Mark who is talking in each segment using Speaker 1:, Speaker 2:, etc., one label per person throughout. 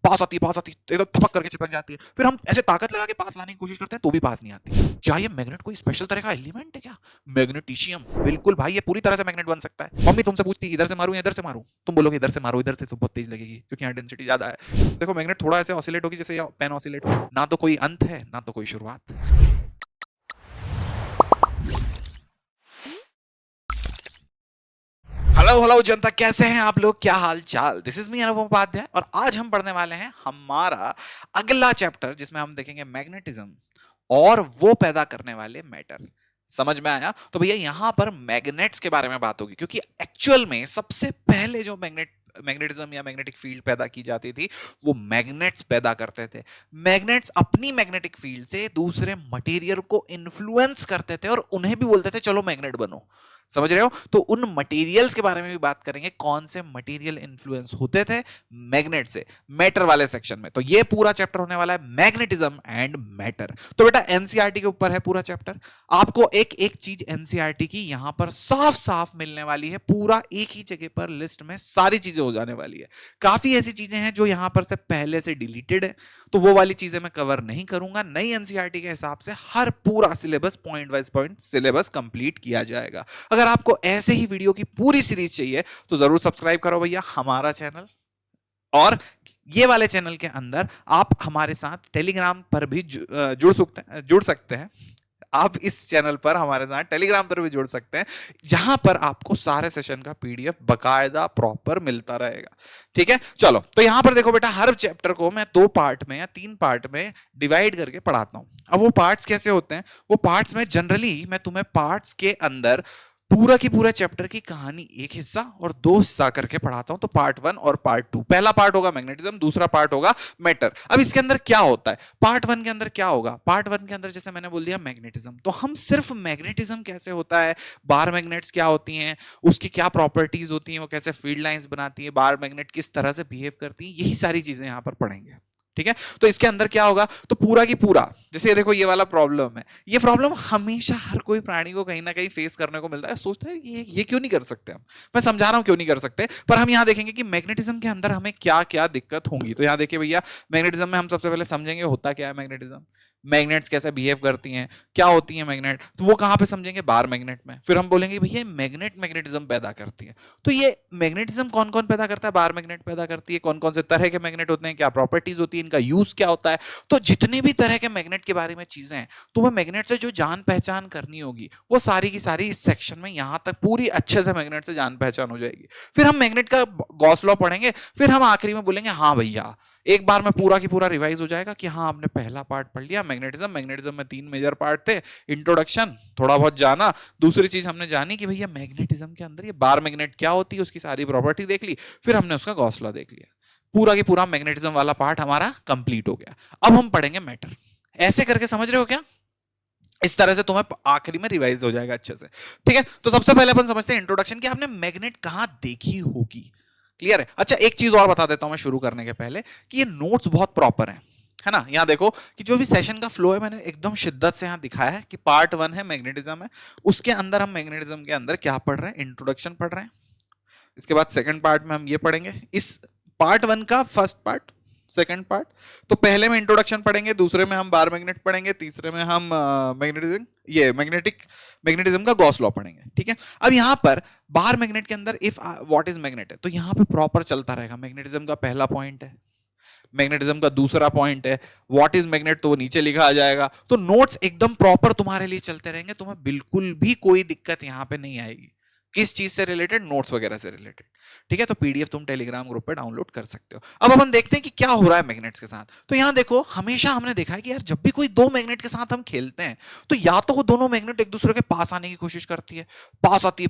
Speaker 1: पास आती एकदम थपक करके चिपक जाती है। फिर हम ऐसे ताकत लगा के पास लाने की कोशिश करते हैं तो भी पास नहीं आती। क्या ये मैग्नेट कोई स्पेशल तरह का एलिमेंट है क्या? मैग्नेटिशियम, बिल्कुल भाई, ये पूरी तरह से मैग्नेट बन सकता है। मम्मी तुमसे पूछती इधर से मारूं या इधर से मारूं, तुम बोलोगे इधर से मारो, इधर से तो बहुत तेज लगेगी क्योंकि यहाँ डेंसिटी ज्यादा है। देखो मैग्नेट थोड़ा ऐसे ऑसिलेट होगी जैसे पेन ऑसिलेट हो, ना तो कोई अंत है ना तो कोई शुरुआत। हेलो हेलो जनता, कैसे हैं आप लोग, क्या हाल चाल। दिस इज मी अनुपम उपाध्याय और आज हम पढ़ने वाले हैं हमारा अगला चैप्टर जिसमें हम देखेंगे मैग्नेटिज्म और वो पैदा करने वाले मैटर। समझ में आया? तो भैया यहां पर मैग्नेट्स के बारे में बात होगी क्योंकि एक्चुअल में सबसे पहले जो मैग्नेटिज्म या मैग्नेटिक फील्ड पैदा की जाती थी वो मैग्नेट्स पैदा करते थे। मैग्नेट्स अपनी मैग्नेटिक फील्ड से दूसरे मटेरियल को इन्फ्लुएंस करते थे और उन्हें भी बोलते थे चलो मैग्नेट बनो। समझ रहे हो? तो उन मटेरियल्स के बारे में भी बात करेंगे, कौन से मटेरियल इन्फ्लुएंस होते थे मैग्नेट से, मैटर वाले सेक्शन में। तो ये पूरा चैप्टर होने वाला है मैग्नेटिज्म एंड मैटर। तो बेटा एनसीईआरटी के ऊपर है पूरा चैप्टर। आपको एक एक चीज एनसीईआरटी की यहां पर साफ साफ मिलने वाली है, पूरा एक ही जगह पर लिस्ट में सारी चीजें हो जाने वाली है। काफी ऐसी चीजें हैं जो यहां पर से पहले से डिलीटेड है, तो वो वाली चीजें मैं कवर नहीं करूंगा। नई एनसीईआरटी के हिसाब से हर पूरा syllabus point wise point syllabus complete किया जाएगा। अगर आपको ऐसे ही वीडियो की पूरी सीरीज चाहिए तो जरूर सब्सक्राइब करो भैया हमारा चैनल। और ये वाले चैनल के अंदर आप हमारे साथ टेलीग्राम पर भी जुड़ सकते हैं। आप इस चैनल पर हमारे साथ टेलीग्राम पर भी जुड़ सकते हैं, जहां पर आपको सारे सेशन का पीडीएफ बकायदा प्रॉपर मिलता रहेगा। ठीक है, चलो तो यहां पर देखो बेटा, हर चैप्टर को मैं 2 पार्ट में या 3 पार्ट में डिवाइड करके पढ़ाता हूं। अब वो पार्ट्स कैसे होते हैं? वो पार्ट्स में जनरली मैं तुम्हें पार्ट्स के अंदर पूरा की पूरा चैप्टर की कहानी एक हिस्सा और 2 हिस्सा करके पढ़ाता हूं। तो पार्ट 1 और पार्ट 2, पहला पार्ट होगा मैग्नेटिज्म, दूसरा पार्ट होगा मैटर। अब इसके अंदर क्या होता है? पार्ट 1 के अंदर क्या होगा? पार्ट 1 के अंदर जैसे मैंने बोल दिया मैग्नेटिज्म, तो हम सिर्फ मैग्नेटिज्म कैसे होता है, बार मैग्नेट्स क्या होती हैं, उसकी क्या प्रॉपर्टीज होती हैं, वो कैसे फील्ड लाइंस बनाती है, बार मैग्नेट किस तरह से बिहेव करती है, यही सारी चीजें यहां पर पढ़ेंगे। ठीक है, तो इसके अंदर क्या होगा, तो पूरा की पूरा, जैसे ये देखो ये वाला प्रॉब्लम है, ये प्रॉब्लम हमेशा हर कोई प्राणी को कहीं ना कहीं फेस करने को मिलता है। सोचता है ये क्यों नहीं कर सकते हम। मैं समझा रहा हूं क्यों नहीं कर सकते, पर हम यहां देखेंगे कि मैग्नेटिज्म के अंदर हमें क्या क्या दिक्कत होंगी। तो यहां देखिए भैया, मैग्नेटिज्म में हम सबसे पहले समझेंगे होता क्या है मैग्नेटिज्म, मैग्नेट्स कैसे बिहेव करती हैं, क्या होती है मैग्नेट, तो वो कहां पे समझेंगे, बार मैग्नेट में। फिर हम बोलेंगे भैया मैग्नेटिज्म पैदा करती है। तो ये मैग्नेटिज्म कौन कौन पैदा करता है, बार मैग्नेट पैदा करती है। कौन कौन से तरह के मैग्नेट होते हैं, क्या प्रॉपर्टीज होती है, इनका यूज क्या होता है। तो जितने भी तरह के मैग्नेट के बारे में चीजें हैं, तो वह मैग्नेट से जो जान पहचान करनी होगी वो सारी की सारी इस सेक्शन में यहां तक पूरी अच्छे से मैग्नेट से जान पहचान हो जाएगी। फिर हम मैग्नेट का गॉस लॉ पढ़ेंगे, फिर हम आखिरी में बोलेंगे हाँ भैया, एक बार में पूरा की पूरा रिवाइज हो जाएगा कि हाँ आपने पहला पार्ट पढ़ लिया मैग्नेटिज्म में 3 मेजर पार्ट थे, इंट्रोडक्शन थोड़ा बहुत जाना, दूसरी चीज हमने जानी कि भैया मैग्नेटिज्म के अंदर ये बार मैग्नेट क्या होती है, उसकी सारी प्रॉपर्टी देख ली, फिर हमने उसका गॉस लॉ देख लिया। पूरा की पूरा मैग्नेटिज्म वाला पार्ट हमारा कंप्लीट हो गया। अब हम पढ़ेंगे मैटर। ऐसे करके समझ रहे हो क्या? इस तरह से तुम्हें आखिरी में रिवाइज हो जाएगा अच्छे से। ठीक है, तो सबसे पहले अपन समझते हैं इंट्रोडक्शन कि आपने मैग्नेट कहां देखी होगी। क्लियर है? अच्छा एक चीज और बता देता हूं मैं शुरू करने के पहले, कि ये नोट्स बहुत प्रॉपर हैं, है ना। यहां देखो कि जो भी सेशन का फ्लो है मैंने एकदम शिद्दत से यहां दिखाया है कि पार्ट 1 है मैग्नेटिज्म है, उसके अंदर हम मैग्नेटिज्म के अंदर क्या पढ़ रहे हैं, इंट्रोडक्शन पढ़ रहे हैं। इसके बाद सेकंड पार्ट में हम ये पढ़ेंगे, इस पार्ट 1 का फर्स्ट पार्ट, सेकंड पार्ट। तो पहले में इंट्रोडक्शन पढ़ेंगे, दूसरे में हम बार मैग्नेट पढ़ेंगे, तीसरे में हम मैग्नेटिज्म का गॉस लॉ पढ़ेंगे। ठीक है, अब यहां पर बार मैग्नेट के अंदर इफ व्हाट इज मैग्नेट है, तो यहां पे प्रॉपर चलता रहेगा। मैग्नेटिज्म का पहला पॉइंट है, मैग्नेटिज्म का दूसरा पॉइंट है, व्हाट इज मैग्नेट तो वो नीचे लिखा आ जाएगा। तो नोट्स एकदम प्रॉपर तुम्हारे लिए चलते रहेंगे, तुम्हें बिल्कुल भी कोई दिक्कत यहां पे नहीं आएगी। किस चीज से रिलेटेड, नोट्स वगैरह से रिलेटेड। ठीक है, तो पीडीएफ तुम टेलीग्राम ग्रुप पे डाउनलोड कर सकते हो। अब अपन देखते हैं कि क्या हो रहा है मैग्नेट्स के साथ। तो यहां देखो, हमेशा हमने देखा है कि यार जब भी कोई 2 मैग्नेट के साथ हम खेलते हैं, तो या तो वो दोनों मैग्नेट एक दूसरे के पास आने की कोशिश करती है, पास आती है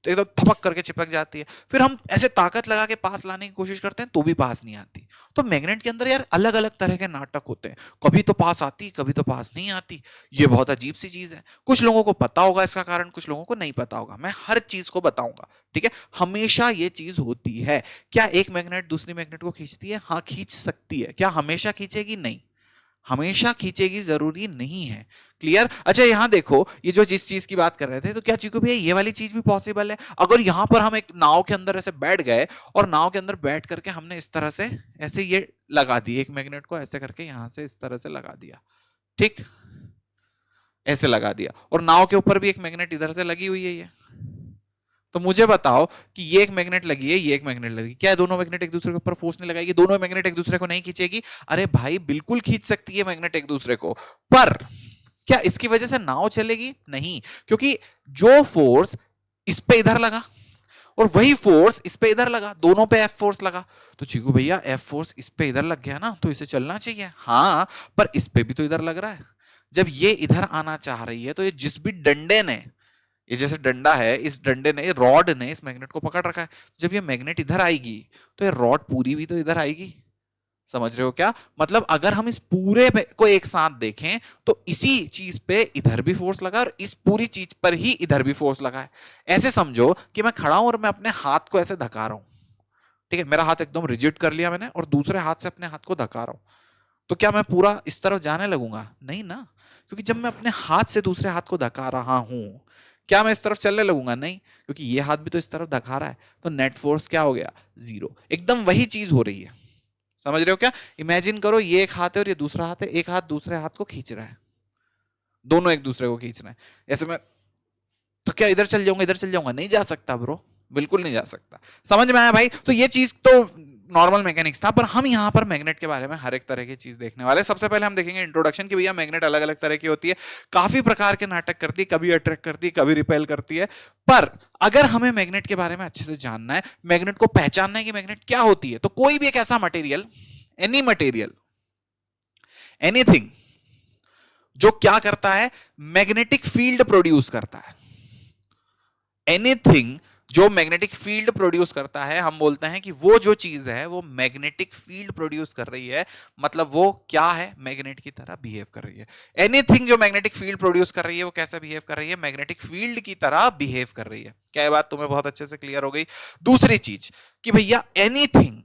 Speaker 1: एकदम थपक करके चिपक जाती है। फिर हम ऐसे ताकत लगा के पास लाने की कोशिश करते हैं तो भी पास नहीं आती। तो मैग्नेट के अंदर यार अलग अलग तरह के नाटक होते हैं, कभी तो पास आती, कभी तो पास नहीं आती। ये बहुत अजीब सी चीज है। कुछ लोगों को पता होगा इसका कारण, कुछ लोगों को नहीं पता होगा। मैं हर चीज को बताऊंगा। ठीक है, हमेशा ये चीज होती है। क्या एक मैग्नेट दूसरी मैग्नेट को खींचती है? हाँ खींच सकती है। क्या हमेशा खींचेगी? नहीं। हमेशा खींचेगी जरूरी नहीं है। क्लियर? अच्छा यहां देखो, ये जो जिस चीज की बात कर रहे थे, तो क्या चीकू भैया ये वाली चीज भी पॉसिबल है? अगर यहां पर हम एक नाव के अंदर ऐसे बैठ गए और नाव के अंदर बैठ करके हमने इस तरह से ऐसे ये लगा दी, एक मैग्नेट को ऐसे करके यहां से इस तरह से लगा दिया, ठीक, ऐसे लगा दिया, और नाव के ऊपर भी एक मैग्नेट इधर से लगी हुई है ये, तो मुझे बताओ कि ये एक मैग्नेट लगी है, ये एक मैग्नेट लगी, क्या दोनों मैग्नेट एक दूसरे के ऊपर फोर्स नहीं लगाएगी? दोनों मैग्नेट एक दूसरे को नहीं खींचेगी? अरे भाई बिल्कुल खींच सकती है मैग्नेट एक दूसरे को, पर क्या इसकी वजह से नाव चलेगी? नहीं, क्योंकि जो फोर्स इस पे इधर लगा और वही फोर्स इस पे इधर लगा, दोनों पे एफ फोर्स लगा, तो चीकू भैया एफ फोर्स इस पे इधर लग गया ना, तो इसे चलना चाहिए। हाँ, पर इस पे भी तो इधर लग रहा है। जब ये इधर आना चाह रही है, तो ये जिस भी डंडे ने, ये जैसे डंडा है, इस डंडे ने, रॉड ने इस मैग्नेट को पकड़ रखा है, जब ये मैग्नेट इधर आएगी तो ये रॉड पूरी भी तो इधर आएगी। समझ रहे हो क्या? मतलब अगर हम इस पूरे को एक साथ देखें तो इसी चीज पे इधर भी फोर्स लगा और इस पूरी चीज पर ही इधर भी फोर्स लगा है। ऐसे समझो कि मैं खड़ा हूं और मैं अपने हाथ को ऐसे धका रहा हूं, ठीक है, मेरा हाथ एकदम रिजिड कर लिया मैंने और दूसरे हाथ से अपने हाथ को धका रहा हूं, तो क्या मैं पूरा इस तरफ जाने लगूंगा? नहीं ना, क्योंकि जब मैं अपने हाथ से दूसरे हाथ को धका रहा हूं, क्या मैं इस तरफ चलने लगूंगा? नहीं, क्योंकि ये हाथ भी तो इस तरफ धका रहा है, तो नेट फोर्स क्या हो गया? जीरो। एकदम वही चीज हो रही है। समझ रहे हो क्या? इमेजिन करो ये एक हाथ है और ये दूसरा हाथ है, एक हाथ दूसरे हाथ को खींच रहा है, दोनों एक दूसरे को खींच रहे हैं, ऐसे में तो क्या इधर चल जाऊंगा इधर चल जाऊंगा? नहीं जा सकता ब्रो, बिल्कुल नहीं जा सकता। समझ में आया भाई? तो ये चीज तो नॉर्मल मैकेनिक्स था, पर हम यहां पर मैग्नेट के बारे में हर एक तरह की चीज देखने वाले। सबसे पहले हम देखेंगे इंट्रोडक्शन, कि भैया मैग्नेट अलग अलग तरह की होती है, काफी प्रकार के नाटक करती है, कभी अट्रैक्ट करती है, कभी रिपेल करती है। पर अगर हमें मैग्नेट के बारे में अच्छे से जानना है, मैग्नेट को पहचानना है कि मैग्नेट क्या होती है, तो कोई भी एक ऐसा मटेरियल, एनी मटेरियल, एनीथिंग जो क्या करता है? मैग्नेटिक फील्ड प्रोड्यूस करता है। एनीथिंग जो मैग्नेटिक फील्ड प्रोड्यूस करता है, हम बोलते हैं कि वो जो चीज है वो मैग्नेटिक फील्ड प्रोड्यूस कर रही है, मतलब वो क्या है? मैग्नेट की तरह बिहेव कर रही है। एनीथिंग जो मैग्नेटिक फील्ड प्रोड्यूस कर रही है वो कैसे बिहेव कर रही है? मैग्नेटिक फील्ड की तरह बिहेव कर रही है। क्या ये बात तुम्हें बहुत अच्छे से क्लियर हो गई? दूसरी चीज कि भैया एनीथिंग,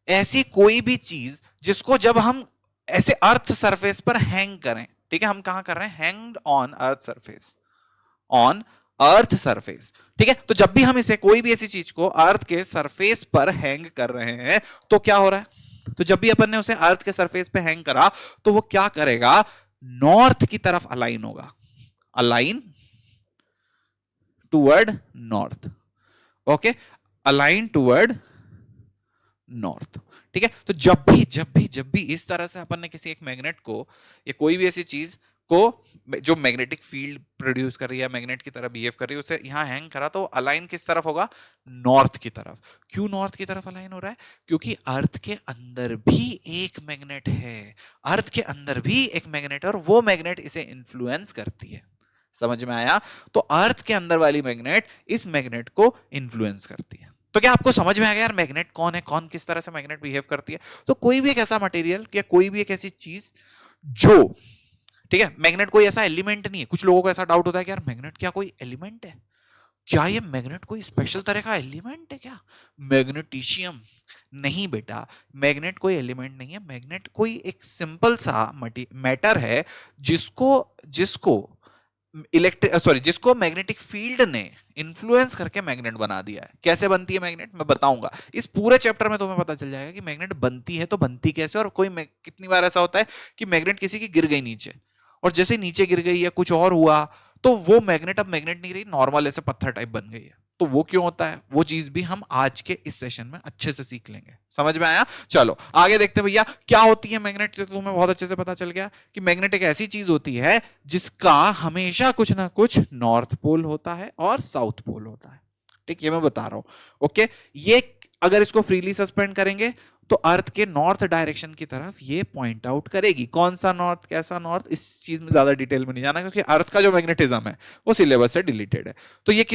Speaker 1: ऐसी कोई भी चीज जिसको जब हम ऐसे अर्थ सरफेस पर हैंग करें, ठीक है, हम कहां कर रहे हैं? Hanged on earth surface, on earth surface, ठीक है। तो जब भी हम इसे, कोई भी ऐसी चीज को अर्थ के सरफेस पर हैंग कर रहे हैं, तो क्या हो रहा है? तो जब भी अपन ने उसे अर्थ के सरफेस पे हैंग करा, तो वो क्या करेगा? नॉर्थ की तरफ अलाइन होगा, align toward north, okay, align toward north, ठीक है। तो जब भी इस तरह से अपन ने किसी एक मैग्नेट को या कोई भी ऐसी चीज को जो मैग्नेटिक फील्ड प्रोड्यूस कर रही है, मैग्नेट की तरह बिहेव कर रही है, उसे यहां हैंग करा, तो अलाइन किस तरफ होगा? नॉर्थ की तरफ। क्यों नॉर्थ की तरफ अलाइन हो रहा है? क्योंकि अर्थ के अंदर भी एक मैग्नेट है, अर्थ के अंदर भी एक मैग्नेट है, और वो मैग्नेट इसे इन्फ्लुएंस करती है। समझ में आया? तो अर्थ के अंदर वाली मैग्नेट इस मैग्नेट को इन्फ्लुएंस करती है। तो क्या आपको समझ में आ गया यार मैग्नेट कौन है, कौन किस तरह से मैग्नेट बिहेव करती है? तो कोई भी एक ऐसा मटेरियल या कोई भी एक ऐसी चीज जो, ठीक है, मैग्नेट कोई ऐसा एलिमेंट नहीं है। कुछ लोगों को ऐसा डाउट होता है कि यार मैग्नेट क्या कोई एलिमेंट है? क्या ये मैग्नेट कोई स्पेशल तरह का एलिमेंट है क्या? मैग्नेटिशियम? नहीं बेटा, मैग्नेट कोई एलिमेंट नहीं है। मैग्नेट कोई एक सिंपल सा मैटर है जिसको जिसको जिसको मैग्नेटिक फील्ड ने इन्फ्लुएंस करके मैग्नेट बना दिया है। कैसे बनती है मैग्नेट, मैं बताऊंगा। इस पूरे चैप्टर में तुम्हें पता चल जाएगा कि मैग्नेट बनती है तो बनती कैसे, और कितनी बार ऐसा होता है कि मैग्नेट किसी की गिर गई नीचे, और जैसे नीचे गिर गई या कुछ और हुआ, तो वो मैग्नेट अब मैग्नेट नहीं रही, नॉर्मल ऐसे पत्थर टाइप बन गई है। तो वो क्यों होता है, वो चीज भी हम आज के इस सेशन में अच्छे से सीख लेंगे। समझ में आया? चलो आगे देखते हैं भैया क्या होती है मैग्नेट। तो तुम्हें बहुत अच्छे से पता चल गया कि मैग्नेट एक ऐसी चीज होती है जिसका हमेशा कुछ ना कुछ नॉर्थ पोल होता है और साउथ पोल होता है। ठीक, ये मैं बता रहा हूं। ओके, ये अगर इसको फ्रीली सस्पेंड करेंगे तो अर्थ के नॉर्थ डायरेक्शन की तरफ ये पॉइंट आउट करेगी। कौन सा नॉर्थ, कैसा नॉर्थ, इस चीज में ज्यादा डिटेल में नहीं जाना, क्योंकि अर्थ का जो मैग्नेटिज्म है वो सिलेबस से डिलीटेड है। तो ये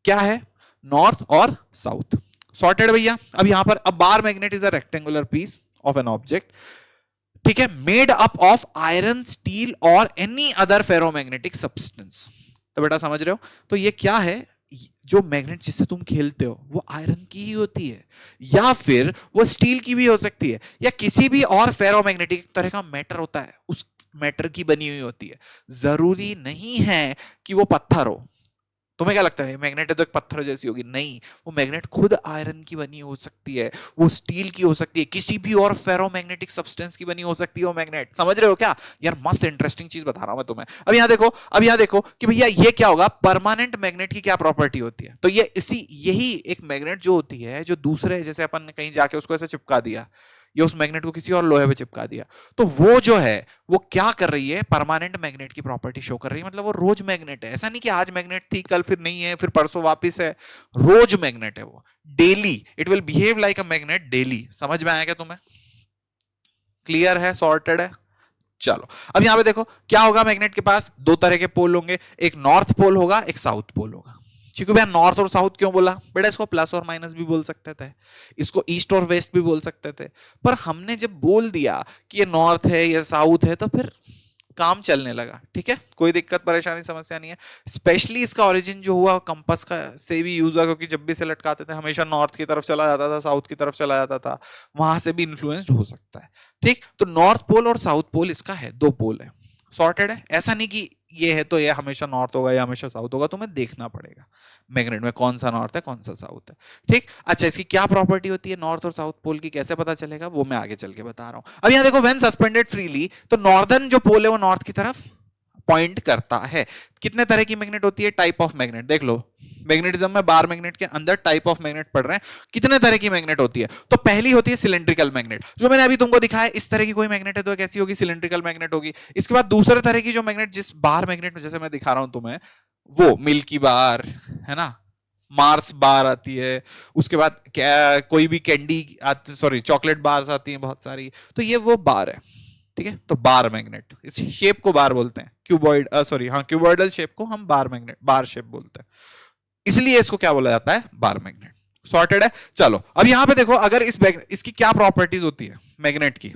Speaker 1: क्या है? नॉर्थ और साउथ। सॉर्टेड भैया। अब यहां पर bar magnet is a rectangular piece of an object, ठीक है, made up of iron, steel और एनी अदर फेरोमैग्नेटिक सब्सटेंस। तो बेटा समझ रहे हो? तो ये क्या है? जो मैग्नेट जिससे तुम खेलते हो वो आयरन की ही होती है, या फिर वो स्टील की भी हो सकती है, या किसी भी और फेरोमैग्नेटिक तरह का मैटर होता है उस मैटर की बनी हुई होती है। जरूरी नहीं है कि वो पत्थर हो। तुम्हें क्या लगता है मैग्नेट है तो एक पत्थर जैसी होगी? नहीं, वो मैग्नेट खुद आयरन की बनी हो सकती है, वो स्टील की हो सकती है, किसी भी और फेरोमैग्नेटिक सब्सटेंस की बनी हो सकती है वो मैग्नेट। समझ रहे हो क्या? यार मस्त इंटरेस्टिंग चीज बता रहा हूं मैं तुम्हें। अब यहाँ देखो कि भैया ये क्या होगा, परमानेंट मैग्नेट की क्या प्रॉपर्टी होती है। तो ये यही एक मैग्नेट जो होती है, जो दूसरे जैसे अपन ने कहीं जाके उसको ऐसे चिपका दिया, ये उस मैग्नेट को किसी और लोहे पे चिपका दिया, तो वो जो है वो क्या कर रही है, परमानेंट मैग्नेट की प्रॉपर्टी शो कर रही है। मतलब वो रोज मैग्नेट है, ऐसा नहीं कि आज मैग्नेट थी कल फिर नहीं है फिर परसों वापस है, रोज मैग्नेट है वो, daily it will behave like a magnet daily. समझ में आया क्या तुम्हें? क्लियर है? सॉर्टेड है? चलो अब यहां पे देखो क्या होगा, मैग्नेट के पास दो तरह के पोल होंगे, एक नॉर्थ पोल होगा एक साउथ पोल होगा। ठीक है भैया, नॉर्थ और साउथ क्यों बोला बेटा? इसको प्लस और माइनस भी बोल सकते थे, इसको ईस्ट और वेस्ट भी बोल सकते थे, पर हमने जब बोल दिया कि ये नॉर्थ है ये साउथ है तो फिर काम चलने लगा। ठीक है, कोई दिक्कत परेशानी समस्या नहीं है। स्पेशली इसका ओरिजिन जो हुआ कंपास का से भी यूज हुआ, क्योंकि जब भी से लटकाते थे हमेशा नॉर्थ की तरफ चला जाता था, साउथ की तरफ चला जाता था, वहां से भी इन्फ्लुएंस्ड हो सकता है। ठीक, तो नॉर्थ पोल और साउथ पोल इसका है, दो पोल है। सॉर्टेड है? ऐसा नहीं कि ये है तो ये हमेशा नॉर्थ होगा या हमेशा साउथ होगा, तुम्हें देखना पड़ेगा मैग्नेट में कौन सा नॉर्थ है कौन सा साउथ है। ठीक, अच्छा इसकी क्या प्रॉपर्टी होती है नॉर्थ और साउथ पोल की, कैसे पता चलेगा वो मैं आगे चल के बता रहा हूं। अब यहां देखो, व्हेन सस्पेंडेड फ्रीली, तो नॉर्दर्न जो पोल है वो नॉर्थ की तरफ पॉइंट करता है। कितने तरह की मैग्नेट होती है? टाइप ऑफ मैग्नेट देख लो, मैग्नेटिज्म में बार मैग्नेट के अंदर टाइप ऑफ मैग्नेट पढ़ रहे हैं, कितने तरह की मैग्नेट होती है। तो पहली होती है सिलेंड्रिकल मैग्नेट, जो मैंने अभी तुमको दिखाया, इस तरह की कोई मैग्नेट है तो कैसी होगी? सिलेंड्रिकल मैग्नेट होगी। इसके बाद दूसरे तरह की जो मैग्नेट, जिस बार मैग्नेट में जैसे मैं दिखा रहा हूं तुम्हें, वो मिल्की बार है ना, मार्स बार आती है, उसके बाद क्या कोई भी कैंडी आती, सॉरी चॉकलेट बार्स आती हैं बहुत सारी, तो ये वो बार है। ठीक है, तो बार मैग्नेट, इस शेप को बार बोलते हैं, क्यूबॉइड सॉरी हाँ क्यूबॉइडल शेप को हम बार मैग्नेट बार शेप बोलते हैं, इसलिए इसको क्या बोला जाता है? Bar magnet. सॉर्टेड है? चलो अब यहां पे देखो, अगर इसकी क्या प्रॉपर्टीज होती है मैग्नेट की,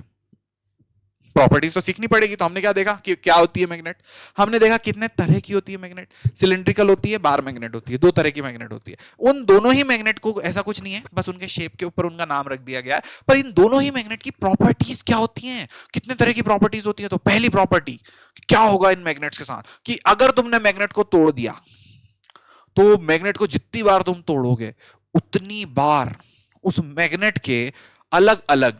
Speaker 1: प्रॉपर्टीज तो सीखनी पड़ेगी। तो हमने क्या देखा कि क्या होती है मैग्नेट, हमने देखा कितने तरह की होती है मैग्नेट, सिलिंड्रिकल होती है बार मैग्नेट होती है, दो तरह की मैग्नेट होती है। उन दोनों ही मैग्नेट को ऐसा कुछ नहीं है, बस उनके शेप के ऊपर उनका नाम रख दिया गया है, पर इन दोनों ही मैग्नेट की प्रॉपर्टीज क्या होती हैं, कितने तरह की प्रॉपर्टीज होती है। तो पहली प्रॉपर्टी क्या होगा इन मैग्नेट्स के साथ, कि अगर तुमने मैग्नेट को तोड़ दिया तो मैग्नेट को जितनी बार तुम तोड़ोगे उतनी बार उस मैग्नेट के अलग अलग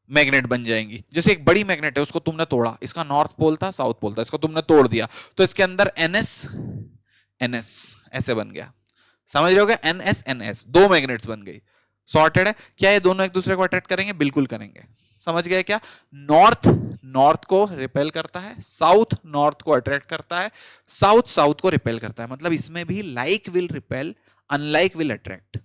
Speaker 1: मैग्नेट बन जाएंगी। जैसे एक बड़ी मैग्नेट है, उसको तुमने तोड़ा, इसका नॉर्थ पोल था साउथ पोल था, इसको तुमने तोड़ दिया तो इसके अंदर NS NS ऐसे बन गया। समझ रहे हो? NS NS दो मैग्नेट्स बन गई। सॉर्टेड है? क्या ये दोनों एक दूसरे को अट्रैक्ट करेंगे? बिल्कुल करेंगे। समझ गए क्या? नॉर्थ नॉर्थ को रिपेल करता है, साउथ नॉर्थ को अट्रैक्ट करता है, साउथ साउथ को रिपेल करता है। मतलब इसमें भी like will repel, unlike will attract.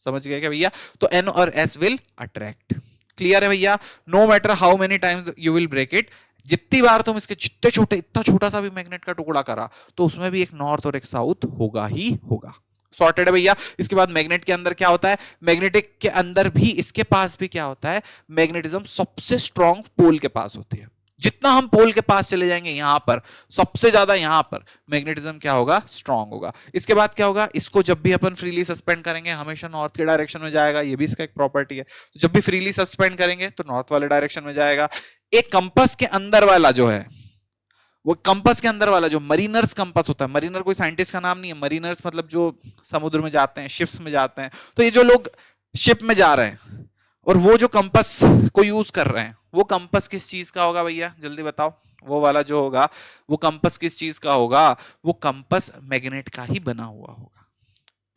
Speaker 1: समझ गए क्या भैया? तो N और S विल अट्रैक्ट। क्लियर है भैया? No matter how many times you will break it, जितनी बार तुम इसके जितने छोटे, इतना छोटा सा भी मैग्नेट का टुकड़ा करा तो उसमें भी एक नॉर्थ और एक साउथ होगा ही होगा। सॉर्टेड है भैया? इसके बाद मैग्नेट के अंदर क्या होता है, मैग्नेटिक के अंदर भी इसके पास भी क्या होता है, मैग्नेटिज्म सबसे स्ट्रॉन्ग पोल के पास होती है। जितना हम पोल के पास चले जाएंगे यहां पर सबसे ज्यादा यहां पर मैग्नेटिज्म क्या होगा, स्ट्रांग होगा। इसके बाद क्या होगा, इसको जब भी अपन फ्रीली सस्पेंड करेंगे हमेशा नॉर्थ के डायरेक्शन में जाएगा, ये भी इसका एक प्रॉपर्टी है। तो जब भी फ्रीली सस्पेंड करेंगे तो नॉर्थ वाले डायरेक्शन में जाएगा। एक कंपास के अंदर वाला जो है, वो कंपास के अंदर वाला जो मरीनर्स कंपास होता है, मरीनर कोई साइंटिस्ट का नाम नहीं है, मरीनर्स मतलब जो समुद्र में जाते हैं, शिप्स में जाते हैं, तो ये जो लोग शिप में जा रहे हैं और वो जो कंपास को यूज कर रहे हैं, वो कंपास किस चीज का होगा भैया, जल्दी बताओ? वो वाला जो होगा वो कंपास किस चीज का होगा, वो कंपास मैग्नेट का ही बना हुआ होगा।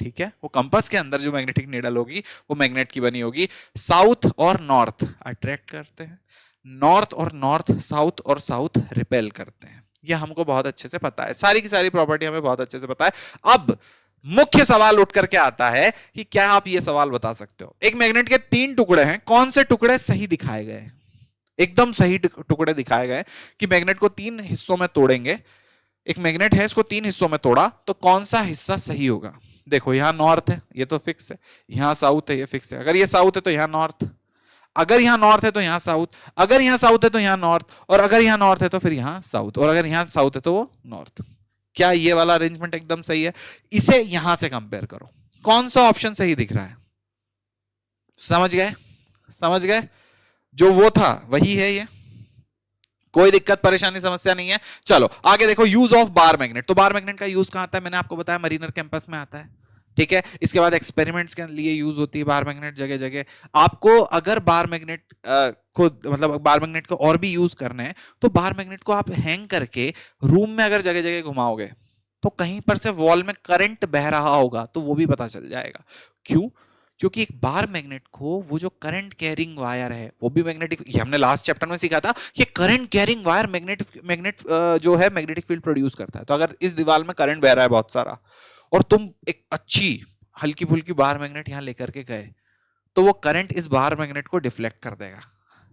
Speaker 1: ठीक है, वो कंपास के अंदर जो मैग्नेटिक नीडल होगी वो मैग्नेट की बनी होगी। साउथ और नॉर्थ अट्रैक्ट करते हैं, नॉर्थ और नॉर्थ साउथ और साउथ रिपेल करते हैं। ये हमको बहुत अच्छे से पता है, सारी की सारी प्रॉपर्टी हमें बहुत अच्छे से पता है। अब मुख्य सवाल उठ करके आता है कि क्या आप ये सवाल बता सकते हो, एक मैग्नेट के 3 टुकड़े हैं, कौन से टुकड़े सही दिखाए गए हैं? एकदम सही टुकड़े दिखाए गए कि मैग्नेट को 3 हिस्सों में तोड़ेंगे, एक मैग्नेट है इसको 3 हिस्सों में तोड़ा तो कौन सा हिस्सा सही होगा? देखो यहां नॉर्थ है, ये तो फिक्स है, यहां साउथ है, ये फिक्स है। अगर ये साउथ है तो यहां नॉर्थ, अगर यहां नॉर्थ है तो यहां साउथ, अगर यहां साउथ है तो यहां नॉर्थ, और अगर यहां नॉर्थ है तो फिर यहां साउथ, और अगर यहां साउथ है तो वो नॉर्थ। क्या ये वाला अरेंजमेंट एकदम सही है? इसे यहां से कंपेयर करो, कौन सा ऑप्शन सही दिख रहा है? समझ गए? समझ गए? जो वो था वही है ये, कोई दिक्कत परेशानी समस्या नहीं है। चलो आगे देखो, यूज ऑफ बार मैग्नेट। तो बार मैग्नेट का यूज कहां आता है? मैंने आपको बताया मरीनर कैंपस में आता है, ठीक है। इसके बाद एक्सपेरिमेंट्स के लिए यूज होती है बार मैग्नेट जगह जगह। आपको अगर बार मैग्नेट को मतलब बार मैग्नेट को और भी यूज करना है तो बार मैग्नेट को आप हैंग करके रूम में अगर जगह जगह घुमाओगे तो कहीं पर से वॉल में करंट बह रहा होगा तो वो भी पता चल जाएगा। क्यों? क्योंकि एक बार मैग्नेट को वो जो करंट कैरिंग वायर है वो भी मैग्नेटिक, ये हमने लास्ट चैप्टर में सीखा था कि करंट कैरिंग वायर मैग्नेट जो है मैग्नेटिक फील्ड प्रोड्यूस करता है। तो अगर इस दीवार में करंट बह रहा है बहुत सारा और तुम एक अच्छी हल्की फुल्की बार मैग्नेट यहां लेकर के गए तो वो करंट इस बार मैग्नेट को डिफ्लेक्ट कर देगा।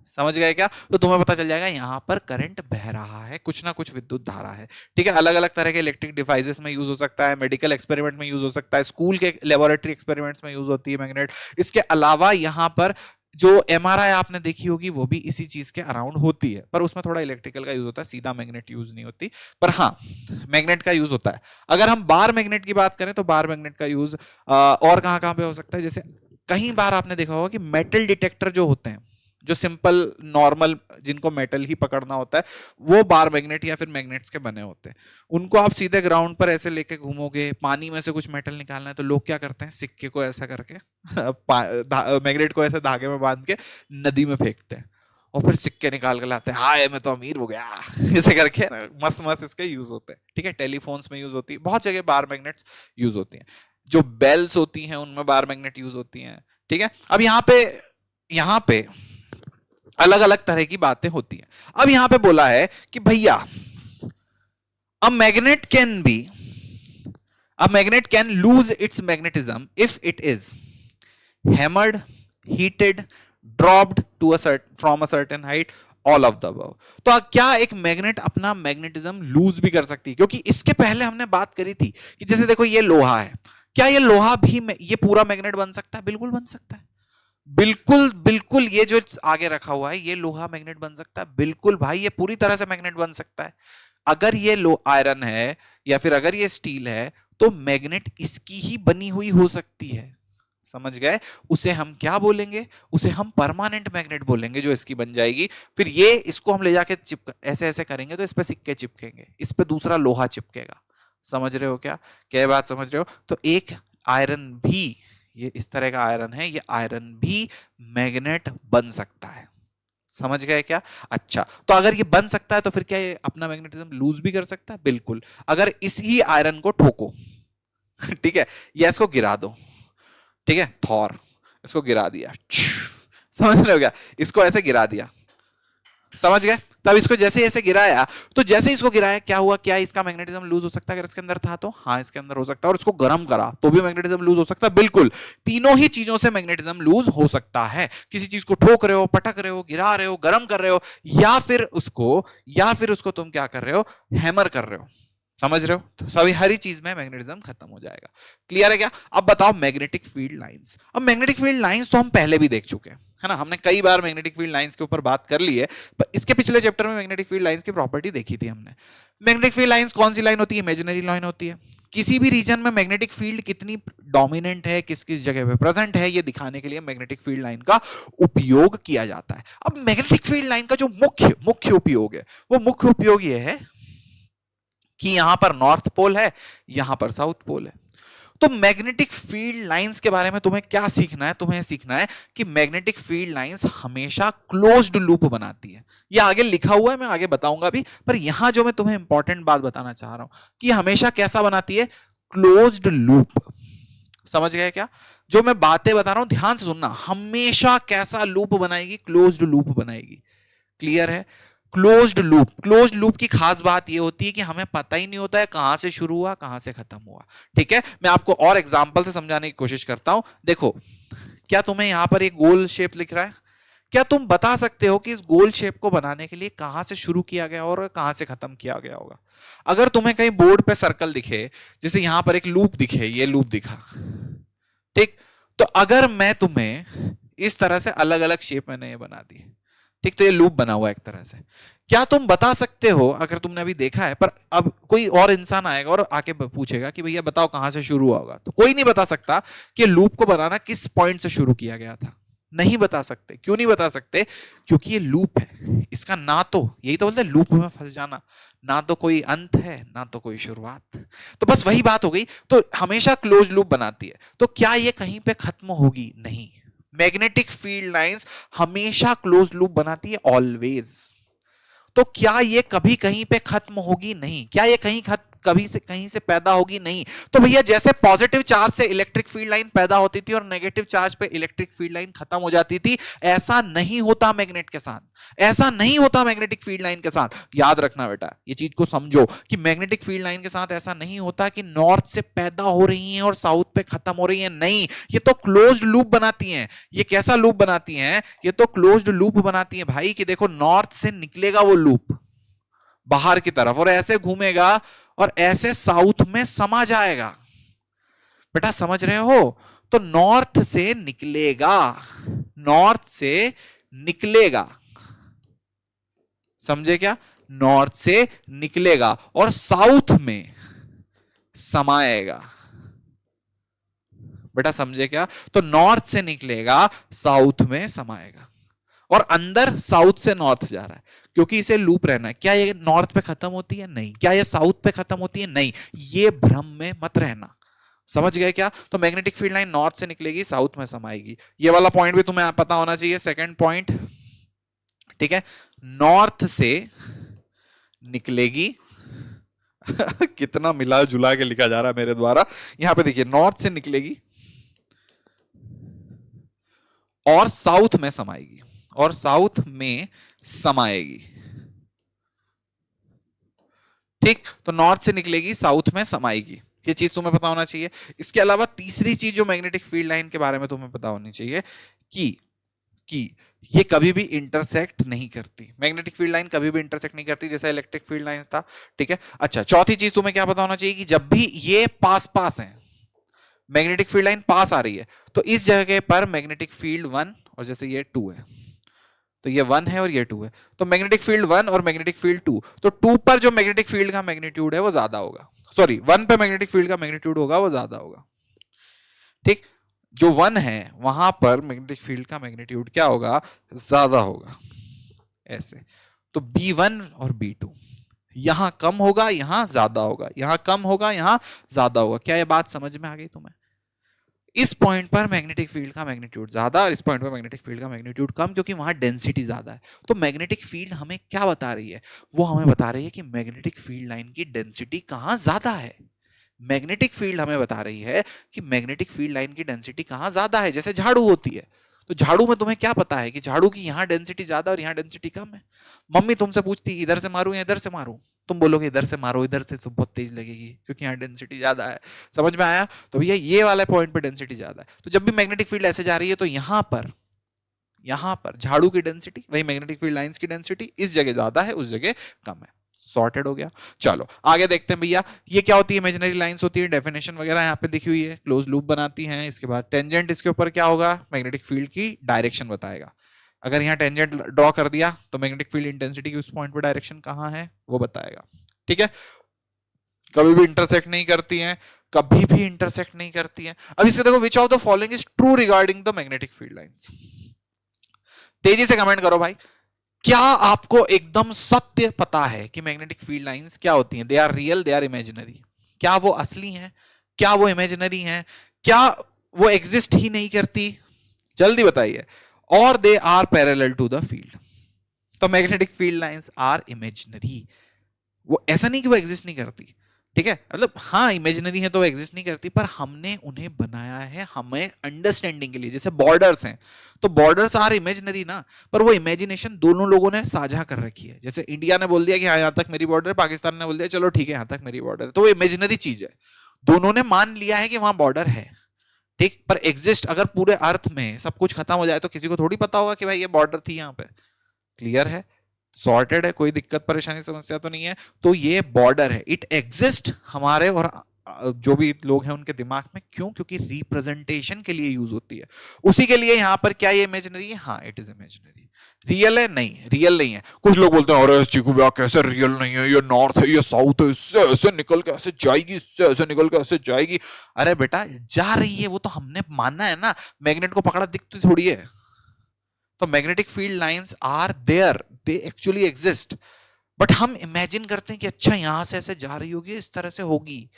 Speaker 1: समझ गए क्या? तो तुम्हें पता चल जाएगा यहां पर करंट बह रहा है, कुछ ना कुछ विद्युत धारा है, ठीक है। अलग अलग तरह के इलेक्ट्रिक डिवाइसेस में यूज हो सकता है, मेडिकल एक्सपेरिमेंट में यूज हो सकता है, स्कूल के लेबोरेटरी एक्सपेरिमेंट्स में यूज होती है मैग्नेट। इसके अलावा यहां पर जो एमआरआई आपने देखी होगी वो भी इसी चीज के अराउंड होती है, पर उसमें थोड़ा इलेक्ट्रिकल का यूज होता है, सीधा मैग्नेट यूज नहीं होती, पर हाँ मैग्नेट का यूज होता है। अगर हम बार मैग्नेट की बात करें तो बार मैग्नेट का यूज और कहां कहां पे हो सकता है? जैसे कई बार आपने देखा होगा कि मेटल डिटेक्टर जो होते हैं, जो सिंपल नॉर्मल जिनको मेटल ही पकड़ना होता है, वो बार मैग्नेट या फिर मैग्नेट्स के बने होते हैं। उनको आप सीधे ग्राउंड पर ऐसे लेके घूमोगे, पानी में से कुछ मेटल निकालना है तो लोग क्या करते हैं, सिक्के को ऐसा करके मैग्नेट को ऐसे धागे में बांध के नदी में फेंकते हैं और फिर सिक्के निकाल के लाते हैं, हाय मैं तो अमीर हो गया ऐसे करके ना, मस्त मस्त इसके यूज होते हैं, ठीक है। टेलीफोन्स में यूज होती है, बहुत जगह बार मैग्नेट्स यूज होती हैं। जो बेल्स होती हैं उनमें बार मैग्नेट यूज होती हैं, ठीक है। अब यहाँ पे अलग अलग तरह की बातें होती हैं। अब यहां पे बोला है कि भैया a magnet can lose its magnetism if it is hammered, heated, dropped to from a certain height, all of the above. तो क्या एक मैग्नेट अपना मैग्नेटिज्म लूज भी कर सकती है? क्योंकि इसके पहले हमने बात करी थी कि जैसे देखो ये लोहा है, क्या ये लोहा भी ये पूरा मैग्नेट बन सकता है? बिल्कुल बन सकता है, बिल्कुल बिल्कुल। ये जो आगे रखा हुआ है ये लोहा मैग्नेट बन सकता है, बिल्कुल भाई ये पूरी तरह से मैग्नेट बन सकता है। अगर ये लो आयरन है या फिर अगर ये स्टील है तो मैग्नेट इसकी ही बनी हुई हो सकती है, समझ गए? उसे हम क्या बोलेंगे? उसे हम परमानेंट मैग्नेट बोलेंगे जो इसकी बन जाएगी। फिर ये इसको हम ले जाके ऐसे ऐसे करेंगे तो इस पे सिक्के चिपकेंगे, इस पे दूसरा लोहा चिपकेगा। समझ रहे हो क्या? क्या बात समझ रहे हो? तो एक आयरन भी, ये इस तरह का आयरन है, ये आयरन भी मैग्नेट बन सकता है। समझ गए क्या? अच्छा, तो अगर ये बन सकता है तो फिर क्या ये अपना मैग्नेटिज्म लूज भी कर सकता है? बिल्कुल। अगर इसी आयरन को ठोको ठीक है, या इसको गिरा दो, ठीक है, थॉर इसको गिरा दिया, समझ रहे हो क्या? इसको ऐसे गिरा दिया, समझ गए? तब इसको जैसे ऐसे गिराया तो जैसे इसको गिराया क्या हुआ? क्या इसका मैग्नेटिज्म लूज हो सकता है अगर इसके अंदर था तो? हाँ इसके अंदर हो सकता है। और इसको गर्म करा तो भी मैग्नेटिज्म लूज हो सकता है, बिल्कुल। तीनों ही चीजों से मैग्नेटिज्म लूज हो सकता है। किसी चीज को ठोक रहे हो, पटक रहे हो, गिरा रहे हो, गर्म कर रहे हो, या फिर उसको तुम क्या कर रहे हो, हैमर कर रहे हो। समझ रहे हो? तो सभी हर चीज में मैग्नेटिज्म खत्म हो जाएगा। क्लियर है क्या? अब बताओ मैग्नेटिक फील्ड लाइंस। अब मैग्नेटिक फील्ड लाइंस तो हम पहले भी देख चुके हैं, है ना, हमने कई बार मैग्नेटिक फील्ड लाइंस के ऊपर बात कर ली है, पर इसके पिछले चैप्टर में मैग्नेटिक फील्ड लाइंस की प्रॉपर्टी देखी थी हमने। मैग्नेटिक फील्ड लाइंस कौन सी लाइन होती है? इमेजिनरी लाइन होती है। किसी भी रीजन में मैग्नेटिक फील्ड कितनी डोमिनेंट है, किस किस जगह पे प्रेजेंट है, ये दिखाने के लिए मैग्नेटिक फील्ड लाइन का उपयोग किया जाता है। अब मैग्नेटिक फील्ड लाइन का जो मुख्य उपयोग है, वो मुख्य उपयोग ये है कि यहां पर नॉर्थ पोल है, यहां पर साउथ पोल है। तो मैग्नेटिक फील्ड लाइंस के बारे में तुम्हें क्या सीखना है? तुम्हें सीखना है कि मैग्नेटिक फील्ड लाइंस हमेशा क्लोज्ड लूप बनाती है। ये आगे लिखा हुआ है, मैं आगे बताऊंगा भी, पर यहां जो मैं तुम्हें इंपॉर्टेंट बात बताना चाह रहा हूं कि हमेशा कैसा बनाती है? Closed loop. समझ गए क्या? जो मैं बातें बता रहा हूं ध्यान से सुनना, हमेशा कैसा लूप बनाएगी? क्लोज्ड लूप बनाएगी। क्लियर है? क्लोज्ड लूप की खास बात यह होती है कि हमें पता ही नहीं होता है कहां से शुरू हुआ कहां से खत्म हुआ। ठीक है, मैं आपको और एग्जांपल से समझाने की कोशिश करता हूं। देखो, क्या तुम्हें यहां पर एक गोल शेप लिख रहा है? क्या तुम बता सकते हो कि इस गोल शेप को बनाने के लिए कहां से शुरू किया गया और कहां से खत्म किया गया होगा? अगर तुम्हें कहीं बोर्ड पे सर्कल दिखे, जैसे यहां पर एक लूप दिखे, ये लूप दिखा, ठीक, तो अगर मैं तुम्हें इस तरह से अलग अलग शेप मैंने ये बना दी, ठीक, तो ये लूप बना हुआ है एक तरह से। क्या तुम बता सकते हो, अगर तुमने अभी देखा है, पर अब कोई और इंसान आएगा और आके पूछेगा कि भैया बताओ कहां से शुरू हुआ होगा, तो कोई नहीं बता सकता कि लूप को बनाना किस पॉइंट से शुरू किया गया था। नहीं बता सकते। क्यों नहीं बता सकते? क्योंकि ये लूप है, इसका ना तो, यही तो बोलते हैं लूप में फंस जाना, ना तो कोई अंत है ना तो कोई शुरुआत। तो बस वही बात हो गई। तो हमेशा क्लोज लूप बनाती है, तो क्या ये कहीं पे खत्म होगी? नहीं। मैग्नेटिक फील्ड लाइंस हमेशा क्लोज लूप बनाती है, ऑलवेज। तो क्या ये कभी कहीं पे खत्म होगी? नहीं। क्या ये कभी से कहीं से पैदा होगी? नहीं। तो भैया जैसे पॉजिटिव चार्ज से इलेक्ट्रिक फील्ड लाइन पैदा होती थी और नेगेटिव चार्ज पे इलेक्ट्रिक फील्ड लाइन खत्म हो जाती थी, ऐसा नहीं होता मैग्नेट के साथ, ऐसा नहीं होता मैग्नेटिक फील्ड लाइन के साथ। याद रखना बेटा, ये चीज को समझो कि मैग्नेटिक फील्ड लाइन के साथ ऐसा नहीं होता कि नॉर्थ से पैदा हो रही हैं और साउथ पे खत्म हो रही हैं। नहीं, ये तो क्लोज्ड लूप बनाती हैं। ये कैसा लूप बनाती हैं? ये तो क्लोज्ड लूप बनाती हैं भाई, कि देखो नॉर्थ से निकलेगा वो लूप बाहर की तरफ और ऐसे घूमेगा और ऐसे साउथ में समा जाएगा। बेटा समझ रहे हो? तो नॉर्थ से निकलेगा, नॉर्थ से निकलेगा, समझे क्या? नॉर्थ से निकलेगा और साउथ में समाएगा। बेटा समझे क्या? तो नॉर्थ से निकलेगा, साउथ में समाएगा और अंदर साउथ से नॉर्थ जा रहा है, क्योंकि इसे लूप रहना है। क्या ये नॉर्थ पे खत्म होती है? नहीं। क्या ये साउथ पे खत्म होती है? नहीं। ये भ्रम में मत रहना। समझ गए क्या? तो मैग्नेटिक फील्ड लाइन नॉर्थ से निकलेगी, साउथ में समाएगी। ये वाला पॉइंट भी तुम्हें पता होना चाहिए, सेकंड पॉइंट। ठीक है, नॉर्थ से निकलेगी कितना मिला जुला के लिखा जा रहा है मेरे द्वारा। यहां पे देखिए, नॉर्थ से निकलेगी और साउथ में समाएगी, और साउथ में समाएगी। ठीक, तो नॉर्थ से निकलेगी, साउथ में समाएगी। ये चीज तुम्हें पता होना चाहिए। इसके अलावा तीसरी चीज जो मैग्नेटिक फील्ड लाइन के बारे में तुम्हें पता होनी चाहिए कि ये कभी भी इंटरसेक्ट नहीं करती। मैग्नेटिक फील्ड लाइन कभी भी इंटरसेक्ट नहीं करती, जैसा इलेक्ट्रिक फील्ड लाइन था। ठीक है, अच्छा, चौथी चीज तुम्हें क्या पता होना चाहिए कि जब भी ये पास पास है, मैग्नेटिक फील्ड लाइन पास आ रही है, तो इस जगह पर मैग्नेटिक फील्ड 1 और जैसे ये 2 है, तो ये 1 है और ये 2 है, तो मैग्नेटिक फील्ड 1 और मैग्नेटिक फील्ड 2, तो 2 पर जो मैग्नेटिक फील्ड का मैग्नीट्यूड है वो ज्यादा होगा, सॉरी 1 पे मैग्नेटिक फील्ड का मैग्नीट्यूड होगा वो ज्यादा होगा। ठीक, जो 1 है वहां पर मैग्नेटिक फील्ड का मैग्नीट्यूड क्या होगा? ज्यादा होगा, ऐसे। तो B1 और B2 यहां कम होगा, यहां ज्यादा होगा, यहां कम होगा, यहां ज्यादा होगा। क्या ये बात समझ में आ गई तुम्हें? इस पॉइंट पर मैग्नेटिक फील्ड का मैग्नीट्यूड ज्यादा और इस पॉइंट पर मैग्नेटिक फील्ड का मैग्नीट्यूड कम, क्योंकि वहां डेंसिटी ज्यादा है। तो मैग्नेटिक फील्ड हमें क्या बता रही है? वो हमें बता रही है कि मैग्नेटिक फील्ड लाइन की डेंसिटी कहां ज्यादा है। मैग्नेटिक फील्ड हमें बता रही है कि मैग्नेटिक फील्ड लाइन की डेंसिटी कहां ज्यादा है। जैसे झाड़ू होती है, तो झाड़ू में तुम्हें क्या पता है कि झाड़ू की यहां डेंसिटी ज्यादा और यहां डेंसिटी कम है। मम्मी तुमसे पूछती है इधर से मारूं या इधर से मारूं, तुम बोलोगे इधर से मारो, इधर से तो बहुत तेज लगेगी क्योंकि यहाँ डेंसिटी ज्यादा है। समझ में आया? तो भैया ये वाला पॉइंट पे डेंसिटी ज्यादा है, तो जब भी मैग्नेटिक फील्ड ऐसे जा रही है तो यहां पर झाड़ू की डेंसिटी, वही मैग्नेटिक फील्ड लाइंस की डेंसिटी इस जगह ज्यादा है, उस जगह कम है। सॉर्टेड हो गया। चलो आगे देखते हैं भैया, ये क्या होती है? इमेजिनरी लाइंस होती है, डेफिनेशन वगैरह यहाँ पे लिखी हुई है, क्लोज लूप बनाती हैं। इसके बाद टेंजेंट, इसके ऊपर क्या होगा? मैग्नेटिक फील्ड की डायरेक्शन बताएगा। अगर यहाँ टेंजेंट ड्रॉ कर दिया तो मैग्नेटिक फील्ड इंटेंसिटी की उस पॉइंट पर डायरेक्शन कहाँ है वो बताएगा। ठीक है, कभी भी इंटरसेक्ट नहीं करती हैं, कभी भी इंटरसेक्ट नहीं करती हैं। अब इसके देखो, which of the following is true regarding the magnetic field lines? तेजी से कमेंट करो भाई। क्या आपको एकदम सत्य पता है कि मैग्नेटिक फील्ड लाइंस क्या होती हैं? They are real, they are imaginary? क्या वो असली हैं? क्या वो इमेजिनरी हैं? क्या वो एग्जिस्ट ही नहीं करती? जल्दी बताइए। और they are parallel to the field. तो magnetic field lines are imaginary. वो ऐसा नहीं कि वो एग्जिस्ट नहीं करती, ठीक है, मतलब हाँ इमेजिनरी है तो वो एग्जिस्ट नहीं करती, पर हमने उन्हें बनाया है हमें अंडरस्टैंडिंग के लिए। जैसे बॉर्डर्स हैं, तो बॉर्डर्स आर इमेजिनरी ना, पर वो इमेजिनेशन दोनों लोगों ने साझा कर रखी है। जैसे इंडिया ने बोल दिया कि हाँ यहाँ तक मेरी बॉर्डर है, पाकिस्तान ने बोल दिया चलो ठीक है यहाँ तक मेरी बॉर्डर है, तो वो इमेजिनरी चीज है। दोनों ने मान लिया है कि वहां बॉर्डर है, ठीक, पर एग्जिस्ट अगर पूरे अर्थ में सब कुछ खत्म हो जाए तो किसी को थोड़ी पता होगा कि भाई ये बॉर्डर थी यहाँ पे। क्लियर है? सॉर्टेड है, कोई दिक्कत परेशानी समस्या तो नहीं है। तो ये बॉर्डर है, इट एग्जिस्ट हमारे और जो भी लोग हैं उनके दिमाग में। क्यों? क्योंकि रिप्रेजेंटेशन के लिए यूज होती है। उसी के लिए यहां पर क्या ये इमेजिनरी है? हाँ, इट इज इमेजिनरी। रियल है? नहीं, रियल नहीं है। कुछ लोग बोलते हैं अरे चीकू भैया कैसे रियल नहीं है, ये नॉर्थ है, ये साउथ है, इससे ऐसे निकल के ऐसे जाएगी, इससे ऐसे निकल के ऐसे जाएगी। अरे बेटा जा रही है, वो तो हमने मानना है ना। मैग्नेट को पकड़ा दिखती थोड़ी है। तो magnetic field lines are there, they actually exist, but हम इमेजिन करते हैं कि अच्छा यहां से ऐसे जा रही होगी, इस तरह से होगी,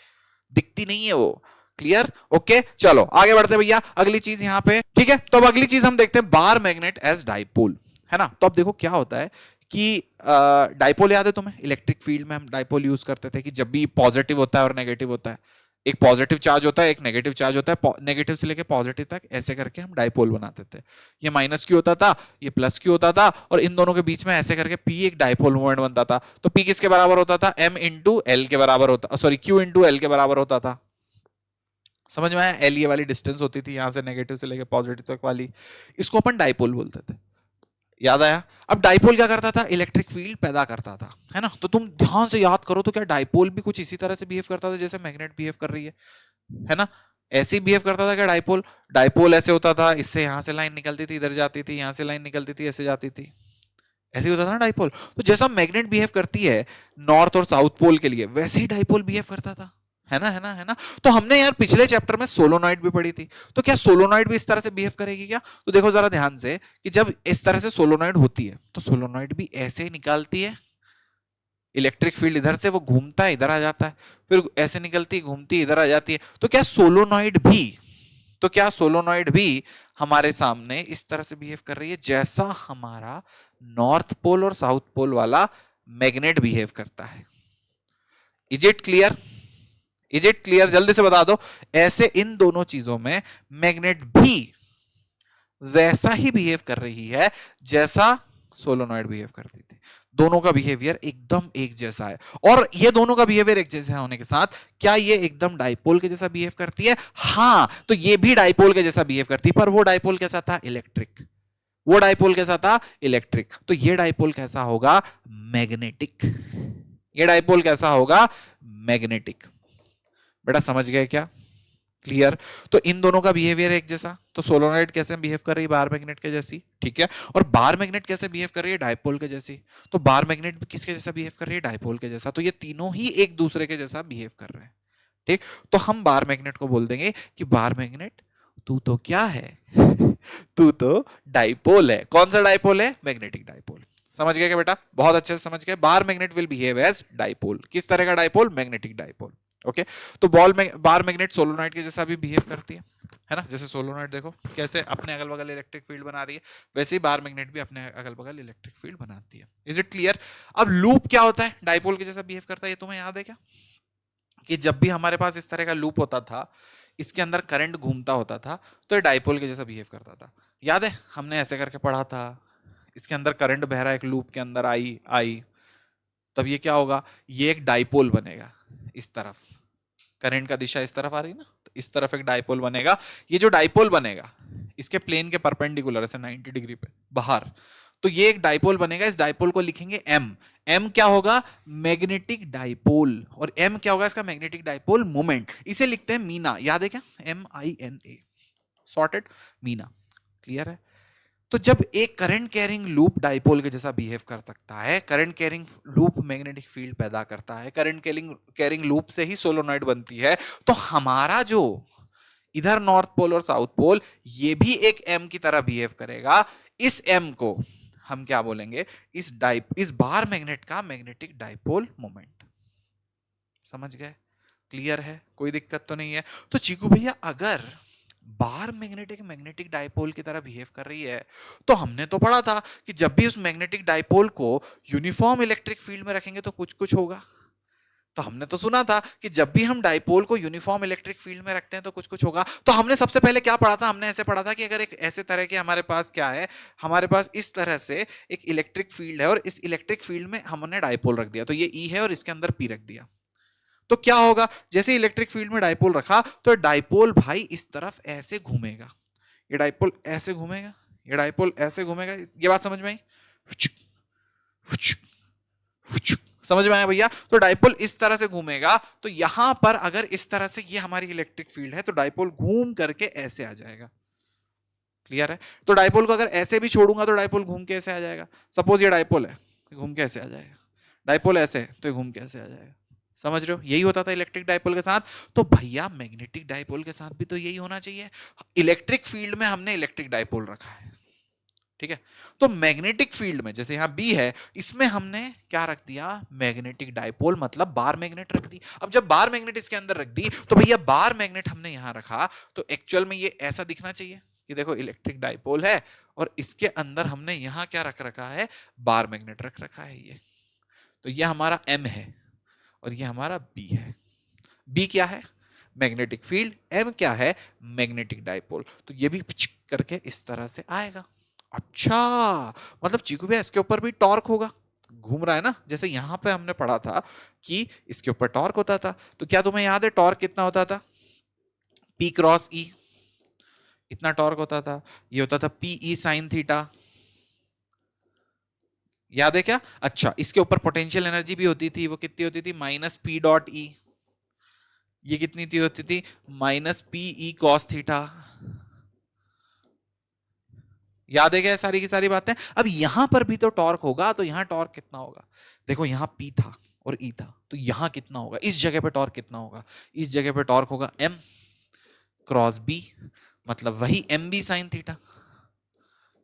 Speaker 1: दिखती नहीं है वो। क्लियर? ओके, चलो आगे बढ़ते भैया। अगली चीज यहां पे, ठीक है, तो अब अगली चीज हम देखते हैं बार मैग्नेट एज डाइपोल, है ना। तो अब देखो क्या होता है कि डाइपोल याद है तुम्हें? इलेक्ट्रिक फील्ड में हम डाइपोल यूज करते थे कि जब भी पॉजिटिव होता है और नेगेटिव होता है, एक पॉजिटिव चार्ज होता है, एक नेगेटिव चार्ज होता है, नेगेटिव से लेके पॉजिटिव तक ऐसे करके हम डाइपोल बनाते थे। ये माइनस क्यू होता था, ये प्लस क्यू होता था, और इन दोनों के बीच में ऐसे करके पी एक डाइपोल मोमेंट बनता था। तो पी किसके बराबर होता था? एम इंटू एल के बराबर होता, सॉरी क्यू इंटू एल के बराबर होता था। समझ में आया? एल ये वाली डिस्टेंस होती थी यहां से नेगेटिव से लेके पॉजिटिव तक वाली, इसको अपन डाइपोल बोलते थे। याद आया? अब डाइपोल क्या करता था? इलेक्ट्रिक फील्ड पैदा करता था, है ना। तो तुम ध्यान से याद करो तो क्या डाइपोल भी कुछ इसी तरह से बिहेव करता था जैसे मैग्नेट बिहेव कर रही है ना। ऐसे ही बिहेव करता था क्या डाइपोल? डाइपोल ऐसे होता था, इससे यहां से लाइन निकलती थी, इधर जाती थी, यहां से लाइन निकलती थी, ऐसे जाती थी, ऐसे ही होता था ना डाइपोल। तो जैसा मैग्नेट बिहेव करती है नॉर्थ और साउथ पोल के लिए, वैसे ही डाइपोल बिहेव करता था, है ना, है ना, है ना। तो हमने यार पिछले चैप्टर में सोलोनॉइड भी पढ़ी थी, तो क्या सोलोनॉइड भी इस तरह से बिहेव करेगी क्या? तो देखो जरा ध्यान से कि जब इस तरह से सोलोनॉइड होती है तो सोलोनॉइड भी ऐसे ही निकालती है, इलेक्ट्रिक फील्ड इधर से वो घूमता है, इधर आ जाता है, फिर ऐसे निकलती घूमती इधर आ जाती है। तो क्या सोलोनॉइड भी, तो क्या सोलोनॉइड भी हमारे सामने इस तरह से बिहेव कर रही है जैसा हमारा नॉर्थ पोल और साउथ पोल वाला मैग्नेट बिहेव करता है? Is it clear? Is it clear? जल्दी से बता दो। ऐसे इन दोनों चीजों में मैग्नेट भी वैसा ही बिहेव कर रही है जैसा सोलोनॉइड बिहेव करती थी। दोनों का बिहेवियर एकदम एक जैसा है। और ये दोनों का बिहेवियर एक जैसा होने के साथ क्या ये एकदम डाइपोल के जैसा बिहेव करती है? हाँ, तो ये भी डाइपोल के जैसा बिहेव करती है, पर वो डाइपोल कैसा था? इलेक्ट्रिक। वो डाइपोल कैसा था? इलेक्ट्रिक। तो ये डाइपोल कैसा होगा? मैग्नेटिक। ये डाइपोल कैसा होगा? मैग्नेटिक। बेटा समझ गए क्या? क्लियर? तो इन दोनों का बिहेवियर एक जैसा। तो सोलोनॉइड कैसे बिहेव कर रही है? बार मैग्नेट के जैसी, ठीक है। और बार मैग्नेट कैसे बिहेव कर रही है? डाइपोल के जैसी। तो बार मैग्नेट किसके जैसा बिहेव कर रही है? डाइपोल के जैसा। तो ये तीनों ही एक दूसरे के जैसा बिहेव कर रहे हैं, ठीक। तो हम बार मैग्नेट को बोल देंगे कि बार मैग्नेट तू तो क्या है? तू तो डाइपोल है। कौन सा डाइपोल है? Magnetic dipole. समझ गए क्या बेटा? बहुत अच्छे से समझ गए। Bar magnet will behave as dipole. किस तरह का डाइपोल? Magnetic dipole. ओके। तो बार मैग्नेट सोलोनॉइड के जैसा भी बिहेव करती है ना। जैसे सोलोनॉइड देखो कैसे अपने अगल बगल इलेक्ट्रिक फील्ड बना रही है, वैसे ही बार मैग्नेट भी अपने अगल बगल इलेक्ट्रिक फील्ड बनाती है। Is it clear? अब लूप क्या होता है? डाइपोल के जैसा बिहेव करता है, ये तुम्हें याद है क्या? कि जब भी हमारे पास इस तरह का लूप होता था, इसके अंदर करंट घूमता होता था, तो ये डाइपोल के जैसा बिहेव करता था। याद है? हमने ऐसे करके पढ़ा था, इसके अंदर करंट बह रहा है, एक लूप के अंदर आई आई, तब ये क्या होगा? ये एक डाइपोल बनेगा। इस तरफ करंट का दिशा इस तरफ आ रही है ना, तो इस तरफ एक डाइपोल बनेगा। ये जो डाइपोल बनेगा इसके प्लेन के परपेंडिकुलर ऐसे 90 डिग्री पे बाहर, तो ये एक डाइपोल बनेगा। इस डाइपोल को लिखेंगे एम। एम क्या होगा? Magnetic dipole. और एम क्या होगा? इसका मैग्नेटिक डाइपोल मोमेंट। इसे लिखते हैं मीना। याद है क्या? MINA। सॉर्टेड? मीना। क्लियर है? तो जब एक करंट कैरिंग लूप डाइपोल के जैसा बिहेव कर सकता है, current carrying loop magnetic field पैदा करता है, करंट कैरिंग लूप से ही सोलोनॉइड बनती है, तो हमारा जो इधर नॉर्थ पोल और साउथ पोल, ये भी एक एम की तरह बिहेव करेगा। इस एम को हम क्या बोलेंगे? इस बार मैग्नेट का मैग्नेटिक डाइपोल मोमेंट। समझ गए? क्लियर है? कोई दिक्कत तो नहीं है? तो चीकू भैया अगर बार मैग्नेटिक मैग्नेटिक डाइपोल की तरह बिहेव कर रही है, तो हमने तो पढ़ा था कि जब भी उस मैग्नेटिक डाइपोल को यूनिफॉर्म इलेक्ट्रिक फील्ड में रखेंगे तो कुछ कुछ होगा। तो हमने तो सुना था कि जब भी हम डाइपोल को यूनिफॉर्म इलेक्ट्रिक फील्ड में रखते हैं तो कुछ कुछ होगा। तो हमने सबसे पहले क्या पढ़ा था? हमने ऐसे पढ़ा था कि अगर एक ऐसे तरह के हमारे पास क्या है, हमारे पास इस तरह से एक इलेक्ट्रिक फील्ड है और इस इलेक्ट्रिक फील्ड में हमने डाइपोल रख दिया, तो ये ई है और इसके अंदर पी रख दिया, तो क्या होगा? जैसे इलेक्ट्रिक फील्ड में डाइपोल रखा तो डाइपोल भाई इस तरफ ऐसे घूमेगा, ये डाइपोल ऐसे घूमेगा, ये डाइपोल ऐसे घूमेगा। ये बात समझ में आई? समझ में आया भैया? तो डाइपोल इस तरह से घूमेगा, तो यहां पर अगर इस तरह से ये हमारी इलेक्ट्रिक फील्ड है, तो डाइपोल घूम करके ऐसे आ जाएगा। क्लियर है? तो डाइपोल को अगर ऐसे भी छोड़ूंगा तो डाइपोल घूम के ऐसे आ जाएगा। सपोज ये डाइपोल है, घूम के ऐसे आ जाएगा। डाइपोल ऐसे है तो घूम के ऐसे आ जाएगा। समझ रहे हो? यही होता था इलेक्ट्रिक डाइपोल के साथ। तो भैया मैग्नेटिक डाइपोल के साथ भी तो यही होना चाहिए। इलेक्ट्रिक फील्ड में हमने इलेक्ट्रिक डाइपोल रखा है, ठीक है? तो मैग्नेटिक फील्ड में जैसे यहां बी है, इसमें हमने क्या रख दिया? मैग्नेटिक डाइपोल, मतलब बार मैग्नेट रख दी। अब जब बार मैग्नेट इसके अंदर रख दी, तो भैया बार मैग्नेट हमने यहां रखा, तो एक्चुअल में ये ऐसा दिखना चाहिए कि देखो इलेक्ट्रिक डाइपोल है और इसके अंदर हमने यहां क्या रख रखा है? बार मैग्नेट रख रखा है। ये तो ये हमारा एम है और ये हमारा बी है। बी क्या है? Magnetic field. एम क्या है? Magnetic dipole. तो ये भी पिच करके इस तरह से आएगा। अच्छा, मतलब चीकू भैया इसके ऊपर भी टॉर्क होगा, घूम रहा है ना? जैसे यहां पे हमने पढ़ा था कि इसके ऊपर टॉर्क होता था, तो क्या तुम्हें याद है टॉर्क कितना होता था? P क्रॉस E, इतना टॉर्क होता था। ये होता था PE साइन थीटा, याद है क्या? अच्छा, इसके ऊपर पोटेंशियल एनर्जी भी होती थी, वो कितनी होती थी? Minus P dot E। ये कितनी थी? होती थी माइनस PE कॉस थीटा। याद है क्या सारी की सारी बातें? अब यहां पर भी तो टॉर्क होगा, तो यहां टॉर्क कितना होगा? देखो यहां P था और E था, तो यहां कितना होगा? इस जगह पे टॉर्क कितना होगा? इस जगह पे टॉर्क होगा M क्रॉस B, मतलब वही MB साइन थीटा।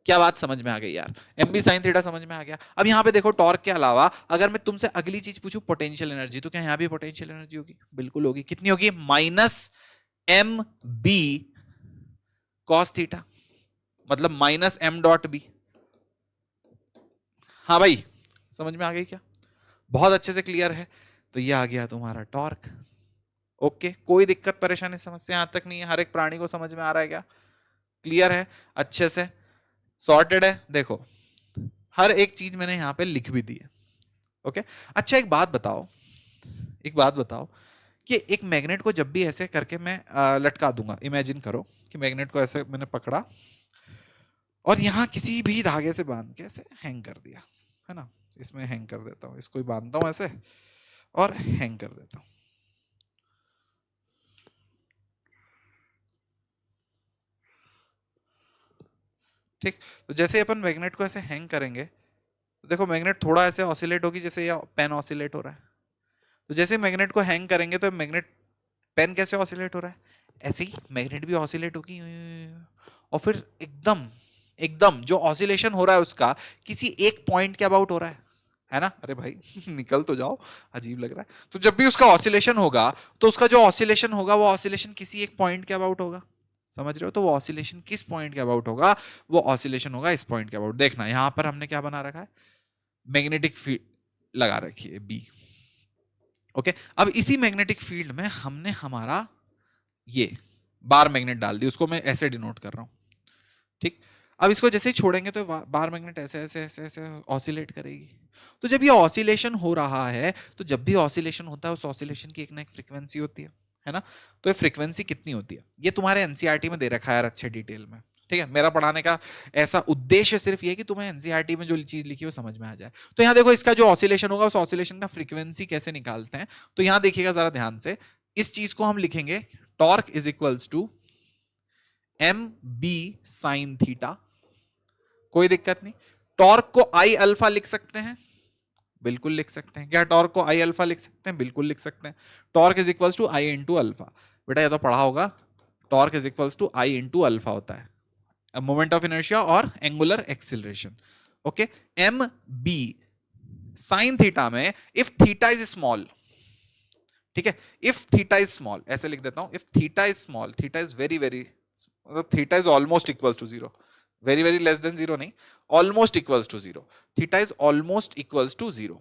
Speaker 1: क्या बात समझ में आ गई यार? MB साइन थीटा समझ में आ गया। अब यहाँ पे देखो टॉर्क के अलावा अगर मैं तुमसे अगली चीज पूछूं पोटेंशियल एनर्जी, तो क्या यहाँ भी पोटेंशियल एनर्जी होगी? बिल्कुल होगी। कितनी होगी? माइनस MB कॉस थीटा, मतलब माइनस M डॉट B। हाँ भाई, समझ में आ गई क्या? बहुत अच्छे से क्लियर है। तो ये आ गया तुम्हारा टॉर्क। ओके, कोई दिक्कत परेशानी समस्या यहां तक नहीं है? हर एक प्राणी को समझ में आ रहा है क्या? क्लियर है? अच्छे से सॉर्टेड है। देखो हर एक चीज मैंने यहां पे लिख भी दी है। ओके, अच्छा एक बात बताओ, एक बात बताओ कि एक मैग्नेट को जब भी ऐसे करके मैं लटका दूंगा, इमेजिन करो कि मैग्नेट को ऐसे मैंने पकड़ा और यहां किसी भी धागे से बांध के ऐसे हैंग कर दिया, है ना? इसमें हैंग कर देता हूं, इसको ही बांधता हूं ऐसे और हैंग कर देता हूं। ठीक, तो जैसे अपन मैग्नेट को ऐसे हैंग करेंगे, तो देखो मैग्नेट थोड़ा ऐसे ऑसिलेट होगी, जैसे ये पेन ऑसिलेट हो रहा है। तो जैसे मैग्नेट को हैंग करेंगे तो मैग्नेट, पेन कैसे ऑसिलेट हो रहा है, ऐसे ही मैग्नेट भी ऑसिलेट होगी। और फिर एकदम एकदम जो ऑसिलेशन हो रहा है उसका किसी एक पॉइंट के अबाउट हो रहा है ना? अरे भाई निकल तो जाओ, अजीब लग रहा है। तो जब भी उसका ऑसिलेशन होगा, तो उसका जो ऑसिलेशन होगा वो ऑसिलेशन किसी एक पॉइंट के अबाउट होगा। समझ रहे हो? तो वो ऑसिलेशन किस पॉइंट के अबाउट होगा? वो ऑसिलेशन होगा इस पॉइंट के अबाउट। देखना यहां पर हमने क्या बना रखा है? मैग्नेटिक फील्ड लगा रखी है बी। ओके, अब इसी मैग्नेटिक फील्ड में हमने हमारा ये बार मैग्नेट डाल दी, उसको मैं ऐसे डिनोट कर रहा हूं। ठीक, अब इसको जैसे ही छोड़ेंगे तो बार मैग्नेट ऐसे ऐसे ऐसे ऐसे ऑसिलेट करेगी। तो जब ये ऑसिलेशन हो रहा है, तो जब भी ऑसिलेशन होता है उस ऑसिलेशन की एक ना एक फ्रीक्वेंसी होती है ना? तो ये फ्रीक्वेंसी कितनी होती है ये तुम्हारे एनसीईआरटी में दे रखा है अच्छे डिटेल में। ठीक है, मेरा पढ़ाने का ऐसा उद्देश्य सिर्फ ये कि तुम्हें एनसीईआरटी में जो चीज लिखी है वो समझ में आ जाए। तो यहाँ देखो इसका जो ऑसिलेशन होगा उस ऑसिलेशन का फ्रीक्वेंसी कैसे निकालते हैं, तो यहाँ देखिएगा जरा ध्यान से। इस चीज को हम लिखेंगे torque is equals to M B sine theta. कोई दिक्कत नहीं। टॉर्क को आई अल्फा लिख सकते हैं, बिल्कुल लिख सकते हैं। क्या टॉर्क को आई अल्फा लिख सकते हैं? बिल्कुल लिख सकते हैं। Torque is equals to I into alpha. बेटा ये तो पढ़ा होगा, torque is equals to I into alpha होता है, मोमेंट ऑफ इनर्शिया और angular acceleration. Okay, M B sine theta में इफ थीटा इज स्मॉल, ठीक है, इफ थीटा इज स्मॉल ऐसे लिख देता हूं, if theta is small, theta is very very, मतलब theta is almost equals to zero, very very less than zero नहीं, almost equals to zero. Theta is almost equals to zero.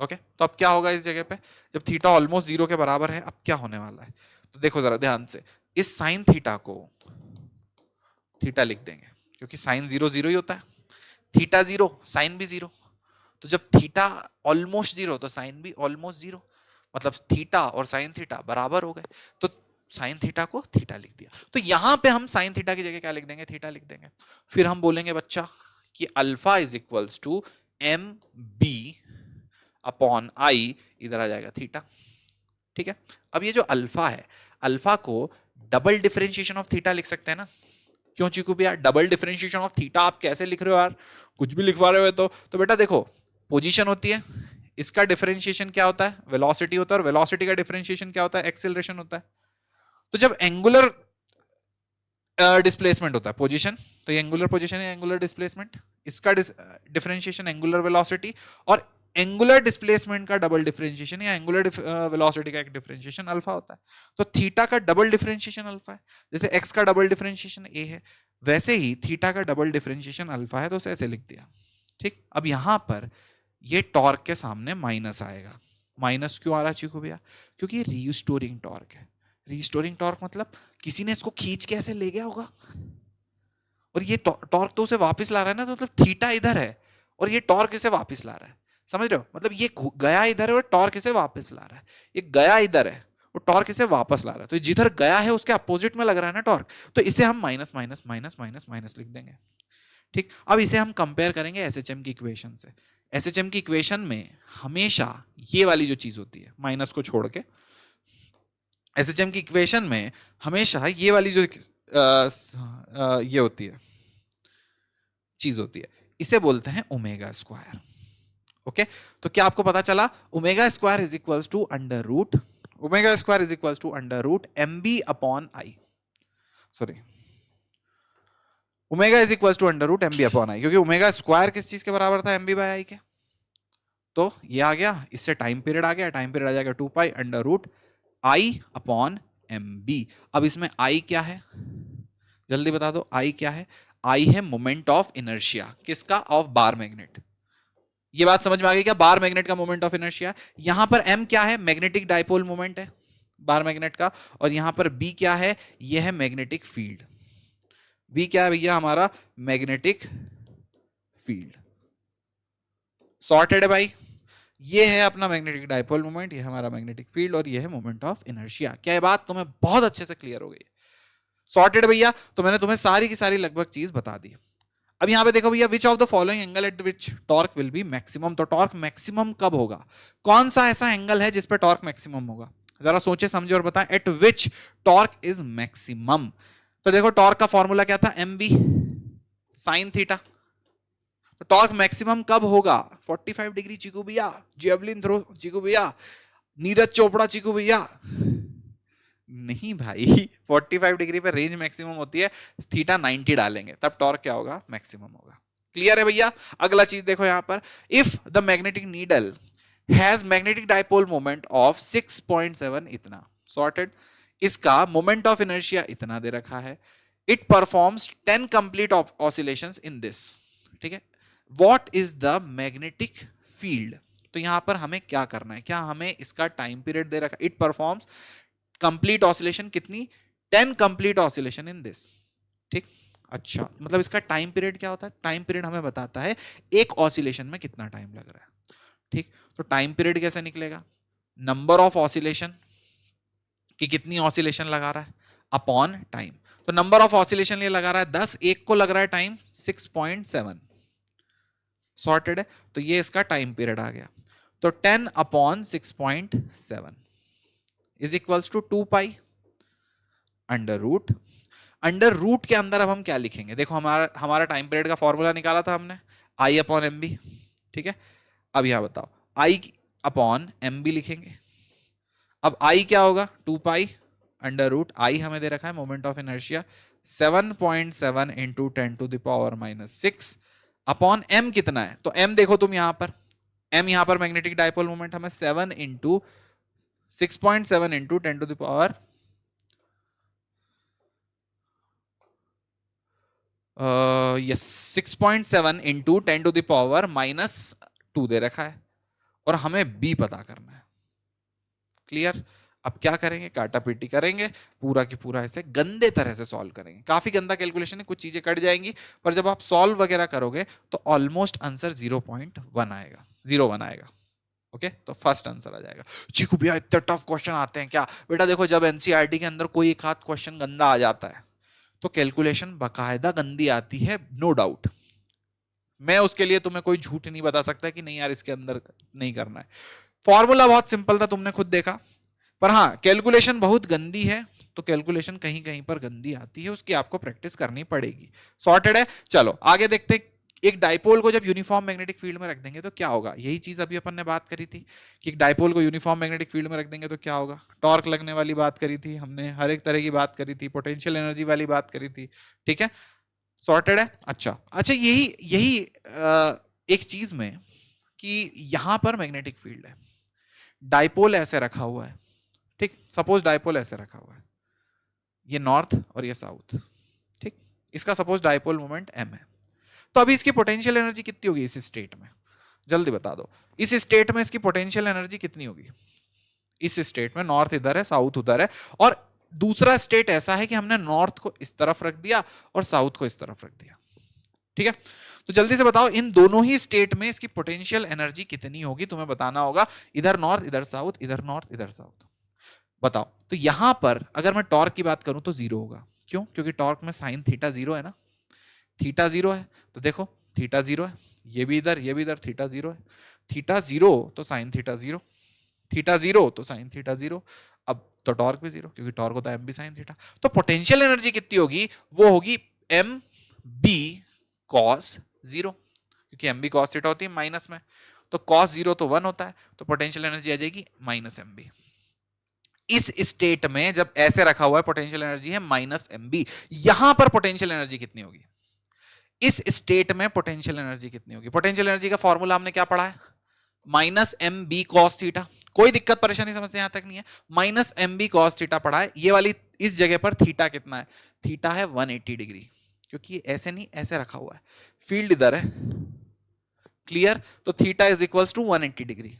Speaker 1: Okay, तो अब क्या होगा इस जगह पे? जब थीटा ऑलमोस्ट जीरो के बराबर है, अब क्या होने वाला है? तो देखो जरा ध्यान से, इस साइन थीटा को थीटा लिख देंगे, क्योंकि साइन जीरो जीरो ही होता है, थीटा जीरो साइन भी जीरो। तो जब थीटा ऑलमोस्ट जीरो तो साइन भी ऑलमोस्ट जीरो, मतलब थीटा और साइन थीटा बराबर हो गए। तो साइन थीटा को थीटा लिख दिया। तो यहां पे हम साइन थीटा की जगह क्या लिख देंगे? थीटा लिख देंगे। फिर हम बोलेंगे बच्चा कि alpha is equals to M B upon I इधर आ जाएगा थीटा। ठीक है, अब ये जो अल्फा है, अल्फा को डबल डिफरेंशिएशन ऑफ थीटा लिख सकते हैं ना। क्यों चीकू भैया डबल डिफरेंशिएशन ऑफ थीटा आप कैसे लिख रहे हो यार, कुछ भी लिखवा रहे हो तो बेटा देखो पोजीशन होती है, इसका डिफरेंशिएशन क्या होता है, वेलोसिटी होता है, और वेलोसिटी का डिफरेंशिएशन क्या होता है, एक्सेलरेशन होता है। तो जब एंगुलर डिस्प्लेसमेंट होता है पोजीशन, तो ये एंगुलर पोजीशन है, एंगुलर डिस्प्लेसमेंट, इसका डिफरेंशिएशन एंगुलर वेलोसिटी, और एंगुलर डिस्प्लेसमेंट का डबल डिफरेंशिएशन या एंगुलर वेलोसिटी का एक डिफरेंशिएशन अल्फा होता है। तो थीटा का डबल डिफरेंशिएशन अल्फा है, जैसे एक्स का डबल डिफरेंशिएशन ए है, वैसे ही थीटा का डबल डिफरेंशिएशन अल्फा है, तो उसे ऐसे लिख दिया। ठीक, अब यहां पर ये टॉर्क के सामने माइनस आएगा। माइनस क्यों आ रहा है चीकू भैया, क्योंकि रीस्टोरिंग टॉर्क है। रीस्टोरिंग टॉर्क मतलब किसी ने इसको खींच के ऐसे ले गया होगा, और ये टॉर्क तो उसे वापस ला रहा है ना, तो मतलब थीटा इधर है और ये टॉर्क इसे वापस ला रहा है, समझ रहे हो, मतलब ये गया इधर है और टॉर्क इसे वापस ला रहा है, ये गया इधर है और टॉर्क इसे वापस ला रहा है, तो जिधर गया है उसके अपोजिट में लग रहा है ना टॉर्क, तो इसे हम minus minus minus minus minus लिख देंगे। ठीक, अब इसे हम कंपेयर करेंगे एसएचएम की इक्वेशन से। एसएचएम की इक्वेशन में हमेशा ये वाली जो चीज होती है, माइनस को छोड़ के एसएचएम की इक्वेशन में हमेशा ये वाली जो ये होती है चीज होती है, इसे बोलते हैं ओमेगा स्क्वायर। ओके, तो क्या आपको पता चला, omega square is equals to under root, omega square is equals to under root M B upon I, sorry omega is equals to under root M B upon I, क्योंकि omega square किस चीज के बराबर था, M B bye आई के, तो ये आ गया, इससे टाइम पीरियड आ गया, टाइम पीरियड आ जाएगा 2 pi under root I upon M B. अब इसमें आई क्या है, जल्दी बता दो, आई क्या है, आई है मोमेंट ऑफ इनर्शिया, किसका, ऑफ बार मैग्नेट। ये बात समझ में आ गई क्या, बार मैग्नेट का मोमेंट ऑफ इनर्शिया। यहां पर एम क्या है, मैग्नेटिक डाइपोल मोमेंट है बार मैग्नेट का, और यहां पर बी क्या है, यह है मैग्नेटिक फील्ड। बी क्या है भैया, हमारा मैग्नेटिक फील्ड। सॉर्टेड है भाई, ये है अपना मैग्नेटिक डाइपोल मोमेंट, ये हमारा मैग्नेटिक फील्ड, और ये है मोमेंट ऑफ इनर्शिया। क्या ये बात तुम्हें बहुत अच्छे से क्लियर हो गई, सॉर्टेड भैया। तो मैंने तुम्हें सारी की सारी लगभग चीज बता दी। अब यहां पे देखो भैया, which of the following angle eight which torque will be maximum, तो टॉर्क मैक्सिमम कब होगा, कौन सा ऐसा एंगल है जिस पे टॉर्क मैक्सिमम होगा, जरा सोचे समझे और बताएं, eight which torque is maximum. तो देखो टॉर्क का फॉर्मूला क्या था, एम बी साइन थीटा, तो टॉर्क मैक्सिमम कब होगा, 45 डिग्री चीकू भैया, जेवलिन थ्रो चीकू भैया, नीरज चोपड़ा चीकू भैया, नहीं भाई 45 डिग्री पे रेंज मैक्सिमम होती है, थीटा 90 डालेंगे तब टॉर्क क्या होगा, मैक्सिमम होगा। क्लियर है भैया। अगला चीज देखो यहां पर, if the magnetic needle has magnetic dipole moment of 6.7 इतना, सॉर्टेड, इसका मोमेंट ऑफ इनर्शिया इतना दे रखा है, it performs 10 complete oscillations in this. ठीक है, what is the magnetic field, तो यहां पर हमें क्या करना है, क्या हमें इसका टाइम पीरियड दे रखा है, इट परफॉर्म्स कंप्लीट ऑसिलेशन कितनी, 10 कंप्लीट ऑसिलेशन इन दिस। ठीक, अच्छा मतलब इसका टाइम पीरियड क्या होता है, टाइम पीरियड हमें बताता है एक ऑसिलेशन में कितना टाइम लग रहा है। ठीक, तो टाइम पीरियड कैसे निकलेगा, नंबर ऑफ ऑसिलेशन कि कितनी ऑसिलेशन लगा रहा है अपॉन टाइम, तो नंबर ऑफ ऑसिलेशन ये लगा रहा है 10, एक को लग रहा है टाइम 6.7, सॉर्टेड है, तो ये इसका टाइम पीरियड आ गया, तो 10 upon 6.7 is equals to 2 pi under root, under root के अंदर अब हम क्या लिखेंगे, देखो हमारा टाइम पीरियड का फॉर्मूला निकाला था हमने, आई अपॉन एम बी। ठीक है, अब यहां बताओ, आई अपॉन एम बी लिखेंगे, अब आई क्या होगा, 2 पाई अंडर रूट, आई हमें दे रखा है moment of inertia 7.7 into 10 to the power -6 upon M कितना है, तो एम देखो तुम यहां पर, एम यहां पर मैग्नेटिक डाइपोल मोमेंट हमें 7 into 6.7 into 10 to the power yes 6.7 into 10 to the power -2 दे रखा है, और हमें बी पता करना है। क्लियर, अब क्या करेंगे, काटा पीटी करेंगे, पूरा की पूरा ऐसे गंदे तरह से सॉल्व करेंगे, काफी गंदा कैलकुलेशन है, कुछ चीजें कट जाएंगी, पर जब आप सॉल्व वगैरह करोगे तो ऑलमोस्ट आंसर 0.1 आएगा, 0.1 आएगा। ओके, तो फर्स्ट आंसर आ जाएगा। चीकू भैया इतने टफ क्वेश्चन आते हैं क्या, बेटा देखो जब एनसीईआरटी के अंदर कोई एक आध क्वेश्चन गंदा आ जाता है तो कैलकुलेशन बकायदा गंदी आती है, नो डाउट, मैं उसके लिए तुम्हें कोई झूठ नहीं बता सकता कि नहीं यार इसके अंदर नहीं करना है। फॉर्मूला बहुत सिंपल था, तुमने खुद देखा, पर हाँ कैलकुलेशन बहुत गंदी है, तो कैलकुलेशन कहीं कहीं पर गंदी आती है, उसकी आपको प्रैक्टिस करनी पड़ेगी। सॉर्टेड है। चलो आगे देखते हैं। एक डाइपोल को जब यूनिफॉर्म मैग्नेटिक फील्ड में रख देंगे तो क्या होगा, यही चीज अभी अपन ने बात करी थी कि एक डाइपोल को यूनिफॉर्म मैग्नेटिक फील्ड में रख देंगे तो क्या होगा, टॉर्क लगने वाली बात करी थी हमने, हर एक तरह की बात करी थी, पोटेंशियल एनर्जी वाली बात करी थी। ठीक है, सॉर्टेड है। अच्छा अच्छा, यही यही एक चीज में कि यहां पर मैग्नेटिक फील्ड है, डाइपोल ऐसे रखा हुआ है, ठीक, सपोज डाइपोल ऐसे रखा हुआ है, ये नॉर्थ और ये साउथ, ठीक, इसका सपोज डाइपोल मोमेंट m है, तो अभी इसकी पोटेंशियल एनर्जी कितनी होगी इस स्टेट में, जल्दी बता दो, इस स्टेट में इसकी पोटेंशियल एनर्जी कितनी होगी, इस स्टेट में नॉर्थ इधर है साउथ उधर है, और दूसरा स्टेट ऐसा है कि हमने नॉर्थ को इस तरफ रख दिया और साउथ को इस तरफ रख दिया। ठीक है, तो जल्दी से बताओ इन दोनों ही स्टेट में इसकी पोटेंशियल एनर्जी कितनी होगी, तुम्हें बताना होगा, इधर नॉर्थ इधर साउथ, इधर नॉर्थ इधर साउथ, बताओ। तो यहां पर अगर मैं टॉर्क की बात करूं तो जीरो होगा, क्यों, क्योंकि टॉर्क में साइन थीटा जीरो है ना, थीटा जीरो है, तो देखो थीटा जीरो है, ये भी इधर थीटा जीरो है, थीटा जीरो तो sine theta zero, theta zero तो साइन थीटा जीरो, अब तो टॉर्क भी जीरो क्योंकि टॉर्क होता है एम बी साइन थीटा, तो पोटेंशियल एनर्जी कितनी होगी, वो होगी एम बी कॉस जीरो, क्योंकि एम बी कॉस थीटा होती है माइनस में, तो कॉस जीरो तो वन होता है, तो पोटेंशियल एनर्जी आ जाएगी माइनस एम बी। इस स्टेट में जब ऐसे रखा हुआ है पोटेंशियल एनर्जी है माइनस एम बी, यहां पर पोटेंशियल एनर्जी कितनी होगी, इस स्टेट में पोटेंशियल एनर्जी कितनी होगी, पोटेंशियल एनर्जी का फॉर्मूला हमने क्या पढ़ा है, minus M B cos theta, कोई दिक्कत परेशानी समस्या यहां तक नहीं है, minus M B cos theta पढ़ा है, ये वाली इस जगह पर थीटा कितना है, थीटा है 180 डिग्री, क्योंकि ऐसे नहीं ऐसे रखा हुआ है, फील्ड इधर है, क्लियर, तो theta is equals to 180 degree,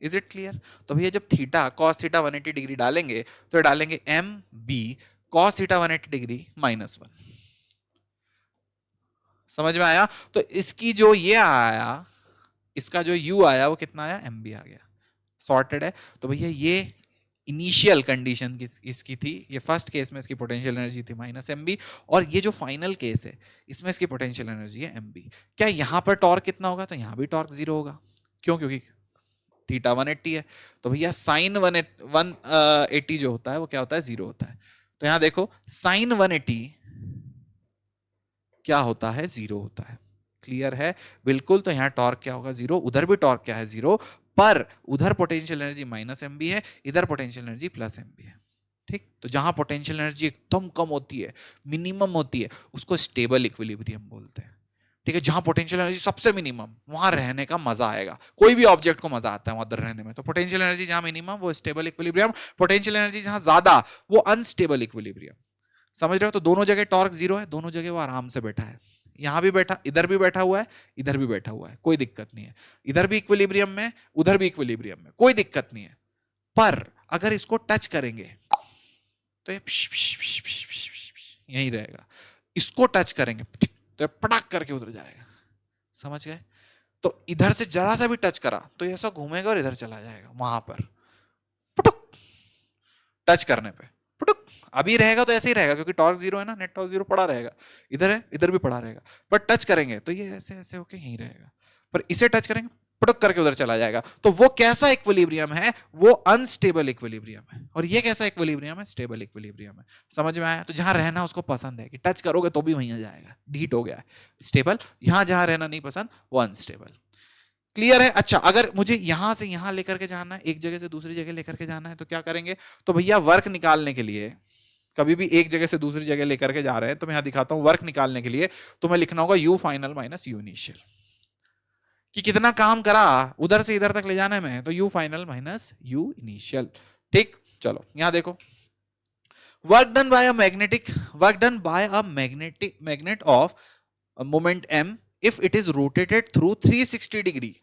Speaker 1: is it clear. तो भैया जब थीटा कॉस थीटा 180 डिग्री डालेंगे तो डालेंगे M B cos theta 180 degree minus 1, समझ में आया। तो इसकी जो ये आया, इसका जो u आया वो कितना आया, एम बी आ गया, सॉर्टेड है। तो भैया ये इनिशियल कंडीशन इसकी थी, ये फर्स्ट केस में इसकी पोटेंशियल एनर्जी थी माइनस एम बी, और ये जो फाइनल केस है इसमें इसकी पोटेंशियल एनर्जी है एम बी। क्या यहां पर टॉर्क कितना होगा, तो यहां भी टॉर्क जीरो होगा, क्यों, क्योंकि थीटा 180 है, तो भैया साइन 180 जो होता है वो क्या होता है, जीरो होता है, तो यहां देखो साइन 180 क्या होता है, जीरो होता है, क्लियर है बिल्कुल। तो यहाँ टॉर्क क्या होगा, जीरो, उधर भी टॉर्क क्या है, जीरो, पर उधर potential energy minus M B है, इधर potential energy plus M B है, ठीक। तो जहां पोटेंशियल एनर्जी एकदम कम होती है, मिनिमम होती है, उसको स्टेबल इक्विलिब्रियम बोलते हैं, ठीक है। जहां पोटेंशियल एनर्जी सबसे मिनिमम, वहां रहने का मजा आएगा, कोई भी ऑब्जेक्ट को मजा आता है वहां रहने में, तो पोटेंशियल एनर्जी जहां मिनिमम वो स्टेबल इक्विलिब्रियम, पोटेंशियल एनर्जी जहां ज्यादा वो अनस्टेबल इक्विलिब्रियम, समझ रहे हो। तो दोनों जगह टॉर्क जीरो है, दोनों जगह वो आराम से बैठा है, यहां भी बैठा, इधर भी बैठा हुआ है, इधर भी बैठा हुआ है, कोई दिक्कत नहीं है, इधर भी इक्विलिब्रियम में उधर भी इक्विलिब्रियम में, कोई दिक्कत नहीं है। पर अगर इसको टच करेंगे तो ये यहीं रहेगा, इसको टच करेंगे तो पटाख करके उधर जाएगा, समझ गए। तो इधर से जरा सा भी टच करा तो ये ऐसा घूमेगा और इधर चला जाएगा, वहां पर पुटुक, टच करने पे पुटुक, अभी रहेगा तो ऐसे ही रहेगा क्योंकि टॉर्क जीरो है ना, नेट टॉर्क जीरो पड़ा रहेगा, इधर है इधर भी पड़ा रहेगा, पर टच करेंगे तो ये ऐसे ऐसे होके यहीं रहेगा, पर इसे टच करेंगे पुटुक करके उधर चला जाएगा। तो वो कैसा इक्विलिब्रियम है, वो अनस्टेबल इक्विलिब्रियम है, और ये कैसा इक्विलिब्रियम है, स्टेबल इक्विलिब्रियम है, समझ में आया। तो जहां रहना उसको पसंद है कि टच करोगे तो भी वहीं आ जाएगा, ढीट हो गया है, स्टेबल, यहां जहां रहना नहीं पसंद वो अनस्टेबल, क्लियर है। अच्छा अगर मुझे यहां से यहां लेकर के जाना है, एक जगह से दूसरी जगह लेकर के जाना है, तो क्या करेंगे, तो भैया वर्क निकालने के लिए, कभी भी एक जगह से दूसरी जगह लेकर के जा रहे हैं, तो मैं यहां दिखाता हूं, वर्क निकालने के लिए तुम्हें लिखना होगा you final minus U initial, कि कितना काम करा उधर से इधर तक ले जाने में, तो U final minus U initial, ठीक। चलो यहां देखो, work done by a magnetic, work done by a magnet of moment m if it is rotated through 360 degree,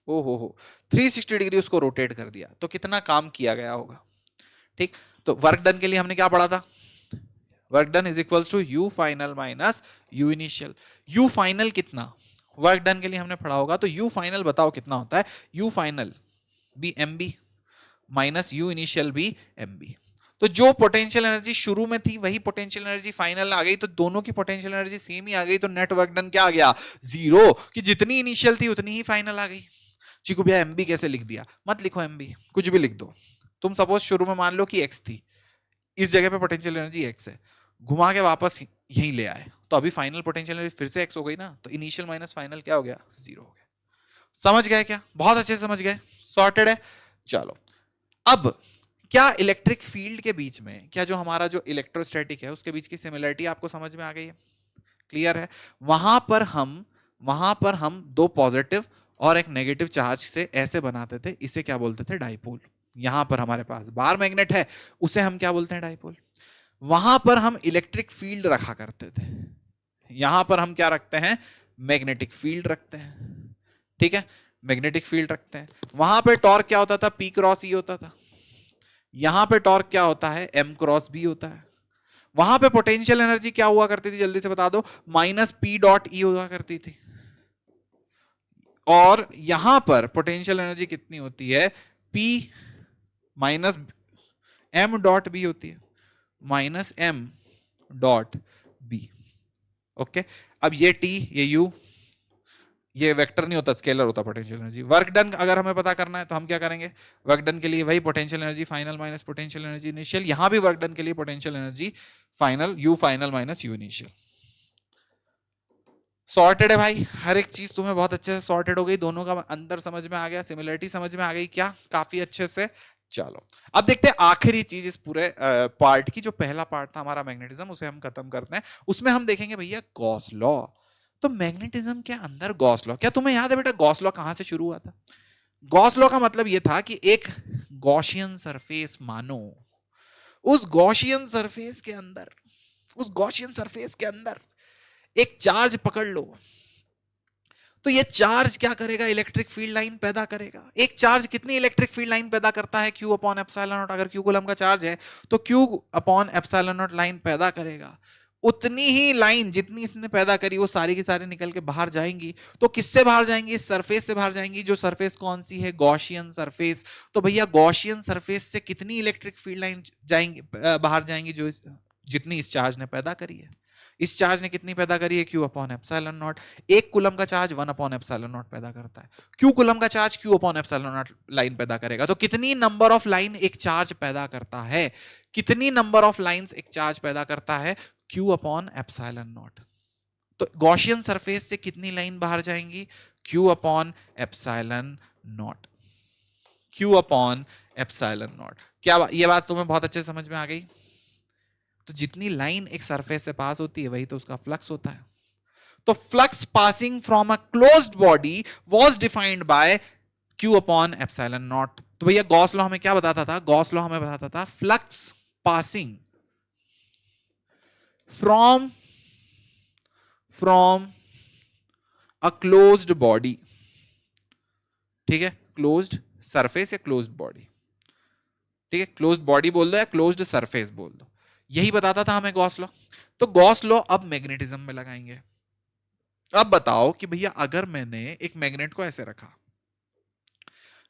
Speaker 1: ओ हो 360 डिग्री उसको रोटेट कर दिया, तो कितना काम किया गया होगा, ठीक। तो वर्क डन के लिए हमने क्या पढ़ा था, work done is equals to U final minus U initial, U final कितना, वर्क डन के लिए हमने पढ़ा होगा, तो यू फाइनल बताओ कितना होता है, U final B M B minus U initial B M B, तो जो पोटेंशियल एनर्जी शुरू में थी वही पोटेंशियल एनर्जी फाइनल आ गई, तो दोनों की पोटेंशियल एनर्जी सेम ही आ गई, तो नेट वर्क डन क्या आ गया? जीरो, कि जितनी इनिशियल थी उतनी ही फाइनल आ गई। चीकू भैया एमबी कैसे लिख दिया? मत लिखो एमबी, कुछ भी लिख दो। तुम सपोज शुरू में मान लो कि एक्स थी, इस जगह पे पोटेंशियल एनर्जी एक्स है, घुमा के वापस यहीं ले आए, तो अभी फाइनल पोटेंशियल एनर्जी फिर से एक्स हो गई ना, तो इनिशियल माइनस फाइनल क्या हो गया? जीरो हो गया। समझ गए क्या? बहुत अच्छे से समझ गए, सॉर्टेड है। चलो, अब क्या इलेक्ट्रिक फील्ड के बीच में, क्या जो हमारा जो इलेक्ट्रोस्टैटिक है उसके बीच की सिमिलरिटी आपको समझ में आ गई है? क्लियर है? वहां पर हम दो पॉजिटिव और एक नेगेटिव चार्ज से ऐसे बनाते थे, इसे क्या बोलते थे? डाइपोल। यहां पर हमारे पास बार मैग्नेट है, उसे हम क्या बोलते हैं? डाइपोल। वहां पर हम इलेक्ट्रिक फील्ड रखा करते थे, यहां पर हम क्या रखते हैं? मैग्नेटिक फील्ड रखते हैं। ठीक है, मैग्नेटिक फील्ड रखते हैं। वहां पे टॉर्क क्या होता था? पी क्रॉस ई होता था। यहां पे टॉर्क क्या होता है? एम क्रॉस बी होता है। वहां पे पोटेंशियल एनर्जी क्या हुआ करती थी? जल्दी से बता दो। माइनस पी डॉट ई हुआ करती थी। और यहां पर पोटेंशियल एनर्जी कितनी होती है? P minus M dot B होती है, minus M dot B. Okay, अब ये टी, ये यू, ये वेक्टर नहीं होता, स्केलर होता पोटेंशियल एनर्जी। वर्क डन अगर हमें पता करना है तो हम क्या करेंगे? वर्क डन के लिए वही potential energy final minus potential energy initial. यहां भी वर्क डन के लिए potential energy final, you final minus U initial. Sorted है भाई, हर एक चीज तुम्हें बहुत अच्छे से सॉर्टेड हो गई, दोनों का अंदर समझ में आ गया, सिमिलरिटी समझ में आ गई क्या? काफी अच्छे से। चलो, अब देखते हैं आखिरी चीज इस पूरे पार्ट की। जो पहला पार्ट था हमारा मैग्नेटिज्म, उसे हम खत्म करते हैं। उसमें हम देखेंगे भैया गॉस लॉ। तो मैग्नेटिज्म के अंदर गॉस लॉ, क्या तुम्हें याद है बेटा गॉस लॉ कहां से शुरू हुआ था? गॉस लॉ का मतलब यह था कि एक गॉसियन सरफेस मानो, उस गॉसियन सरफेस के अंदर, उस गॉसियन सरफेस के अंदर एक चार्ज पकड़ लो, तो ये चार्ज क्या करेगा? इलेक्ट्रिक फील्ड लाइन पैदा करेगा। एक चार्ज कितनी इलेक्ट्रिक फील्ड लाइन पैदा करता है? Q upon epsilon not. अगर Q कूलम का चार्ज है तो Q upon epsilon not line पैदा करेगा। उतनी ही लाइन जितनी इसने पैदा करी वो सारी की सारी निकल के बाहर जाएंगी। तो किससे बाहर जाएंगी? इस सरफेस से बाहर जाएंगी। जो सरफेस कौन सी है? Gaussian surface. तो भैया गॉसियन सरफेस से कितनी इलेक्ट्रिक फील्ड लाइन जाएंगी, बाहर जाएंगी? जो जितनी इस चार्ज ने पैदा करी है। इस चार्ज ने कितनी पैदा करी है? Q upon epsilon not. एक कूलम का चार्ज 1 अपॉन एप्सिलॉन नॉट पैदा करता है। Q कूलम का charge Q upon epsilon not line पैदा करेगा। तो कितनी नंबर ऑफ लाइन एक चार्ज पैदा करता है? कितनी नंबर ऑफ लाइंस एक चार्ज पैदा करता है? Q upon epsilon not. तो गॉसियन सरफेस से कितनी लाइन बाहर जाएंगी? Q upon epsilon not. Q upon epsilon not. क्या ये बात तुम्हें बहुत अच्छे समझ में आ गई? तो जितनी लाइन एक सरफेस से पास होती है वही तो उसका फ्लक्स होता है। तो flux passing from a closed body was defined by Q upon epsilon not. तो भैया गॉस लॉ हमें क्या बताता था? गॉस लॉ हमें बताता था flux passing from a closed body. ठीक है, क्लोज्ड सरफेस या क्लोज्ड बॉडी। ठीक है, क्लोज्ड बॉडी बोल दो या क्लोज्ड सरफेस बोल दो, यही बताता था हमें गॉस लॉ। तो गॉस लॉ अब मैग्नेटिज्म में लगाएंगे। अब बताओ कि भैया अगर मैंने एक मैग्नेट को ऐसे रखा,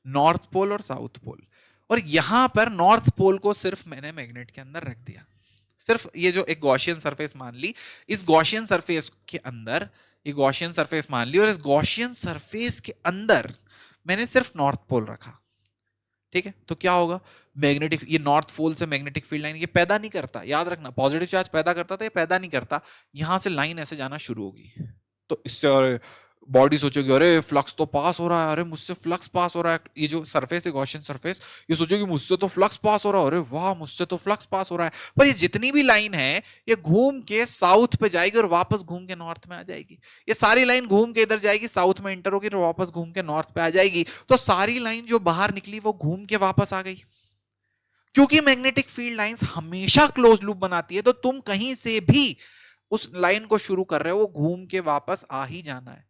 Speaker 1: नॉर्थ पोल और साउथ पोल, और यहां पर नॉर्थ पोल को सिर्फ मैंने मैग्नेट के अंदर रख दिया, सिर्फ ये जो एक गॉसियन सरफेस मान ली, इस गॉसियन सरफेस के अंदर ये गॉसियन सरफेस मान ली, और इस गॉसियन सरफेस के अंदर मैंने सिर्फ नॉर्थ पोल रखा। ठीक है, तो क्या होगा? मैग्नेटिक, ये नॉर्थ पोल से मैग्नेटिक फील्ड लाइन ये पैदा नहीं करता, याद रखना, पॉजिटिव चार्ज पैदा करता था, ये पैदा नहीं करता। यहां से लाइन ऐसे जाना शुरू होगी, तो इससे और बॉडी सोचेगी अरे फ्लक्स तो पास हो रहा है, अरे मुझसे फ्लक्स पास हो रहा है। ये जो सरफेस है गॉसियन सरफेस, ये सोचेगी मुझसे तो फ्लक्स पास हो रहा है, अरे वाह मुझसे तो फ्लक्स पास हो रहा है। पर ये जितनी भी लाइन है ये घूम के साउथ पे जाएगी और वापस घूम के नॉर्थ में आ जाएगी। ये सारी लाइन घूम के इधर जाएगी, साउथ में इंटर होगी और वापस घूम के नॉर्थ पे आ जाएगी। तो सारी लाइन जो बाहर निकली वो घूम के वापस आ गई। क्योंकि मैग्नेटिक फील्ड लाइंस हमेशा क्लोज लूप बनाती है, तो तुम कहीं से भी उस लाइन को शुरू कर रहे हो वो घूम के वापस आ ही जाना है।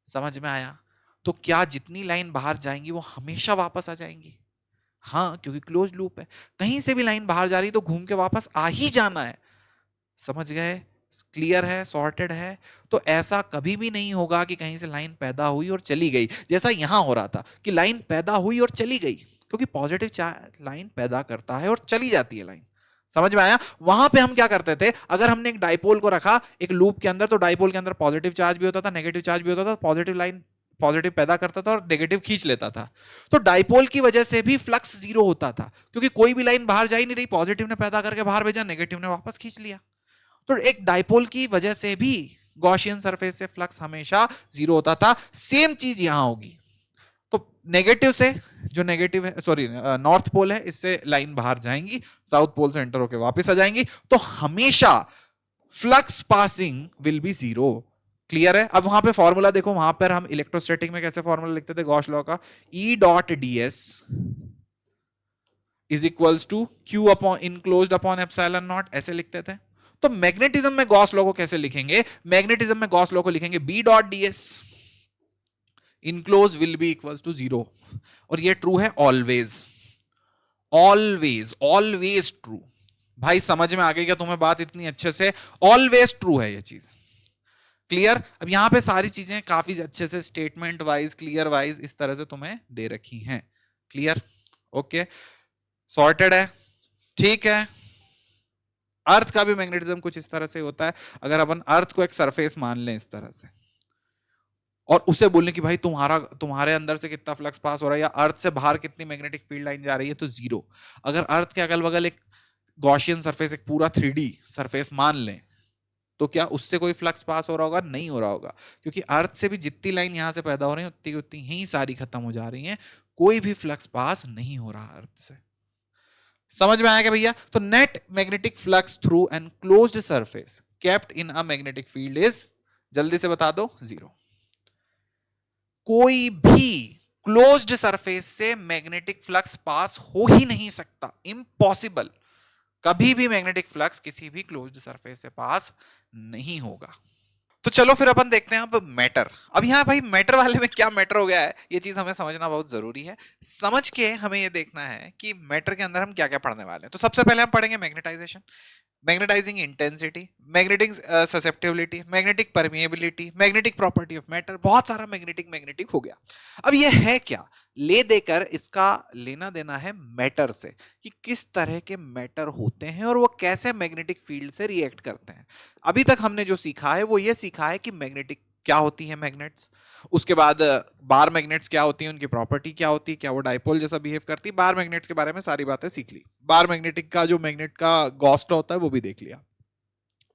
Speaker 1: समझ में आया? तो क्या जितनी लाइन बाहर जाएंगी वो हमेशा वापस आ जाएंगी? हाँ, क्योंकि क्लोज लूप है, कहीं से भी लाइन बाहर जा रही तो घूम के वापस आ ही जाना है। समझ गए? क्लियर है? सॉर्टेड है? तो ऐसा कभी भी नहीं होगा कि कहीं से लाइन पैदा हुई और चली गई, जैसा यहां हो रहा था कि लाइन पैदा हुई और चली गई। क्योंकि पॉजिटिव लाइन पैदा करता है और चली जाती है लाइन। समझ में आया? वहां पे हम क्या करते थे, अगर हमने एक डाइपोल को रखा एक लूप के अंदर, तो डाइपोल के अंदर पॉजिटिव चार्ज भी होता था, नेगेटिव चार्ज भी होता था, पॉजिटिव लाइन पॉजिटिव पैदा करता था और नेगेटिव खींच लेता था। तो डाइपोल की वजह से भी फ्लक्स जीरो होता था, क्योंकि कोई भी लाइन बाहर जा ही नहीं रही, पॉजिटिव ने पैदा करके बाहर भेजा, नेगेटिव ने वापस खींच लिया। तो एक डाइपोल की वजह से भी गॉसियन सरफेस से फ्लक्स हमेशा जीरो होता था। सेम चीज यहां होगी। तो नेगेटिव से, जो नेगेटिव है, सॉरी नॉर्थ पोल है, इससे लाइन बाहर जाएंगी, साउथ पोल से एंटर होकर वापस आ जाएंगी, तो हमेशा flux passing will be zero. Clear है? अब वहां पे फॉर्मूला देखो, वहां पर हम इलेक्ट्रोस्टैटिक में कैसे फॉर्मूला लिखते थे गॉस लॉ का, E dot D S is equals to Q upon enclosed upon epsilon naught, ऐसे लिखते थे। तो मैग्नेटिज्म में गॉस लॉ को कैसे लिखेंगे? मैग्नेटिज्म में गॉस लॉ को लिखेंगे B dot D S enclose will be equals to zero. और ये ट्रू है ऑलवेज, ऑलवेज, ऑलवेज ट्रू। भाई समझ में आ गई क्या तुम्हें बात इतनी अच्छे से? ऑलवेज ट्रू है ये चीज। क्लियर? अब यहां पे सारी चीजें काफी अच्छे से स्टेटमेंट वाइज, क्लियर वाइज इस तरह से तुम्हें दे रखी हैं। क्लियर? ओके, सॉर्टेड है, ठीक है। अर्थ का भी मैग्नेटिज्म कुछ इस तरह से होता है। अगर अपन अर्थ को एक सरफेस मान लें इस तरह से, और उसे बोलने कि भाई तुम्हारे अंदर से कितना फ्लक्स पास हो रहा है, या अर्थ से बाहर कितनी मैग्नेटिक फील्ड लाइन जा रही है, तो जीरो। अगर अर्थ के अगल बगल एक गॉसियन सरफेस, एक पूरा 3D सरफेस मान लें, तो क्या उससे कोई फ्लक्स पास हो रहा होगा? नहीं हो रहा होगा, क्योंकि अर्थ से भी जितनी लाइन यहां से पैदा हो रही है उतनी उतनी ही सारी खत्म हो जा रही हैं, कोई भी फ्लक्स पास नहीं हो रहा अर्थ से। समझ में आया क्या भैया? तो net magnetic flux through an closed surface kept in a magnetic field is, जल्दी से बता दो, जीरो। कोई भी क्लोज्ड सरफेस से मैग्नेटिक फ्लक्स पास हो ही नहीं सकता, इम्पॉसिबल। कभी भी मैग्नेटिक फ्लक्स किसी भी क्लोज्ड सरफेस से पास नहीं होगा। तो चलो फिर अपन देखते हैं अब मैटर। अब यहां भाई मैटर वाले में क्या मैटर हो गया है, ये चीज हमें समझना बहुत जरूरी है। समझ के हमें ये देखना है कि मैटर के अंदर हम क्या क्या पढ़ने वाले हैं। तो सबसे पहले हम पढ़ेंगे magnetisation, magnetising intensity, magnetic susceptibility, magnetic permeability, magnetic property of matter, बहुत सारा मैग्नेटिक हो गया। अब ये है क्या, ले देकर इसका लेना देना है मैटर से, कि किस तरह के मैटर होते हैं और वो कैसे मैग्नेटिक फील्ड से रिएक्ट करते हैं। अभी तक हमने जो सीखा है वो ये सीखा है कि मैग्नेटिक क्या होती है मैग्नेट्स, उसके बाद बार मैग्नेट्स क्या होती हैं, उनकी प्रॉपर्टी क्या होती है, क्या वो डाइपोल जैसा बिहेव करती है। बार मैग्नेट्स के बारे में सारी बातें सीख ली। बार मैग्नेटिक का जो मैग्नेट का गॉस्ट होता है वो भी देख लिया।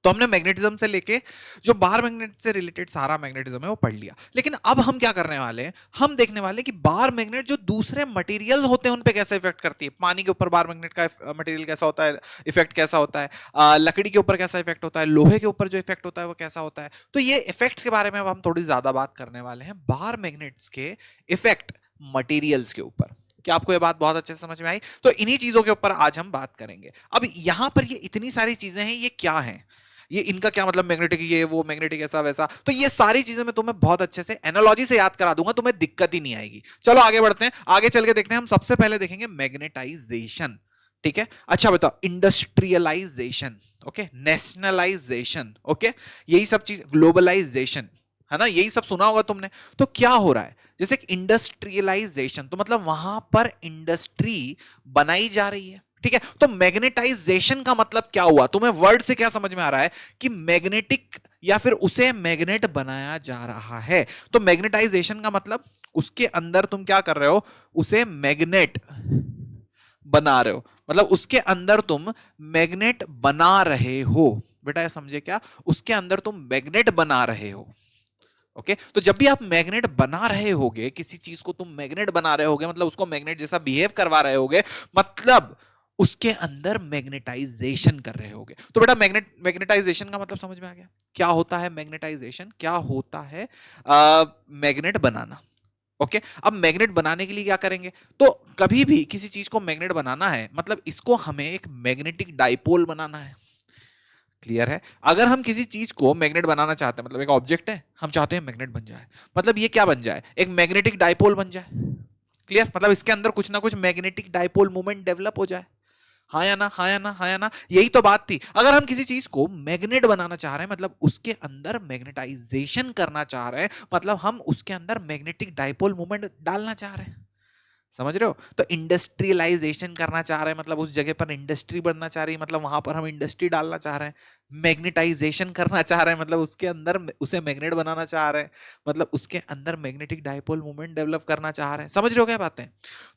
Speaker 1: तो हमने मैग्नेटिज्म से लेके जो बार मैग्नेट से रिलेटेड सारा मैग्नेटिज्म है वो पढ़ लिया। लेकिन अब हम क्या करने वाले हैं, हम देखने वाले हैं कि बार मैग्नेट जो दूसरे मटेरियल होते हैं उन पे कैसे इफेक्ट करती है। पानी के ऊपर बार मैग्नेट का मटेरियल कैसा होता है, इफेक्ट कैसा होता है, लकड़ी के ऊपर कैसा इफेक्ट होता है, लोहे के ऊपर जो इफेक्ट होता है वो कैसा होता है। तो ये इफेक्ट्स के बारे में अब हम थोड़ी ज्यादा बात करने वाले हैं, बार मैग्नेट्स के इफेक्ट मटेरियल्स के ऊपर। क्या आपको ये बात बहुत अच्छे से समझ में आई? तो इन्हीं चीजों के ऊपर आज हम बात करेंगे। अब यहां पर ये इतनी सारी चीजें हैं, ये क्या हैं, ये इनका क्या मतलब, मैग्नेटिक ये वो, मैग्नेटिक ऐसा वैसा, तो ये सारी चीजें मैं तुम्हें बहुत अच्छे से एनालॉजी से याद करा दूंगा, तुम्हें दिक्कत ही नहीं आएगी। चलो आगे बढ़ते हैं, आगे चल के देखते हैं। हम सबसे पहले देखेंगे मैग्नेटाइजेशन, ठीक है? अच्छा बताओ, इंडस्ट्रियलाइजेशन, ओके, नेशनलाइजेशन, ओके, यही सब चीज, ग्लोबलाइजेशन, है ना, यही सब सुना होगा तुमने। तो क्या हो रहा है, जैसे इंडस्ट्रियलाइजेशन, तो मतलब वहां पर इंडस्ट्री बनाई जा रही है, ठीक है? तो मैग्नेटाइजेशन का मतलब क्या हुआ, तुम्हें वर्ड से क्या समझ में आ रहा है कि मैग्नेटिक या फिर उसे मैग्नेट बनाया जा रहा है। तो मैग्नेटाइजेशन का मतलब उसके अंदर तुम क्या कर रहे हो, उसे मैग्नेट बना रहे हो, मतलब उसके अंदर तुम मैग्नेट बना रहे हो। बेटा ये समझे क्या, उसके अंदर तुम मैग्नेट बना रहे हो। ओके, तो जब भी आप मैग्नेट बना रहे होगे, किसी चीज को तुम मैग्नेट बना रहे होगे, मतलब उसको मैग्नेट जैसा बिहेव करवा रहे होगे, मतलब उसके अंदर मैग्नेटाइजेशन कर रहे होगे। तो बेटा मैग्नेटाइजेशन का मतलब समझ में आ गया, क्या होता है मैग्नेटाइजेशन, क्या होता है मैग्नेट बनाना। ओके, अब मैग्नेट बनाने के लिए क्या करेंगे, तो कभी भी किसी चीज को मैग्नेट बनाना है, मतलब इसको हमें एक मैग्नेटिक डाइपोल बनाना है। क्लियर है? अगर हम किसी चीज को मैग्नेट बनाना चाहते हैं, मतलब एक ऑब्जेक्ट है, हम चाहते हैं मैग्नेट बन जाए, मतलब ये क्या बन जाए, एक मैग्नेटिक डाइपोल बन जाए। क्लियर? मतलब इसके अंदर कुछ ना कुछ मैग्नेटिक डाइपोल मूवमेंट डेवलप हो जाए। हाँ या ना, हाँ या ना, हाँ या ना, यही तो बात थी। अगर हम किसी चीज को मैग्नेट बनाना चाह रहे हैं, मतलब उसके अंदर मैग्नेटाइजेशन करना चाह रहे हैं, मतलब हम उसके अंदर मैग्नेटिक डाइपोल मूवमेंट डालना चाह रहे हैं। समझ रहे हो? तो इंडस्ट्रियलाइजेशन करना चाह रहे हैं, मतलब उस जगह पर इंडस्ट्री बनना चाह रही है, मतलब वहां पर हम इंडस्ट्री डालना चाह रहे हैं। मैग्नेटाइजेशन करना चाह रहे हैं, मतलब उसके अंदर उसे मैग्नेट बनाना चाह रहे हैं, मतलब उसके अंदर मैग्नेटिक डाइपोल मोमेंट डेवलप करना चाह रहे हैं। समझ रहे हो क्या बातें?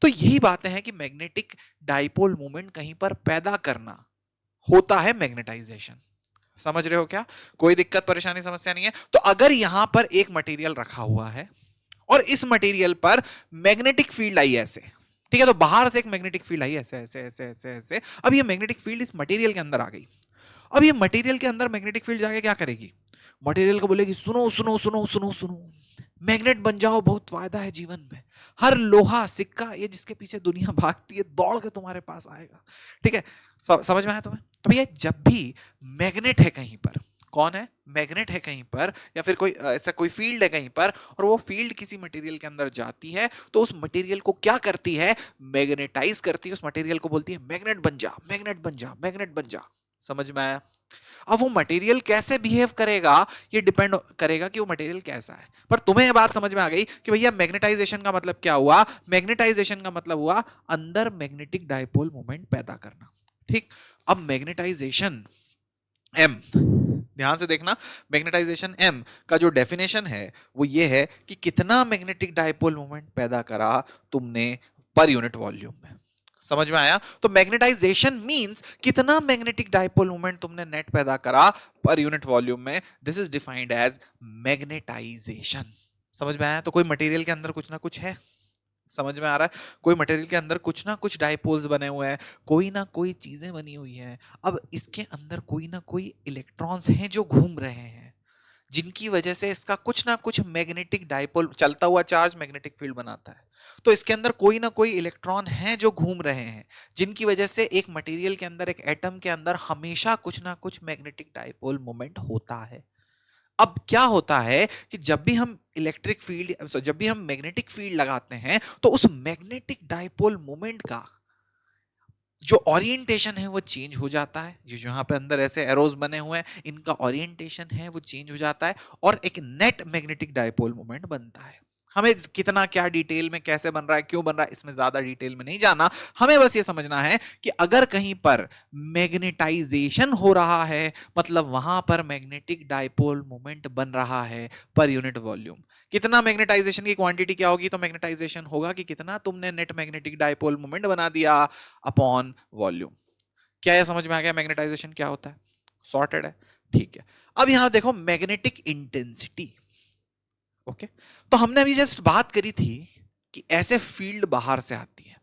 Speaker 1: तो यही बातें हैं कि मैग्नेटिक डाइपोल मोमेंट कहीं पर पैदा करना होता है मैग्नेटाइजेशन। समझ रहे हो क्या? कोई दिक्कत परेशानी समस्या नहीं है? तो अगर यहां पर एक मटेरियल रखा हुआ है और इस मटेरियल पर मैग्नेटिक फील्ड आई ऐसे, ठीक है, तो बाहर से एक मैग्नेटिक फील्ड आई ऐसे ऐसे ऐसे ऐसे ऐसे, अब ये मैग्नेटिक फील्ड इस मटेरियल के अंदर आ गई। अब ये मटेरियल के अंदर मैग्नेटिक फील्ड जाके क्या करेगी? मटेरियल को बोलेगी सुनो सुनो सुनो सुनो सुनो, मैग्नेट बन जाओ, बहुत फायदा है जीवन में। हर लोहा सिक्का ये जिसके पीछे दुनिया भागती है दौड़ के तुम्हारे पास आएगा। ठीक है, समझ में आया तुम्हें? तो भैया जब भी मैग्नेट है कहीं पर, कौन है? मैग्नेट है कहीं पर, या फिर कोई ऐसा कोई फील्ड है कहीं पर, और वो फील्ड किसी मटेरियल के अंदर जाती है, तो उस मटेरियल को क्या करती है? मैग्नेटाइज करती है। उस मटेरियल को बोलती है मैग्नेट बन जा, मैग्नेट बन जा, मैग्नेट बन जा। समझ में आया? अब वो मटेरियल कैसे बिहेव करेगा ये डिपेंड करेगा कि वो मटेरियल कैसा है। पर तुम्हें ये बात समझ में आ गई कि भैया मैग्नेटाइजेशन का मतलब क्या हुआ? मैग्नेटाइजेशन का मतलब हुआ अंदर मैग्नेटिक डाइपोल मोमेंट पैदा करना। ठीक, अब मैग्नेटाइजेशन एम, ध्यान से देखना, मैग्नेटाइजेशन एम का जो डेफिनेशन है वो ये है कि कितना मैग्नेटिक डाइपोल मोमेंट पैदा करा तुमने पर यूनिट वॉल्यूम में। समझ में आया? तो मैग्नेटाइजेशन मींस कितना मैग्नेटिक डाइपोल मोमेंट तुमने नेट पैदा करा पर यूनिट वॉल्यूम में। This is defined as magnetisation. समझ में आया? तो कोई मटेरियल के अंदर कुछ ना कुछ है, समझ में आ रहा है? कोई मटेरियल के अंदर कुछ ना कुछ डाइपोल्स बने हुए हैं, कोई ना कोई चीजें बनी हुई हैं। अब इसके अंदर कोई ना कोई इलेक्ट्रॉन्स हैं जो घूम रहे हैं, जिनकी वजह से इसका कुछ ना कुछ मैग्नेटिक डाइपोल, चलता हुआ चार्ज मैग्नेटिक फील्ड बनाता है। तो इसके अंदर कोई ना कोई इलेक्ट्रॉन हैं जो घूम रहे हैं, जिनकी वजह से एक मटेरियल के अंदर, एक एटम के अंदर हमेशा कुछ ना कुछ मैग्नेटिक डाइपोल मोमेंट होता है। अब क्या होता है कि जब भी हम इलेक्ट्रिक फील्ड, जब भी हम मैग्नेटिक फील्ड लगाते हैं, तो उस मैग्नेटिक डाइपोल मोमेंट का जो ओरिएंटेशन है वो चेंज हो जाता है। जो यहाँ पे अंदर ऐसे एरोज बने हुए हैं, इनका ओरिएंटेशन है वो चेंज हो जाता है, और एक नेट मैग्नेटिक डाइपोल मोमेंट बनता है। हमें कितना क्या डिटेल में कैसे बन रहा है, क्यों बन रहा है, इसमें ज्यादा डिटेल में नहीं जाना। हमें बस ये समझना है कि अगर कहीं पर मैग्नेटाइजेशन हो रहा है, मतलब वहां पर मैग्नेटिक डाइपोल मोमेंट बन रहा है पर यूनिट वॉल्यूम। कितना मैग्नेटाइजेशन की क्वांटिटी क्या होगी? तो मैग्नेटाइजेशन होगा कि कितना तुमने नेट मैग्नेटिक डाइपोल मोमेंट बना दिया अपॉन वॉल्यूम। क्या यह समझ में आ गया मैग्नेटाइजेशन क्या होता है? सॉर्टेड है? ठीक है। अब यहां देखो मैग्नेटिक इंटेंसिटी। ओके, तो हमने अभी जस्ट बात करी थी कि ऐसे फील्ड बाहर से आती है,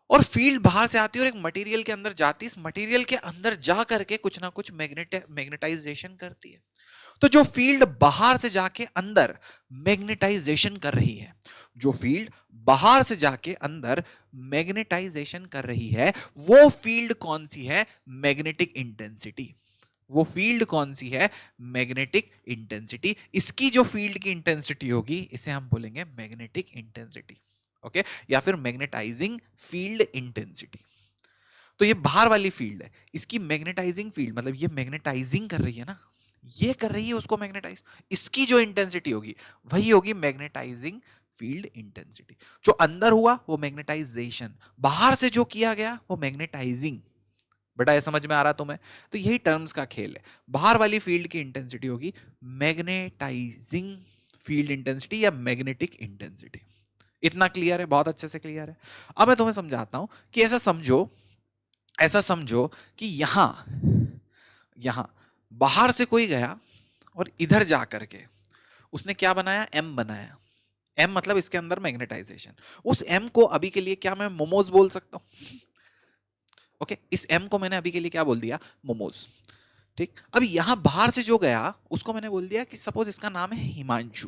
Speaker 1: और फील्ड बाहर से आती है और एक मटेरियल के अंदर जाती है, इस मटेरियल के अंदर जा करके कुछ ना कुछ मैग्नेटाइजेशन करती है। तो जो फील्ड बाहर से जाके अंदर मैग्नेटाइजेशन कर रही है, जो फील्ड बाहर से जाके अंदर मैग्नेटाइजेशन कर रही है, वो फील्ड कौन सी है? Magnetic intensity. वो फील्ड कौन सी है? Magnetic intensity. इसकी जो फील्ड की इंटेंसिटी होगी इसे हम बोलेंगे मैग्नेटिक इंटेंसिटी। ओके, या फिर मैग्नेटाइजिंग फील्ड इंटेंसिटी। तो ये बाहर वाली फील्ड है, इसकी मैग्नेटाइजिंग फील्ड, मतलब ये मैग्नेटाइजिंग कर रही है ना, ये कर रही है उसको मैग्नेटाइज, इसकी जो इंटेंसिटी होगी वही होगी मैग्नेटाइजिंग फील्ड इंटेंसिटी। जो अंदर हुआ वो मैग्नेटाइजेशन, बाहर से जो किया गया वो मैग्नेटाइजिंग। बेटा ये समझ में आ रहा तुम्हें? तो यही टर्म्स का खेल है। बाहर वाली फील्ड की इंटेंसिटी होगी मैग्नेटाइजिंग फील्ड इंटेंसिटी या मैग्नेटिक इंटेंसिटी। इतना क्लियर है? बहुत अच्छे से क्लियर है। अब मैं तुम्हें समझाता हूं कि ऐसा समझो कि यहां यहां बाहर से कोई गया और इधर जा करके उसने क्या बनाया? एम बनाया। एम मतलब इसके अंदर मैग्नेटाइजेशन। उस एम को अभी के लिए क्या मैं मोमोज बोल सकता हूं? ओके, इस एम को मैंने अभी के लिए क्या बोल दिया? मोमोज। ठीक, अब यहां बाहर से जो गया उसको मैंने बोल दिया कि सपोज इसका नाम है हिमांशु।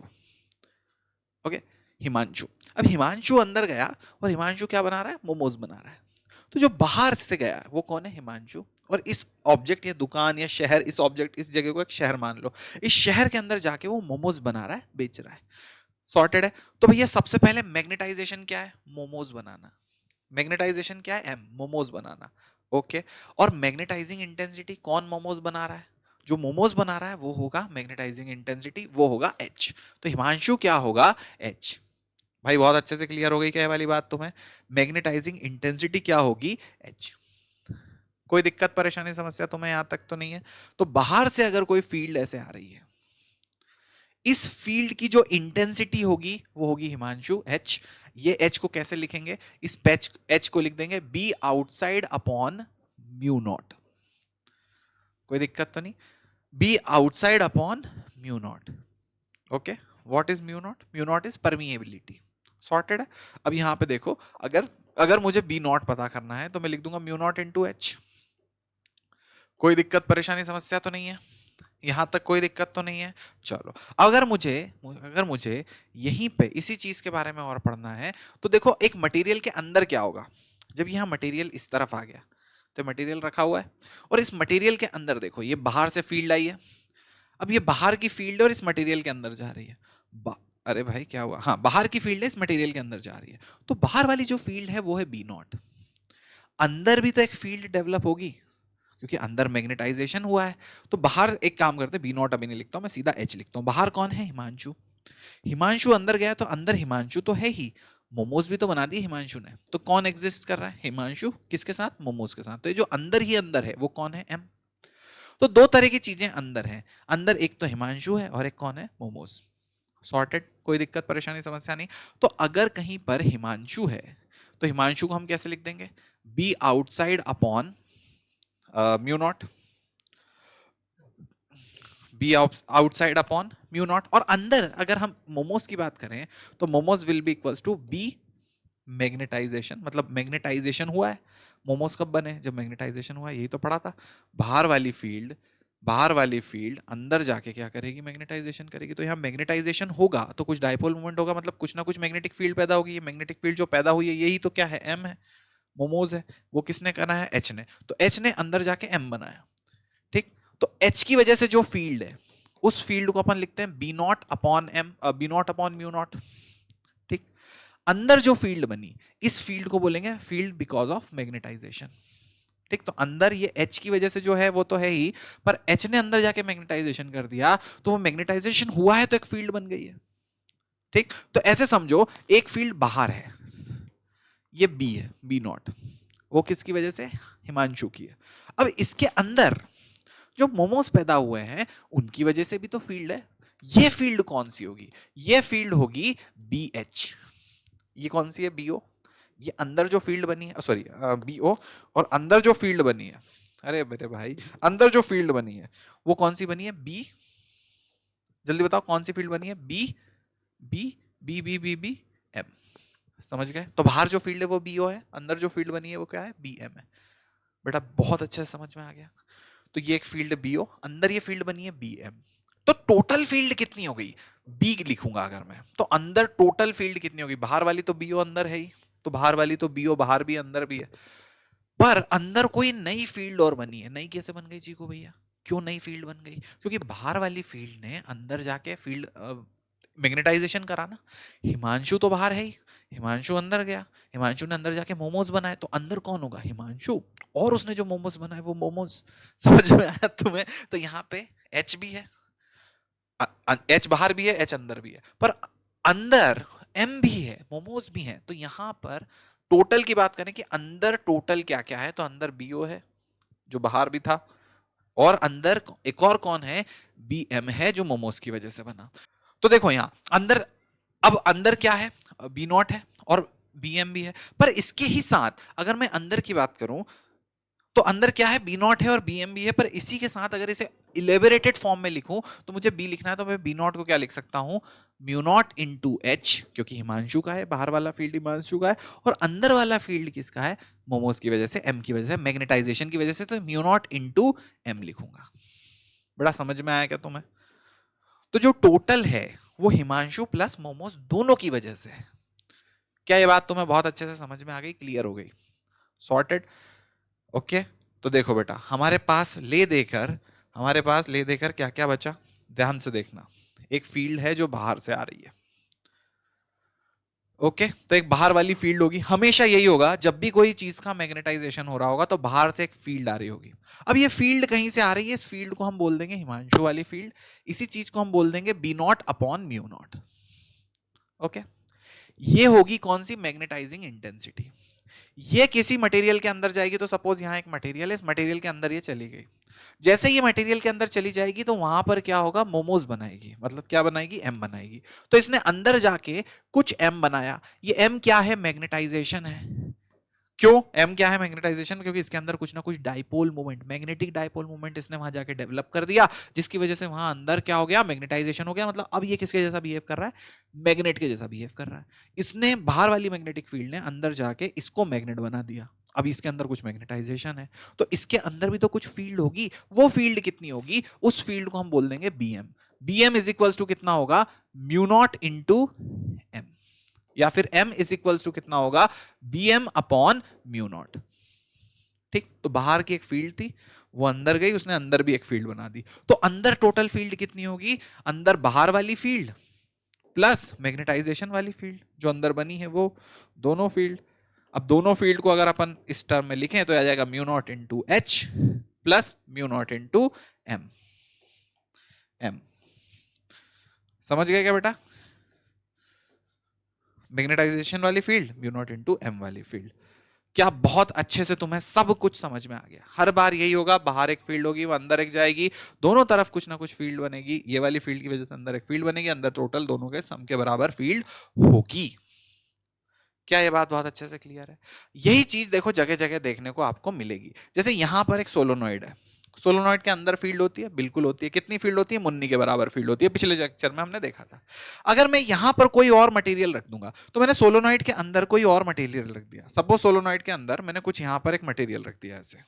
Speaker 1: ओके, हिमांशु। अब हिमांशु अंदर गया और हिमांशु क्या बना रहा है? मोमोज बना रहा है। तो जो बाहर से गया वो कौन है? हिमांशु। और इस ऑब्जेक्ट या दुकान या शहर, इस ऑब्जेक्ट, इस जगह को एक शहर मान लो, इस शहर के अंदर जाके वो मोमोज बना रहा है, बेच रहा है। सॉर्टेड है? तो भैया सबसे पहले मैग्नेटाइजेशन क्या है? मोमोज बनाना। मैग्नेटाइजेशन क्या है? एम, मोमोज बनाना। ओके, और मैग्नेटाइजिंग इंटेंसिटी कौन मोमोज बना रहा है? जो मोमोज बना रहा है वो होगा मैग्नेटाइजिंग इंटेंसिटी, वो होगा एच। तो हिमांशु क्या होगा? एच। भाई बहुत अच्छे से क्लियर हो गई क्या ये वाली बात तुम्हें? मैग्नेटाइजिंग इंटेंसिटी क्या होगी? एच। कोई दिक्कत परेशानी समस्या तुम्हें यहां तक तो नहीं है? तो बाहर से अगर कोई फील्ड ऐसे आ रही है, इस फील्ड की जो इंटेंसिटी होगी वो होगी हिमांशु एच। ये एच को कैसे लिखेंगे? इस एच को लिख देंगे B outside upon mu naught. कोई दिक्कत तो नहीं? B outside upon mu naught. Okay, what is mu naught? Mu naught is permeability. Sorted है। अब यहां पे देखो, अगर अगर मुझे बी नॉट पता करना है तो मैं लिख दूंगा म्यू नॉट इंटू एच। कोई दिक्कत परेशानी समस्या तो नहीं है? यहां तक कोई दिक्कत तो नहीं है? चलो, अगर मुझे यहीं पे इसी चीज के बारे में और पढ़ना है तो देखो, एक मटेरियल के अंदर क्या होगा जब यहां मटेरियल इस तरफ आ गया। तो मटेरियल रखा हुआ है और इस मटेरियल के अंदर देखो, ये बाहर से फील्ड आई है। अब ये बाहर की फील्ड है और इस मटेरियल के अंदर जा रही है। अरे भाई क्या हुआ? हाँ, बाहर की फील्ड है, इस मटेरियल के अंदर जा रही है। तो बाहर वाली जो फील्ड है वो है बी नॉट। अंदर भी तो एक फील्ड डेवलप होगी क्योंकि अंदर मैग्नेटाइजेशन हुआ है। तो बाहर एक काम करते हैं, बी नॉट अभी नहीं लिखता हूं मैं, सीधा एच लिखता हूं। बाहर कौन है? हिमांशु। हिमांशु अंदर गया तो अंदर हिमांशु तो है ही। मोमोज भी तो बना दी हिमांशु ने। तो कौन एग्जिस्ट कर रहा है? हिमांशु किसके साथ? मोमोज के साथ। तो ये जो अंदर ही अंदर है वो कौन है? एम। तो दो तरह की चीजें अंदर हैं। अंदर एक तो हिमांशु है और एक कौन है? मोमोज। सॉर्टेड, कोई दिक्कत परेशानी समस्या नहीं। तो अगर कहीं पर हिमांशु है तो हिमांशु को हम कैसे लिख देंगे? B outside upon mu naught. B outside upon mu naught. और अंदर अगर हम मोमोज की बात करें तो मोमोज will be equals to B magnetisation. मतलब मैग्नेटाइजेशन हुआ है। मोमोज कब बने? जब मैग्नेटाइजेशन हुआ, यही तो पढ़ा था। बाहर वाली फील्ड अंदर जाके क्या करेगी? मैग्नेटाइजेशन करेगी। तो यहाँ मैग्नेटाइजेशन होगा तो कुछ डायपोल मूवमेंट होगा, मतलब कुछ ना कुछ मैग्नेटिक फील्ड पैदा होगी। ये मैग्नेटिक फील्ड जो पैदा हुई है यही तो क्या है? एम है। मोमोज है। वो किसने करा है? एच ने। तो एच ने अंदर जाके एम बनाया। ठीक। तो एच की वजह से जो फील्ड है उस फील्ड को अपन लिखते हैं B naught upon M, B naught upon mu naught. ठीक। अंदर जो फील्ड बनी, इस फील्ड को बोलेंगे फील्ड बिकॉज ऑफ मैग्नेटाइजेशन। ठीक। तो अंदर ये एच की वजह से जो है वो तो है ही, पर एच ने अंदर जाके मैग्नेटाइजेशन कर दिया तो वो मैग्नेटाइजेशन हुआ है तो एक फील्ड बन गई है। ठीक। तो ऐसे समझो, एक फील्ड बाहर है, ये बी है, बी नॉट। वो किसकी वजह से? हिमांशु की है। अब इसके अंदर जो मोमोज पैदा हुए हैं उनकी वजह से भी तो फील्ड है। ये फील्ड कौन सी होगी? ये फील्ड होगी बी एच। ये कौन सी है? B O. ये अंदर जो फील्ड बनी है, सॉरी बी ओ, और अंदर जो फील्ड बनी है, अरे मेरे भाई, अंदर जो फील्ड बनी है वो कौन सी बनी है? बी। जल्दी बताओ कौन सी फील्ड बनी है? B B B B B B M. समझ गए? तो बाहर जो फील्ड है वो बी ओ है, अंदर जो फील्ड बनी है वो क्या है? बी एम है। बेटा बहुत अच्छे से समझ में आ गया। तो ये एक फील्ड बी ओ, अंदर ये फील्ड बनी है बी एम। तो टोटल फील्ड कितनी हो गई? बी लिखूंगा अगर मैं, तो अंदर टोटल फील्ड कितनी होगी? बाहर वाली तो बी ओ अंदर है ही, तो बाहर वाली तो बी ओ बाहर भी अंदर भी है। पर अंदर कोई नई फील्ड और बनी है। नई कैसे बन गई चीकू भैया? क्यों नई फील्ड बन गई? क्योंकि बाहर वाली फील्ड ने अंदर जाके फील्ड मैग्नेटाइजेशन करा ना। हिमांशु तो बाहर है ही, हिमांशु अंदर गया, हिमांशु ने अंदर जाके मोमोज बनाए, तो अंदर कौन होगा? हिमांशु। और उसने जो मोमोज बनाए वो मोमोज। समझ में आया तुम्हें? तो यहाँ पे एच भी है, एच बाहर भी है, एच अंदर भी है, पर अंदर एम भी है, मोमोज भी है। तो यहां पर टोटल की बात करें कि अंदर टोटल क्या क्या है, तो अंदर बीओ है जो बाहर भी था, और अंदर एक और कौन है? बी एम है जो मोमोज की वजह से बना। तो देखो यहां अंदर, अब अंदर क्या है? बी नॉट है और बी एम भी है। पर इसके ही साथ अगर मैं अंदर की बात करूं तो अंदर क्या है? बी नॉट है और बी एम भी है। पर इसी के साथ अगर इसे इलेबोरेटेड फॉर्म में लिखूं तो मुझे बी लिखना है, तो मैं बी नॉट को क्या लिख सकता हूं? म्यू नॉट इंटू एच, क्योंकि हिमांशु का है, बाहर वाला फील्ड हिमांशु का है, और अंदर वाला फील्ड किसका है? मोमोज की वजह से, एम की वजह से, मैग्नेटाइजेशन की वजह से। तो म्यू नॉट इंटू एम लिखूंगा। बड़ा समझ में आया क्या तुम्हें? तो जो टोटल है वो हिमांशु प्लस मोमोज दोनों की वजह से है। क्या ये बात तुम्हें बहुत अच्छे से समझ में आ गई? क्लियर हो गई? सॉर्टेड। ओके। तो देखो बेटा, हमारे पास ले देकर क्या क्या बचा? ध्यान से देखना। एक फील्ड है जो बाहर से आ रही है। ओके। तो एक बाहर वाली फील्ड होगी, हमेशा यही होगा जब भी कोई चीज का मैग्नेटाइजेशन हो रहा होगा तो बाहर से एक फील्ड आ रही होगी। अब ये फील्ड कहीं से आ रही है, इस फील्ड को हम बोल देंगे हिमांशु वाली फील्ड। इसी चीज को हम बोल देंगे B naught upon mu naught. Okay. ये होगी कौन सी? Magnetising intensity. ये किसी मटेरियल के अंदर जाएगी, तो सपोज यहां एक मटेरियल है, इस मटेरियल के अंदर ये चली गई। जैसे ये मटेरियल के अंदर चली जाएगी तो वहां पर क्या होगा? मोमोज बनाएगी। मतलब क्या बनाएगी? एम बनाएगी। तो इसने अंदर जाके कुछ एम बनाया। ये एम क्या है? मैग्नेटाइजेशन है। क्यों एम क्या है? मैग्नेटाइजेशन। क्योंकि इसके अंदर कुछ ना कुछ dipole movement, magnetic dipole movement इसने वहां जाके डेवलप कर दिया, जिसकी वजह से वहां अंदर क्या हो गया? मैग्नेटाइजेशन हो गया। मतलब अब ये किसके जैसा बिहेव कर रहा है? मैग्नेट के जैसा बिहेव कर रहा है। इसने बाहर वाली मैग्नेटिक फील्ड ने अंदर जाके इसको मैग्नेट बना दिया। अब इसके अंदर कुछ मैग्नेटाइजेशन है, तो इसके अंदर भी तो कुछ फील्ड होगी। वो फील्ड कितनी होगी? उस फील्ड को हम बोल देंगे BM. BM is equal to कितना होगा? म्यू नॉट इंटू एम, या फिर m इज इक्वल टू कितना होगा? bm upon mu naught. ठीक, तो बाहर की एक फील्ड थी, वो अंदर गई, उसने अंदर भी एक फील्ड बना दी। तो अंदर टोटल फील्ड कितनी होगी? अंदर बाहर वाली फील्ड प्लस मैग्नेटाइजेशन वाली फील्ड जो अंदर बनी है, वो दोनों फील्ड। अब दोनों फील्ड को अगर अपन इस टर्म में लिखें तो आ जाएगा mu naught into H plus mu naught into M. M समझ गए क्या बेटा? मैग्नेटाइजेशन वाली field mu naught into M वाली फील्ड। क्या बहुत अच्छे से तुम्हें सब कुछ समझ में आ गया? हर बार यही होगा, बाहर एक फील्ड होगी, वो अंदर एक जाएगी, दोनों तरफ कुछ ना कुछ फील्ड बनेगी। ये वाली फील्ड की वजह से अंदर एक फील्ड बनेगी, अंदर टोटल दोनों के सम के बराबर फील्ड होगी। क्या ये बात बहुत अच्छे से क्लियर है? यही चीज देखो जगह जगह देखने को आपको मिलेगी। जैसे यहां पर एक सोलोनॉइड है, सोलोनॉइड के अंदर फील्ड होती है, बिल्कुल होती है। कितनी फील्ड होती है? मुन्नी के बराबर फील्ड होती है, पिछले लेक्चर में हमने देखा था। अगर मैं यहां पर कोई और मटेरियल रख दूंगा, तो मैंने सोलोनॉइड के अंदर कोई और मटेरियल रख दिया, सपोज सोलोनॉइड के अंदर मैंने कुछ यहां पर एक मटेरियल रख दिया ऐसे,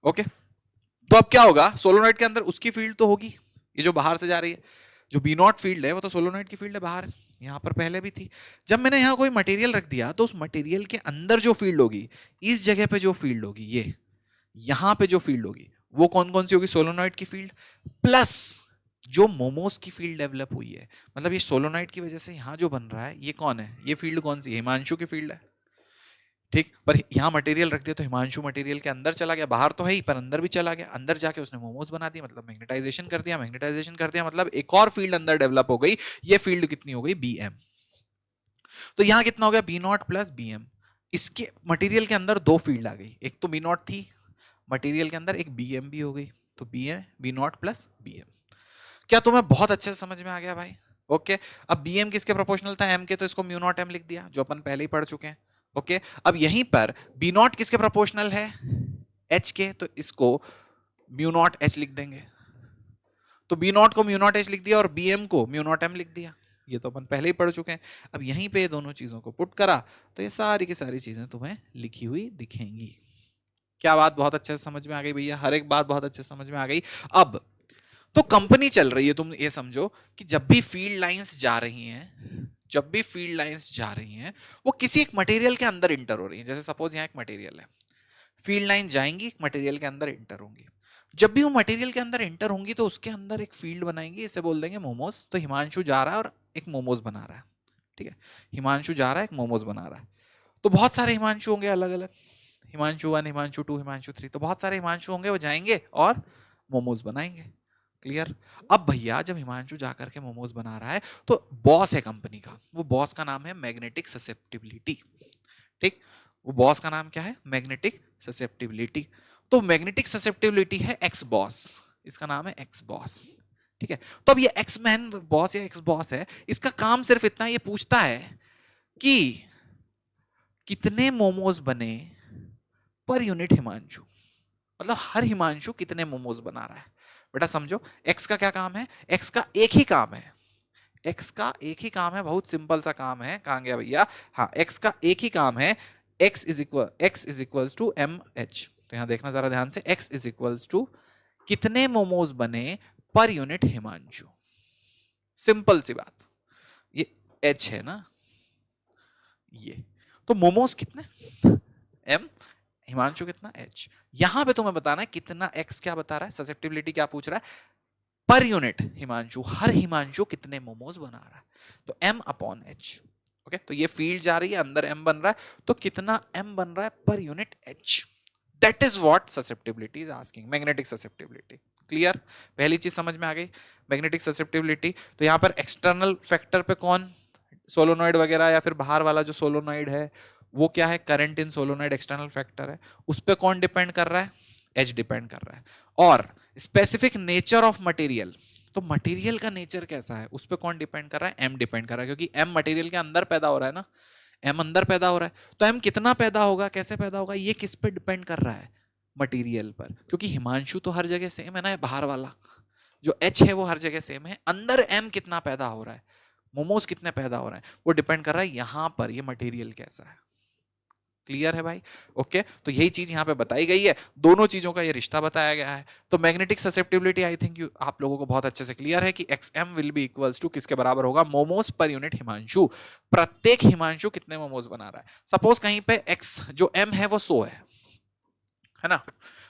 Speaker 1: ओके, तो अब क्या होगा? सोलोनॉइड के अंदर उसकी फील्ड तो होगी, ये जो बाहर से जा रही है, जो बी नॉट फील्ड है वो तो सोलोनॉइड की फील्ड है बाहर, यहां पर पहले भी थी। जब मैंने यहां कोई मटेरियल रख दिया, तो उस मटेरियल के अंदर जो फील्ड होगी, इस जगह पे जो फील्ड होगी, ये यहां पे जो फील्ड होगी, वो कौन कौन सी होगी? सोलोनॉइड की फील्ड प्लस जो मोमोस की फील्ड डेवलप हुई है। मतलब ये सोलोनॉइड की वजह से यहां जो बन रहा है, ये कौन है? ये फील्ड कौन सी है? हिमांशु की फील्ड है। ठीक, पर यहां मटेरियल रख दिया तो हिमांशु मटेरियल के अंदर चला गया, बाहर तो है ही पर अंदर भी चला गया। अंदर जाके उसने मोमोस बना दिया, मतलब मैग्नेटाइजेशन कर दिया। मैग्नेटाइजेशन कर दिया मतलब एक और फील्ड अंदर डेवलप हो गई। ये फील्ड कितनी हो गई? बीएम। तो यहां कितना हो गया? B naught plus BM. इसके मटेरियल के अंदर दो फील्ड आ गई, एक तो बी नॉट थी मटेरियल के अंदर, एक बीएम भी हो गई, तो बी है बी नॉट प्लस बीएम। क्या तुम्हें बहुत अच्छे से समझ में आ गया भाई? ओके, अब बीएम किसके प्रोपोर्शनल था? एम के, तो इसको म्यू नॉट एम लिख दिया, जो अपन पहले ही पढ़ चुके हैं। ओके, अब यहीं पर बी नॉट किसके प्रोपोर्शनल है? एच के, तो इसको म्यू नॉट एच लिख देंगे। तो बी नॉट को म्यू नॉट एच लिख दिया और बीएम को म्यू नॉट एम लिख दिया, ये तो अपन पहले ही पढ़ चुके हैं। अब यहीं पे दोनों चीजों को पुट करा तो ये सारी की सारी चीजें तुम्हें लिखी हुई दिखेंगी। क्या बात बहुत अच्छे से समझ में आ गई भैया? हर एक बात बहुत अच्छे से समझ में आ गई। अब तो कंपनी चल रही है, तुम ये समझो कि जब भी फील्ड लाइंस जा रही हैं, जब भी फील्ड लाइंस जा रही हैं, वो किसी एक मटेरियल के अंदर इंटर हो रही हैं। जैसे सपोज यहाँ एक मटेरियल है, फील्ड लाइन जाएंगी मटेरियल के अंदर इंटर होंगी। जब भी वो मटेरियल के अंदर इंटर होंगी तो उसके अंदर एक फील्ड बनाएंगी, इसे बोल देंगे मोमोस। तो हिमांशु जा रहा है और एक मोमोस बना रहा है, ठीक है, हिमांशु जा रहा है, एक मोमोस बना रहा है। तो बहुत सारे हिमांशु होंगे अलग अलग, हिमांशु 1, हिमांशु 2, हिमांशु 3, तो बहुत सारे हिमांशु होंगे, वो जाएंगे और मोमोज बनाएंगे। क्लियर? अब भैया जब हिमांशु जाकर के मोमोज बना रहा है, तो बॉस है कंपनी का, वो बॉस का नाम है मैग्नेटिक ससेप्टिबिलिटी। ठीक, वो बॉस का नाम क्या है? Magnetic susceptibility. तो मैग्नेटिक ससेप्टिबिलिटी है एक्स बॉस, इसका नाम है एक्स बॉस। ठीक है, तो अब ये एक्स मैन बॉस या एक्स बॉस है, इसका काम सिर्फ इतना, ये पूछता है कि कितने मोमोज बने पर यूनिट हिमांशु। मतलब हर हिमांशु कितने मोमोज बना रहा है। बेटा समझो, एक्स का क्या काम है? एक्स का एक ही काम है, एक्स का एक ही काम है, बहुत सिंपल सा काम है। कहां गया भैया? हाँ, एक्स का एक ही काम है, x is equals to M H. तो यहां देखना जरा ध्यान से, x इज इक्वल्स टू कितने मोमोज बने पर यूनिट हिमांशु। सिंपल सी बात, ये h है ना, ये तो मोमोज कितने? m, हिमांशु कितना? h। यहां पे तुम्हें बताना है कितना x, क्या बता रहा है? ससेप्टिबिलिटी क्या पूछ रहा है? पर यूनिट हिमांशु, हर हिमांशु कितने मोमोज बना रहा है, तो m अपॉन h। ओके, तो ये फील्ड जा रही है, अंदर m बन रहा है, तो कितना m बन रहा है per unit h। That is what susceptibility is asking, magnetic susceptibility. Clear? पहली चीज समझ में आ गई, मैग्नेटिक ससेप्टिबिलिटी। तो यहां पर एक्सटर्नल फैक्टर पे कौन सोलोनॉइड वगैरह या फिर बाहर वाला जो सोलोनॉइड है वो क्या है, current in solenoid external factor है, उस पर कौन डिपेंड कर रहा है, एच डिपेंड कर रहा है। और स्पेसिफिक नेचर ऑफ मटेरियल, तो मटेरियल का नेचर कैसा है उस पर कौन डिपेंड कर रहा है, एम डिपेंड कर रहा है, क्योंकि एम मटेरियल के अंदर पैदा हो रहा है ना, एम अंदर पैदा हो रहा है, तो एम कितना पैदा होगा, कैसे पैदा होगा, ये किस पे डिपेंड कर रहा है, मटेरियल पर, क्योंकि हिमांशु तो हर जगह सेम है ना, बाहर वाला जो एच है वो हर जगह सेम है, अंदर एम कितना पैदा हो रहा है, मोमोज कितने पैदा हो रहे हैं, वो डिपेंड कर रहा है यहां पर ये मटेरियल कैसा है। क्लियर है भाई? ओके, तो यही चीज यहां पे बताई गई है, दोनों चीजों का ये रिश्ता बताया गया है। तो मैग्नेटिक ससेप्टिबिलिटी आई थिंक आप लोगों को बहुत अच्छे से क्लियर है कि X M will be equals to किसके बराबर होगा, मोमोज पर यूनिट हिमांशु। प्रत्येक हिमांशु कितने मोमोज बना रहा है, सपोज कहीं पे एक्स जो एम है वो 100 है ना,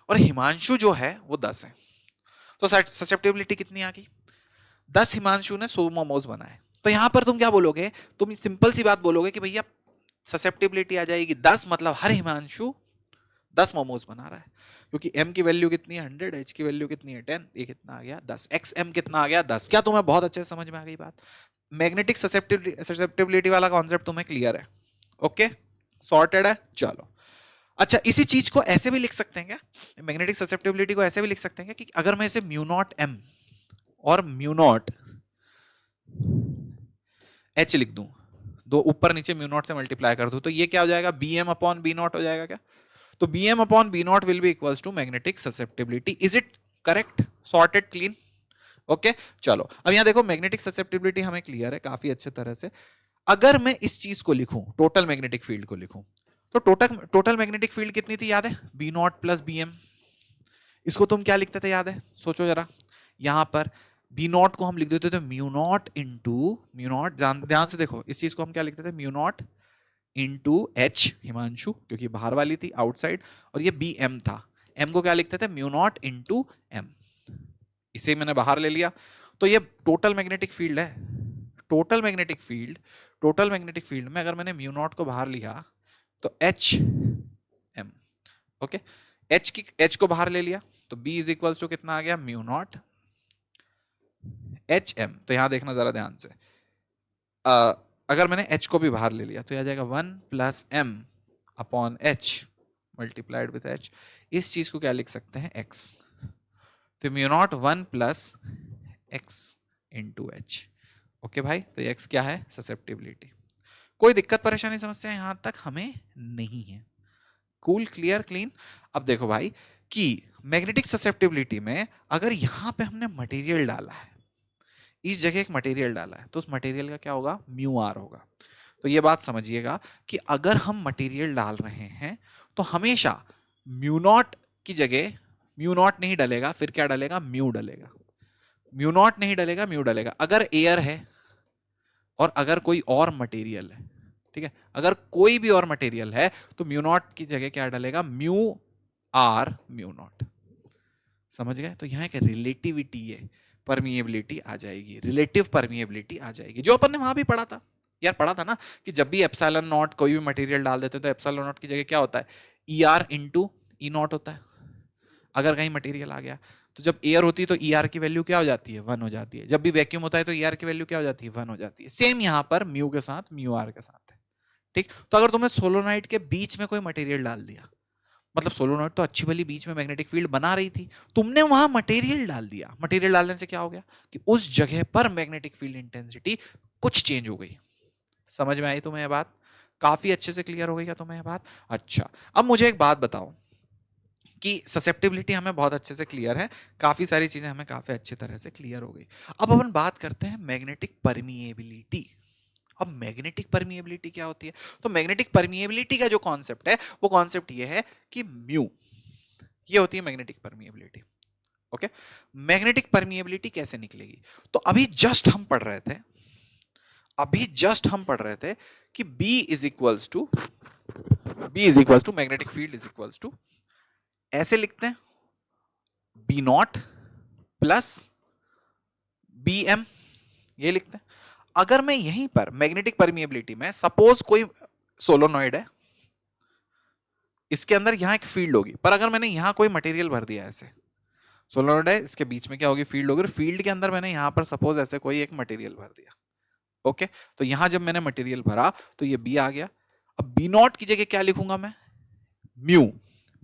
Speaker 1: और हिमांशु जो है वो 10 है, तो ससेप्टिबिलिटी कितनी आ गई, 10 हिमांशु ने 100 मोमोज बनाए। तो यहां पर तुम क्या बोलोगे, तुम सिंपल सी बात बोलोगे कि भैया ससेप्टिबिलिटी आ जाएगी 10, मतलब हर हिमांशु 10 मोमोज बना रहा है, क्योंकि m की वैल्यू कितनी है 100, h की वैल्यू कितनी है 10, ये कितना आ गया 10, xm कितना आ गया 10। क्या तुम्हें बहुत अच्छे से समझ में आ गई बात, मैग्नेटिक ससेप्टिबिलिटी वाला कॉन्सेप्ट तुम्हें क्लियर है? ओके, सॉर्टेड है, चलो। अच्छा, इसी चीज को ऐसे भी लिख सकते हैं क्या, मैग्नेटिक ससेप्टिबिलिटी को ऐसे भी लिख सकते हैं क्या कि अगर मैं इसे म्यू नॉट m और म्यू नॉट h लिख दूं, दो ऊपर नीचे म्यू नॉट से मल्टीप्लाई कर दूं, तो ये क्या हो जाएगा, B M upon B naught हो जाएगा क्या, तो B M upon B naught will be equals to magnetic susceptibility. Is it correct, sorted, clean? Okay, चलो अब यहां देखो, मैग्नेटिक ससेप्टिबिलिटी हमें क्लियर है काफी अच्छे तरह से। अगर मैं इस चीज को लिखूं, टोटल मैग्नेटिक फील्ड को लिखूं, तो टोटल मैग्नेटिक फील्ड कितनी थी याद है, B naught plus B M. इसको तुम क्या लिखते थे याद है, सोचो जरा, यहां पर बी नॉट को हम लिख देते थे mu naught into mu naught, ध्यान से देखो, इस चीज को हम क्या लिखते थे, mu naught into H Himanshu, क्योंकि बाहर वाली थी आउटसाइड, और ये बी एम था, एम को क्या लिखते थे, म्यू नॉट इंटू एम, इसे मैंने बाहर ले लिया, तो ये टोटल मैग्नेटिक फील्ड है। टोटल मैग्नेटिक फील्ड में अगर मैंने म्यू नॉट को बाहर लिया तो एच एम, ओके, एच को बाहर ले लिया तो बी इज इक्वल्स टू कितना आ गया, म्यू नॉट एच एम। तो यहां देखना जरा ध्यान से, अगर मैंने h को भी बाहर ले लिया तो आ जाएगा 1 plus M upon H multiplied with h। इस चीज को क्या लिख सकते हैं, x, तो mu naught 1 plus x into H. Okay भाई, तो x क्या है, ससेप्टिबिलिटी। कोई दिक्कत परेशानी समस्या यहां तक हमें नहीं है, कूल, क्लियर, क्लीन। अब देखो भाई कि मैग्नेटिक ससेप्टिबिलिटी में अगर यहां पे हमने मटेरियल डाला है, इस जगह एक मटेरियल डाला है, तो उस मटेरियल का क्या होगा, म्यू आर होगा। तो ये बात समझिएगा कि अगर हम मटेरियल डाल रहे हैं तो हमेशा म्यू नॉट की जगह म्यू नॉट नहीं डलेगा, फिर क्या डलेगा, म्यू डलेगा। म्यू नॉट नहीं डलेगा, म्यू डलेगा। अगर एयर है और अगर कोई और मटेरियल है, ठीक है, अगर कोई भी और मटेरियल है तो म्यू नॉट की जगह क्या डलेगा, म्यू आर म्यू नॉट। समझ गए? तो यहां एक रिलेटिविटी है, परमिएबिलिटी आ जाएगी, रिलेटिव परमिएबिलिटी आ जाएगी, जो अपन ने वहां भी पढ़ा था यार, पढ़ा था ना कि जब भी एप्सिलॉन नॉट कोई भी मटेरियल डाल देते तो एप्सिलॉन नॉट की जगह क्या होता है, E R into E not होता है। अगर कहीं मटेरियल आ गया तो जब एयर होती है तो ई आर की वैल्यू क्या हो जाती है, 1 हो जाती है। जब भी वैक्यूम होता है तो ई आर की वैल्यू क्या हो जाती है, 1 हो जाती है। सेम यहां पर म्यू के साथ, म्यू आर के साथ है, ठीक। तो अगर तुमने सोलोनॉइड के बीच में कोई मटेरियल डाल दिया, मतलब सोलोनॉइड तो अच्छी वाली बीच में मैग्नेटिक फील्ड बना रही थी, तुमने वहां मटेरियल डाल दिया, मटेरियल डालने से क्या हो गया कि उस जगह पर मैग्नेटिक फील्ड इंटेंसिटी कुछ चेंज हो गई। समझ में आई तुम्हें यह बात? काफी अच्छे से क्लियर हो गई क्या तुम्हें यह बात? अच्छा, अब मुझे एक बात बताओ कि ससेप्टिबिलिटी हमें बहुत अच्छे से क्लियर है, काफी सारी चीजें हमें काफी अच्छी तरह से क्लियर हो गई। अब अपन बात करते हैं मैग्नेटिक परमिएबिलिटी। अब मैग्नेटिक परमिएबिलिटी क्या होती है? तो मैग्नेटिक परमिएबिलिटी का जो कॉन्सेप्ट है वो कॉन्सेप्ट ये है कि म्यू, ये होती है magnetic permeability. Okay, magnetic permeability कैसे निकलेगी? तो अभी जस्ट हम पढ़ रहे थे कि B is equals to magnetic field is equals to, ऐसे लिखते हैं, B naught plus B M, ये लिखते हैं। अगर मैं यहीं पर मैग्नेटिक परमिएबिलिटी में सपोज कोई सोलोनॉइड है, इसके अंदर यहां एक फील्ड होगी, पर अगर मैंने यहां कोई मटेरियल भर दिया, ऐसे सोलोनॉइड है, इसके बीच में क्या होगी, फील्ड होगी, और फील्ड के अंदर मैंने यहां पर सपोज ऐसे कोई एक मटेरियल भर दिया, ओके, तो यहां जब मैंने मटेरियल भरा तो ये बी आ गया। अब बी नॉट की जगह क्या लिखूंगा मैं, म्यू।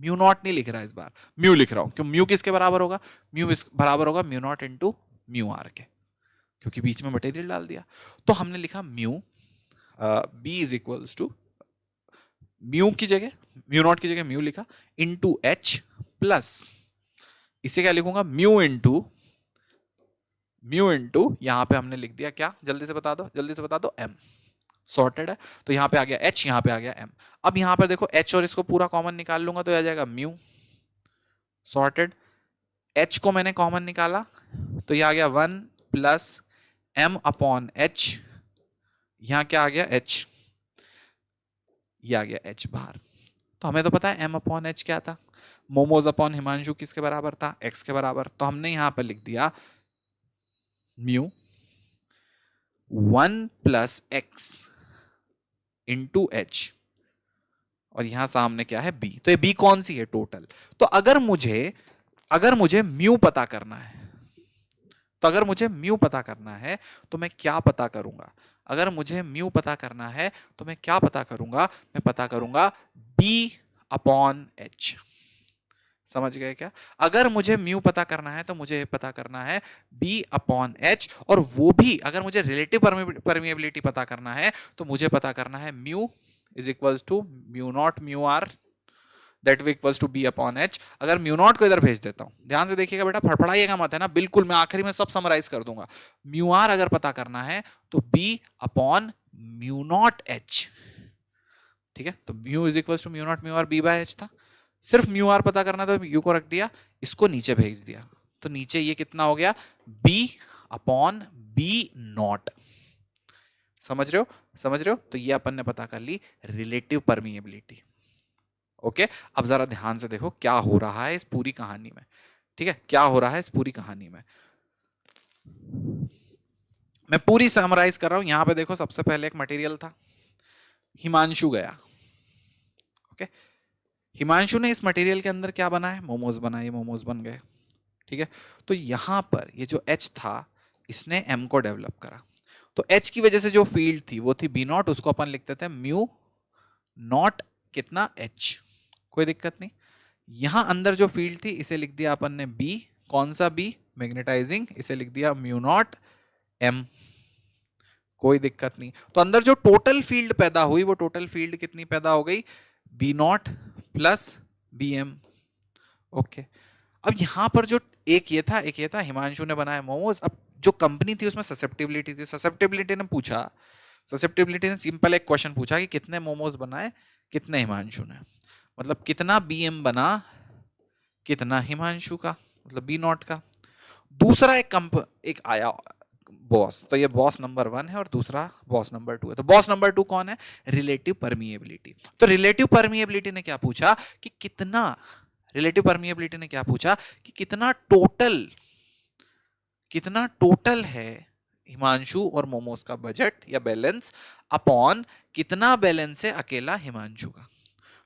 Speaker 1: म्यू नॉट नहीं लिख रहा इस बार, म्यू लिख रहा हूं। क्यों, म्यू किसके बराबर होगा, म्यू बराबर होगा mu naught into mu R के, क्योंकि बीच में मटेरियल डाल दिया। तो हमने लिखा mu B is equals to mu की जगह, म्यू नॉट की जगह म्यू लिखा, इंटू एच प्लस, इसे क्या लिखूंगा, म्यू इंटू यहां पे हमने लिख दिया क्या, जल्दी से बता दो, जल्दी से बता दो, एम। सॉर्टेड है, तो यहां पे आ गया एच, यहां पे आ गया एम। अब यहां पर देखो एच और इसको पूरा कॉमन निकाल लूंगा तो आ जाएगा म्यू। सॉर्टेड, एच को मैंने कॉमन निकाला तो ये आ गया 1 प्लस एम अपॉन एच, यहां क्या आ गया एच, ये आ गया एच बाहर। तो हमें तो पता है एम अपॉन एच क्या था, मोमोज अपॉन हिमांशु किसके बराबर था, एक्स के बराबर। तो हमने यहां पर लिख दिया mu 1 plus x into H, और यहां सामने क्या है बी। तो ये बी कौन सी है, टोटल। तो अगर मुझे म्यू पता करना है, तो अगर मुझे म्यू पता करना है तो मैं क्या पता करूंगा, अगर मुझे म्यू पता करना है तो मैं क्या पता करूंगा, मैं पता करूंगा बी अपॉन एच। समझ गए क्या, अगर मुझे म्यू पता करना है तो मुझे पता करना है बी अपॉन एच, और वो भी अगर मुझे रिलेटिव परमिएबिलिटी पता करना है तो मुझे पता करना है mu is equals to mu naught mu R, that we equals to B upon H. अगर म्यू नॉट को इधर भेज देता हूं, ध्यान से देखिएगा बेटा, फड़फड़ाइएगा मत है ना, बिल्कुल मैं आखिरी में सब समराइज कर दूंगा। म्यू आर अगर पता करना है तो B upon mu naught H, ठीक है। तो mu is equals to mu naught mu R B by H था, सिर्फ म्यू आर पता करना तो यू को रख दिया, इसको नीचे भेज दिया, तो नीचे ये कितना हो गया, बी अपॉन बी नॉट। समझ रहे हो, समझ रहे हो, तो ये अपन ने पता कर ली रिलेटिव परमिएबिलिटी। ओके, अब जरा ध्यान से देखो क्या हो रहा है इस पूरी कहानी में, ठीक है, क्या हो रहा है इस पूरी कहानी में, मैं पूरी समराइज कर रहा हूं। यहां पे देखो सबसे पहले एक मटेरियल था, हिमांशु गया, ओके, हिमांशु ने इस मटेरियल के अंदर क्या बनाया, मोमोज बनाए, मोमोज बन गए, ठीक है। तो यहां पर ये जो एच था इसने एम को डेवलप करा, तो एच की वजह से जो फील्ड थी वो थी बी नॉट, उसको अपन लिखते थे म्यू नॉट कितना एच, कोई दिक्कत नहीं। यहां अंदर जो फील्ड थी इसे लिख दिया अपन ने बी, कौन सा बी, मैग्नेटाइजिंग, इसे लिख दिया म्यू नॉट एम, कोई दिक्कत नहीं। तो अंदर जो टोटल फील्ड पैदा हुई वो टोटल फील्ड कितनी पैदा हो गई, B naught plus B M. Okay, अब यहां पर जो एक ये था हिमांशु ने बनाया मोमोज। अब जो कंपनी थी उसमें ससेप्टिबिलिटी थी, ससेप्टिबिलिटी ने पूछा, ससेप्टिबिलिटी ने सिंपल एक क्वेश्चन पूछा कि कितने मोमोज बनाए, कितने हिमांशु ने, मतलब कितना बीएम बना, कितना हिमांशु का, मतलब बी नॉट का। दूसरा एक आया बॉस, तो ये बॉस नंबर 1 है और दूसरा बॉस नंबर 2 है। तो बॉस नंबर 2 कौन है, रिलेटिव परमिएबिलिटी। तो रिलेटिव परमिएबिलिटी ने क्या पूछा कि कितना, रिलेटिव परमिएबिलिटी ने क्या पूछा कि कितना टोटल है हिमांशु और मोमोज का बजट या बैलेंस अपॉन कितना बैलेंस है अकेला हिमांशु का।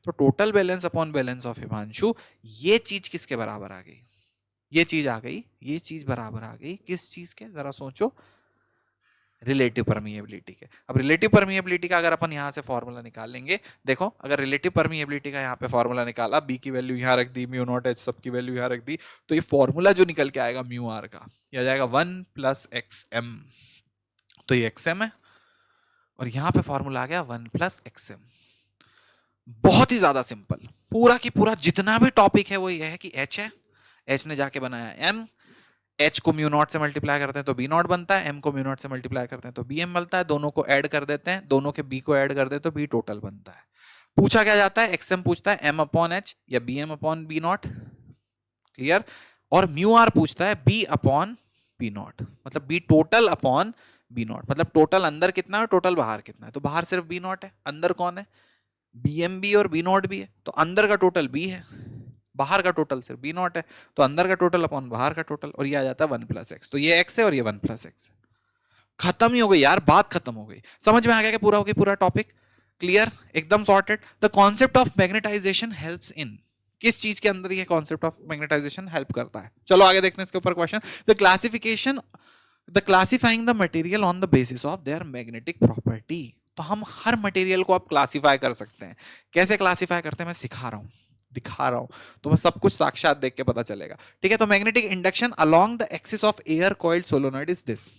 Speaker 1: तो total balance upon balance of Himanshu, ये चीज किसके बराबर आ गई, ये चीज आ गई, ये चीज बराबर आ गई किस चीज के, जरा सोचो, रिलेटिव परमिएबिलिटी के। अब रिलेटिव परमिएबिलिटी का अगर अपन यहां से फॉर्मूला निकाल लेंगे, देखो अगर रिलेटिव परमिएबिलिटी का यहां पे फॉर्मूला निकाला, बी की वैल्यू यहां रख दी, म्यू नॉट एच सब की वैल्यू यहां रख दी, तो ये फॉर्मूला जो निकल के आएगा म्यू आर का, ये आ जाएगा 1 प्लस एक्स एम। तो ये एक्स एम है और यहां पे फॉर्मूला आ गया 1 प्लस एक्स एम। बहुत ही ज्यादा सिंपल, पूरा की पूरा जितना भी टॉपिक है वो ये है कि एच है, एच ने जाके बनाया एम, एच को म्यू नॉट से मल्टीप्लाई करते हैं तो बी नॉट बनता है, एम को म्यू नॉट से मल्टीप्लाई करते हैं तो बी एम बनता है, दोनों को ऐड कर देते हैं, दोनों के बी को ऐड कर देते हैं तो बी टोटल बनता है। पूछा क्या जाता है, एक्स एम पूछता है एम अपॉन एच या B M upon B naught, clear, और म्यू आर पूछता है बी अपॉन बी नॉट, मतलब B total upon B naught, मतलब टोटल अंदर कितना है, टोटल बाहर कितना है। तो बाहर सिर्फ बी नॉट है, अंदर कौन है, बी एम बी और बी नॉट भी है, तो अंदर का टोटल बी है, बाहर का टोटल सिर्फ बी नॉट है, तो अंदर का टोटल अपॉन बाहर का टोटल, और ये आ जाता है 1 प्लस एक्स। तो ये एक्स है और ये 1 प्लस एक्स है। खत्म ही हो गई यार, बात खत्म हो गई, समझ में आ गया कि पूरा हो गया पूरा टॉपिक, क्लियर, एकदम sorted. The concept of magnetization helps in, किस चीज के अंदर ये कॉन्सेप्ट ऑफ मैग्नेटाइजेशन हेल्प करता है, चलो आगे देखते हैं इसके ऊपर question. The classification the classifying the material on the basis of their magnetic property. तो हम हर मटेरियल को आप क्लासिफाई कर सकते हैं। कैसे क्लासिफाई करते हैं मैं सिखा रहा हूं, दिखा रहा हूं, तुम्हें सब कुछ साक्षात देख के पता चलेगा। ठीक है, तो magnetic induction along the axis of air coiled solenoid is this.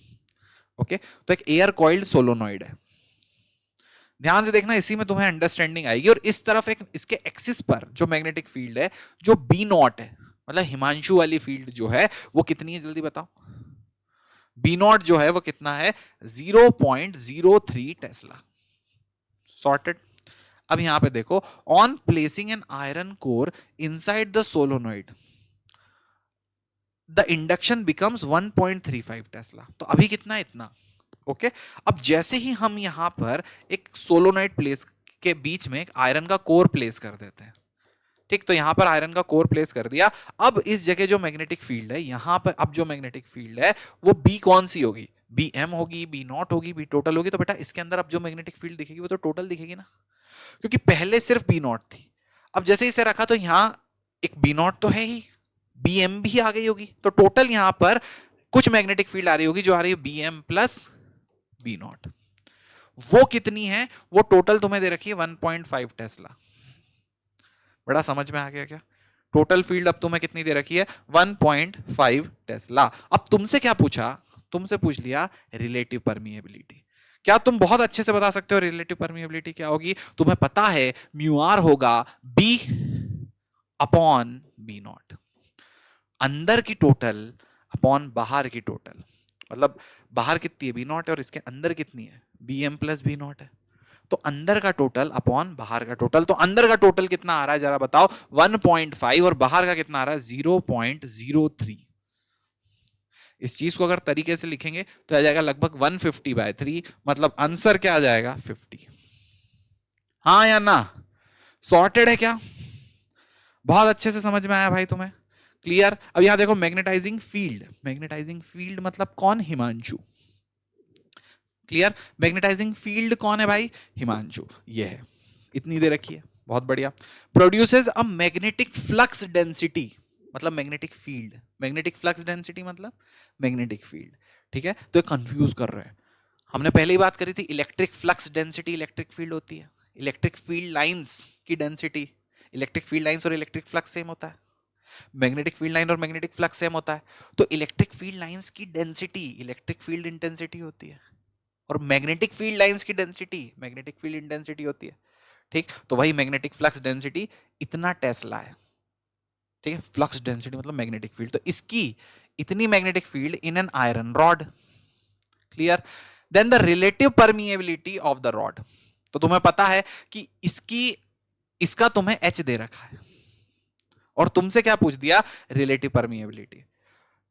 Speaker 1: Okay, तो एक एयर कॉइल्ड सोलोनॉइड है, ध्यान से देखना, इसी में तुम्हें अंडरस्टैंडिंग आएगी। और इस तरफ एक इसके एक्सिस पर जो मैग्नेटिक फील्ड है, जो बी नॉट है, मतलब हिमांशु वाली फील्ड जो है वो कितनी है जल्दी बताओ। बी नॉट जो है वो कितना है, 0.03 टेस्ला। सॉर्टेड। अब यहां पे देखो, on placing an iron core inside the solenoid the induction becomes 1.35 Tesla. तो अभी कितना है, इतना। ओके, अब जैसे ही हम यहां पर एक सोलोनॉइड प्लेस के बीच में एक आयरन का कोर प्लेस कर देते हैं, ठीक, तो यहां पर आयरन का कोर प्लेस कर दिया। अब इस जगह जो मैग्नेटिक फील्ड है, यहां पर अब जो मैग्नेटिक फील्ड है वो बी कौन सी होगी, बी एम होगी, बी नॉट होगी, बी टोटल होगी। तो बेटा इसके अंदर अब जो मैग्नेटिक फील्ड दिखेगी वो तो टोटल दिखेगी ना, क्योंकि पहले सिर्फ बी नॉट थी। अब जैसे इसे रखा तो यहां एक बी नॉट तो है ही, बी एम भी आ गई होगी, तो टोटल यहां पर कुछ मैग्नेटिक फील्ड आ रही होगी जो आ रही है B M plus B naught. वो कितनी है, वो टोटल तुम्हें दे रखी है 1.5 टेस्ला। बड़ा समझ में आ गया क्या? टोटल फील्ड अब तुम्हें कितनी दे रखी है, 1.5 टेस्ला। अब तुमसे क्या पूछा, तुमसे पूछ लिया रिलेटिव परमिएबिलिटी। क्या तुम बहुत अच्छे से बता सकते हो रिलेटिव परमिएबिलिटी क्या होगी? तुम्हें पता है म्यू आर होगा बी अपॉन बी नॉट, अंदर की टोटल अपॉन बाहर की टोटल। मतलब बाहर कितनी है, बी नॉट है, और इसके अंदर कितनी है, B M plus B naught है। तो अंदर का टोटल अपॉन बाहर का टोटल। तो अंदर का टोटल कितना आ रहा है जरा बताओ, 1.5, और बाहर का कितना आ रहा है, 0.03। इस चीज को अगर तरीके से लिखेंगे तो आ जाएगा लगभग 150/3, मतलब आंसर क्या आ जाएगा, 50। हाँ या ना, सॉर्टेड है क्या? बहुत अच्छे से समझ में आया भाई तुम्हें, क्लियर? अब यहां देखो मैग्नेटाइजिंग फील्ड, मैग्नेटाइजिंग फील्ड मतलब कौन, हिमांशु। क्लियर? मैग्नेटाइजिंग फील्ड कौन है भाई, हिमांशु। ये है, इतनी दे रखी है, बहुत बढ़िया। Produces a magnetic flux density, मतलब magnetic field. Magnetic flux density मतलब मैग्नेटिक फील्ड। ठीक है, तो कंफ्यूज कर रहे हैं। हमने पहले ही बात करी थी, electric flux density electric field होती है, इलेक्ट्रिक फील्ड लाइंस की डेंसिटी, इलेक्ट्रिक फील्ड लाइंस और इलेक्ट्रिक फ्लक्स सेम होता है, मैग्नेटिक फील्ड लाइन और मैग्नेटिक फ्लक्स सेम होता है। तो इलेक्ट्रिक फील्ड लाइंस की डेंसिटी इलेक्ट्रिक फील्ड इंटेंसिटी होती है, और मैग्नेटिक फील्ड लाइंस की डेंसिटी मैग्नेटिक फील्ड इंटेंसिटी होती है। ठीक, तो वही मैग्नेटिक फ्लक्स डेंसिटी इतना टेस्ला है। ठीक है, फ्लक्स डेंसिटी मतलब मैग्नेटिक फील्ड, तो इसकी इतनी magnetic field in an iron rod. Clear? Then the relative permeability of the rod. तो तुम्हें पता है कि इसका तुम्हें एच दे रखा है, और तुमसे क्या पूछ दिया, रिलेटिव परमिएबिलिटी।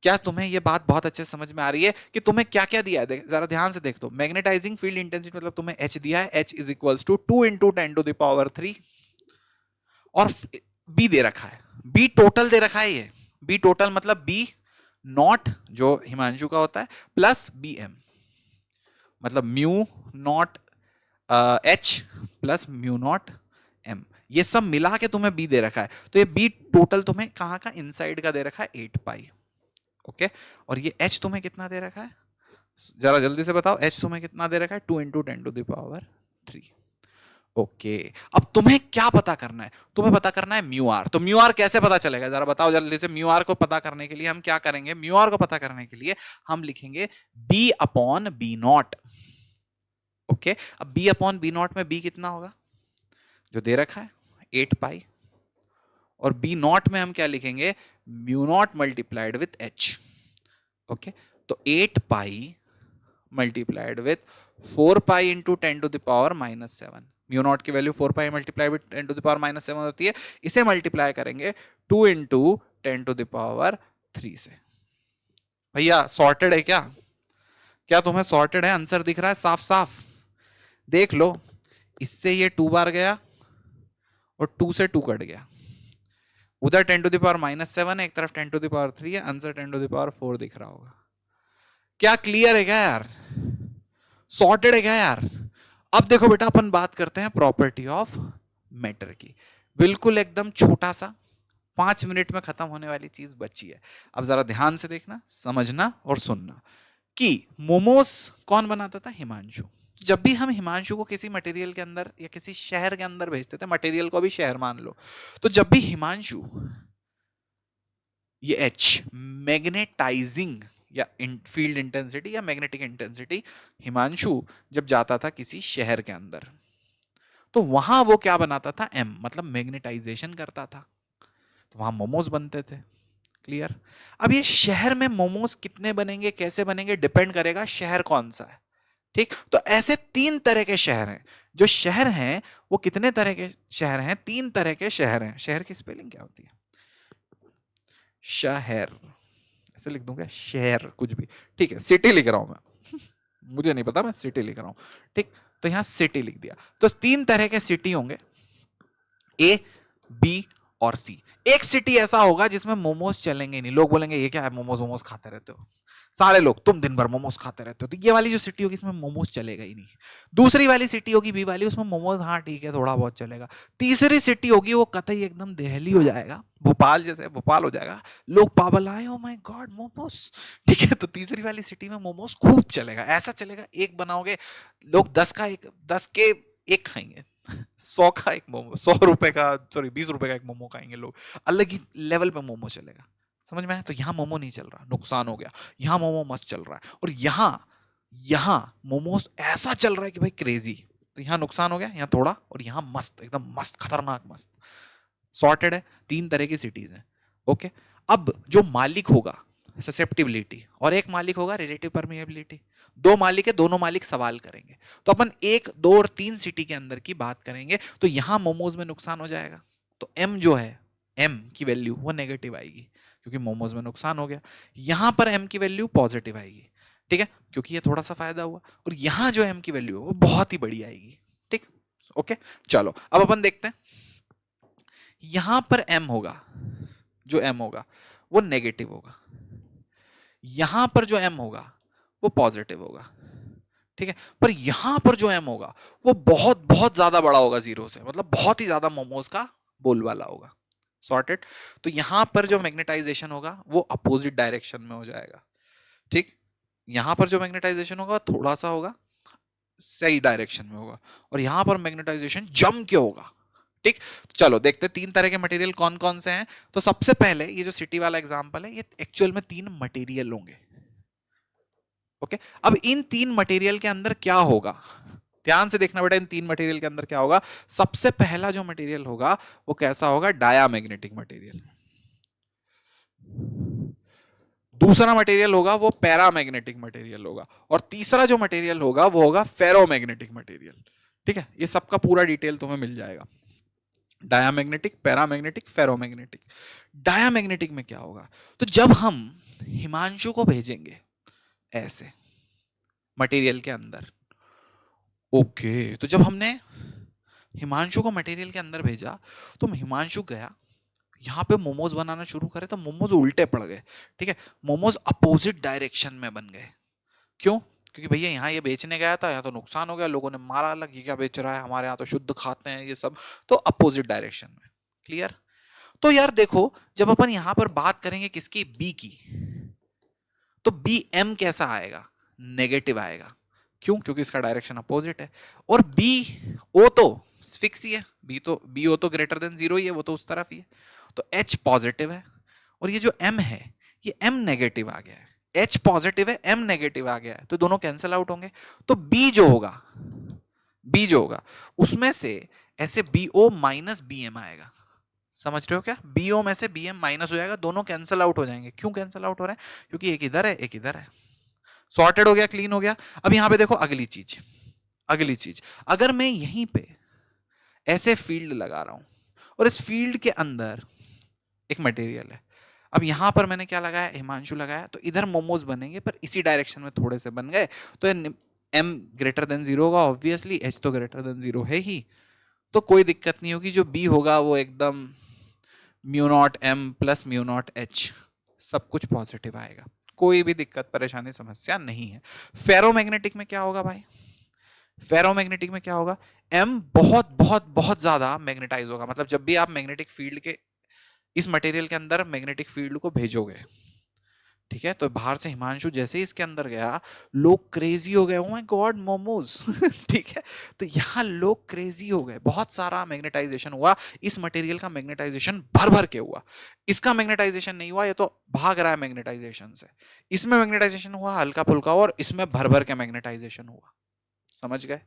Speaker 1: क्या तुम्हें यह बात बहुत अच्छे से समझ में आ रही है कि तुम्हें क्या क्या दिया है? जरा ध्यान से देख दो। मैग्नेटाइजिंग फील्ड इंटेंसिटी मतलब तुम्हें एच दिया है, H is equals to 2 into 10⁻3, और बी दे रखा है, बी टोटल दे रखा है। ये बी टोटल मतलब बी नॉट जो हिमांशु का होता है प्लस बी एम, मतलब mu naught H plus mu naught M, ये सब मिला के तुम्हें बी दे रखा है। तो ये बी टोटल तुम्हें कहां का, इनसाइड का दे रखा है 8 पाई। ओके, और ये एच तुम्हें कितना दे रखा है, जरा जल्दी से बताओ, एच तुम्हें कितना दे रखा है, 2 इंटू 10⁻3। ओके, अब तुम्हें क्या पता करना है, तुम्हें पता करना है म्यू आर। तो म्यू आर कैसे पता चलेगा, जरा बताओ जल्दी से। म्यू आर को पता करने के लिए हम क्या करेंगे, म्यू आर को पता करने के लिए हम लिखेंगे B upon B naught. Okay, अब बी अपॉन बी नॉट में बी कितना होगा, जो दे रखा है 8 पाई, और बी नॉट में हम क्या लिखेंगे, mu naught multiplied with H. Okay, तो 8 pi multiplied with 4 pi into 10⁻⁻7। Mu naught की वैल्यू 4 पाई मल्टीप्लाई विथ 10⁻⁻7 होती है। इसे मल्टीप्लाई करेंगे 2 इंटू 10⁻3 से। भैया सॉर्टेड है क्या? क्या तुम्हें सॉर्टेड है? आंसर दिख रहा है साफ साफ, देख लो। इससे ये 2 बार गया और 2 से 2 कट गया, उधर 10⁻⁻7 है, एक तरफ 10⁻3 है, आंसर 10⁻4 दिख रहा होगा। क्या क्लियर है क्या यार, सॉर्टेड है क्या यार? अब देखो बेटा, अपन बात करते हैं प्रॉपर्टी ऑफ मैटर की। बिल्कुल एकदम छोटा सा 5 मिनट में खत्म होने वाली चीज बची है। अब जरा ध्यान से देखना, समझना और सुनना। कि मोमोज कौन बनाता था? हिमांशु। जब भी हम हिमांशु को किसी मटेरियल के अंदर या किसी शहर के अंदर भेजते थे, मटेरियल को भी शहर मान लो, तो जब भी हिमांशु, ये एच मैग्नेटाइजिंग या फील्ड इंटेंसिटी या मैग्नेटिक इंटेंसिटी, हिमांशु जब जाता था किसी शहर के अंदर तो वहां वो क्या बनाता था? एम, मतलब मैग्नेटाइजेशन करता था, तो वहां मोमोज बनते थे। क्लियर? अब ये शहर में मोमोज कितने बनेंगे, कैसे बनेंगे, डिपेंड करेगा शहर कौन सा है। ठीक, तो ऐसे तीन तरह के शहर हैं। जो शहर हैं वो कितने तरह के शहर हैं? तीन तरह के शहर हैं। शहर की स्पेलिंग क्या होती है? शहर, ऐसे लिख दूंगा शहर, कुछ भी ठीक है। सिटी लिख रहा हूं मैं मुझे नहीं पता, मैं सिटी लिख रहा हूं। ठीक, तो यहां सिटी लिख दिया। तो तीन तरह के सिटी होंगे, ए, बी और सी। एक सिटी ऐसा होगा जिसमें मोमोज चलेंगे नहीं, लोग बोलेंगे ये क्या है, मोमोज मोमोज खाते रहते हो सारे लोग, तुम दिन भर मोमोज खाते रहते हो। तो ये वाली जो सिटी होगी इसमें मोमोज चलेगा ही नहीं। दूसरी वाली सिटी होगी बी वाली, उसमें मोमोज हाँ ठीक है थोड़ा बहुत चलेगा। तीसरी सिटी होगी वो कतई एकदम दिल्ली हो जाएगा, भोपाल जैसे भोपाल हो जाएगा, लोग पागल आए, ओ माय गॉड मोमोज। ठीक है, तो तीसरी वाली सिटी में मोमोज खूब चलेगा, ऐसा चलेगा एक बनाओगे लोग 10 का एक, 10 के एक खाएंगे, 100 का एक मोमो, 100 रुपए का, सॉरी 20 रुपए का एक मोमो खाएंगे लोग, अलग ही लेवल पे मोमो चलेगा। समझ में आया? तो यहाँ मोमो नहीं चल रहा, नुकसान हो गया। यहाँ मोमो मस्त चल रहा है, और यहाँ यहाँ मोमोज ऐसा चल रहा है कि भाई क्रेजी। तो यहाँ नुकसान हो गया, यहाँ थोड़ा, और यहाँ मस्त, एकदम मस्त, खतरनाक मस्त। सॉर्टेड है। तीन तरह की सिटीज हैं। ओके, अब जो मालिक होगा ससेप्टिबिलिटी, और एक मालिक होगा रिलेटिव परमिएबिलिटी। दो मालिक है, दोनों मालिक सवाल करेंगे। तो अपन एक, दो और तीन सिटी के अंदर की बात करेंगे। तो यहां मोमोज में नुकसान हो जाएगा, तो एम जो है, एम की वैल्यू वो नेगेटिव आएगी क्योंकि मोमोज में नुकसान हो गया। यहां पर एम की वैल्यू पॉजिटिव आएगी, ठीक है, क्योंकि ये थोड़ा सा फायदा हुआ। और यहां जो एम की वैल्यू है वो बहुत ही बड़ी आएगी। ठीक, ओके, चलो अब अपन देखते हैं। यहां पर एम होगा, जो एम होगा वो नेगेटिव होगा, यहां पर जो एम होगा वो पॉजिटिव होगा। ठीक है, पर यहां पर जो एम होगा वो बहुत बहुत ज्यादा बड़ा होगा जीरो से, मतलब बहुत ही ज्यादा मोमोज का बोल वाला होगा। सॉर्टेड? तो यहां पर जो मैग्नेटाइजेशन होगा वो अपोजिट डायरेक्शन में हो जाएगा। ठीक, यहां पर जो मैग्नेटाइजेशन होगा थोड़ा सा होगा, सही डायरेक्शन में होगा, और यहां पर मैग्नेटाइजेशन जम के होगा। ठीक, तो चलो देखते हैं तीन तरह के मटेरियल कौन कौन से हैं। तो सबसे पहले ये जो सिटी वाला एग्जांपल है, ये एक्चुअल में तीन मटेरियल होंगे। ओके, अब इन तीन मटेरियल के अंदर क्या होगा, ध्यान से देखना बेटा, इन तीन मटेरियल के अंदर क्या होगा। सबसे पहला जो मटेरियल होगा वो कैसा होगा? Diamagnetic material. दूसरा मटेरियल होगा वो पैरामैग्नेटिक मटेरियल होगा, और तीसरा जो मटेरियल होगा वो होगा फेरोमैग्नेटिक मटेरियल। ठीक है, ये सबका पूरा डिटेल तुम्हें मिल जाएगा। Diamagnetic, paramagnetic, ferromagnetic. डायामैग्नेटिक में क्या होगा? तो जब हम हिमांशु को भेजेंगे ऐसे मटेरियल के अंदर, ओके, तो जब हमने हिमांशु को मटेरियल के अंदर भेजा तो हिमांशु गया यहाँ पे मोमोज बनाना शुरू करे, तो मोमोज उल्टे पड़ गए। ठीक है, मोमोज अपोजिट डायरेक्शन में बन गए। क्यों? क्योंकि भैया यहाँ ये बेचने गया था, यहाँ तो नुकसान हो गया, लोगों ने मारा अलग, ये क्या बेच रहा है, हमारे यहाँ तो शुद्ध खाते हैं ये सब, तो अपोजिट डायरेक्शन में। क्लियर? तो यार देखो, जब अपन यहां पर बात करेंगे किसकी? बी की, तो बी एम कैसा आएगा? नेगेटिव आएगा। क्यों? क्योंकि इसका डायरेक्शन अपोजिट है। और बी ओ तो फिक्स ही है, बी तो बी ओ तो ग्रेटर देन जीरो ही है, वो तो उस तरफ ही है। तो एच पॉजिटिव है, और ये जो एम है ये एम नेगेटिव आ गया है। एच पॉजिटिव है, एम नेगेटिव आ गया है, तो दोनों कैंसिल आउट होंगे। तो बी जो होगा, बी जो होगा उसमें से ऐसे B O minus B M आएगा। समझ रहे हो क्या? बी ओ में से बी एम माइनस हो जाएगा, दोनों कैंसिल आउट हो जाएंगे। क्यों कैंसिल आउट हो रहे हैं? क्योंकि एक इधर है एक इधर है। सॉर्टेड हो गया, क्लीन हो गया। अब यहां पे देखो अगली चीज, अगली चीज, अगर मैं यहीं पे ऐसे फील्ड लगा रहा हूं और इस फील्ड के अंदर एक मटेरियल है, अब यहां पर मैंने क्या लगाया? हिमांशु लगाया, तो इधर मोमोज बनेंगे, पर इसी डायरेक्शन में थोड़े से बन गए, तो एम ग्रेटर देन जीरो होगा ऑब्वियसली, एच तो ग्रेटर देन जीरो है ही, तो कोई दिक्कत नहीं होगी। जो बी होगा वो एकदम mu naught M plus mu naught H, सब कुछ पॉजिटिव आएगा, कोई भी दिक्कत परेशानी समस्या नहीं है। फेरोमैग्नेटिक में क्या होगा भाई? फेरोमैग्नेटिक में क्या होगा? एम बहुत बहुत बहुत ज्यादा मैग्नेटाइज होगा, मतलब जब भी आप मैग्नेटिक फील्ड के इस मटेरियल के अंदर मैग्नेटिक फील्ड को भेजोगे, ठीक है, तो बाहर से हिमांशु जैसे ही इसके अंदर गया, लोग क्रेजी हो गए, ओह माय गॉड मोमोज। ठीक है, तो यहाँ लोग क्रेजी हो गए, बहुत सारा मैग्नेटाइजेशन हुआ, इस मटेरियल का मैग्नेटाइजेशन भर भर के हुआ, इसका मैग्नेटाइजेशन नहीं हुआ, ये तो भाग रहा है मैग्नेटाइजेशन से, इसमें मैग्नेटाइजेशन हुआ हल्का फुल्का और इसमें भर भर के मैग्नेटाइजेशन हुआ। समझ गए?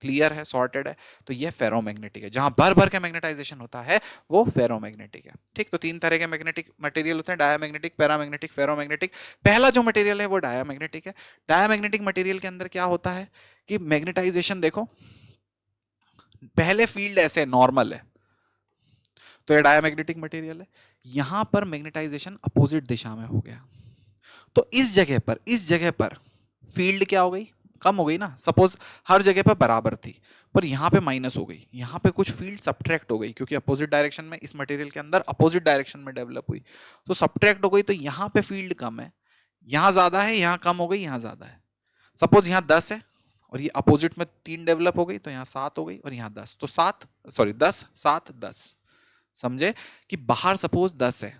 Speaker 1: क्लियर है, सॉर्टेड है। तो ये फेरोमैग्नेटिक है, जहां भर भर के मैग्नेटाइजेशन होता है वो फेरोमैग्नेटिक है। ठीक, तो तीन तरह के मैग्नेटिक मटेरियल होते हैं, डायामैग्नेटिक, पैरामैग्नेटिक, फेरोमैग्नेटिक। पहला जो मटेरियल है वो डायामैग्नेटिक है। डायामैग्नेटिक मटेरियल के अंदर क्या होता है कि मैग्नेटाइजेशन देखो, पहले फील्ड ऐसे नॉर्मल है, तो ये डायामैग्नेटिक मटेरियल है, यहां पर मैग्नेटाइजेशन अपोजिट दिशा में हो गया, तो इस जगह पर फील्ड क्या हो गई, कम हो गई ना। सपोज हर जगह पर बराबर थी, पर यहां पे माइनस हो गई, यहां पे कुछ फील्ड सब्ट्रैक्ट हो गई, क्योंकि अपोजिट डायरेक्शन में इस मटेरियल के अंदर अपोजिट डायरेक्शन में डेवलप हुई, तो सब्ट्रैक्ट हो गई, तो यहां पे फील्ड कम है, यहां ज्यादा है, यहां कम हो गई, यहां ज्यादा है। सपोज यहां 10 है और ये अपोजिट में 3 डेवलप हो गई, तो यहां 7 हो गई और यहां 10, तो 10 7 10। समझे कि बाहर सपोज 10 है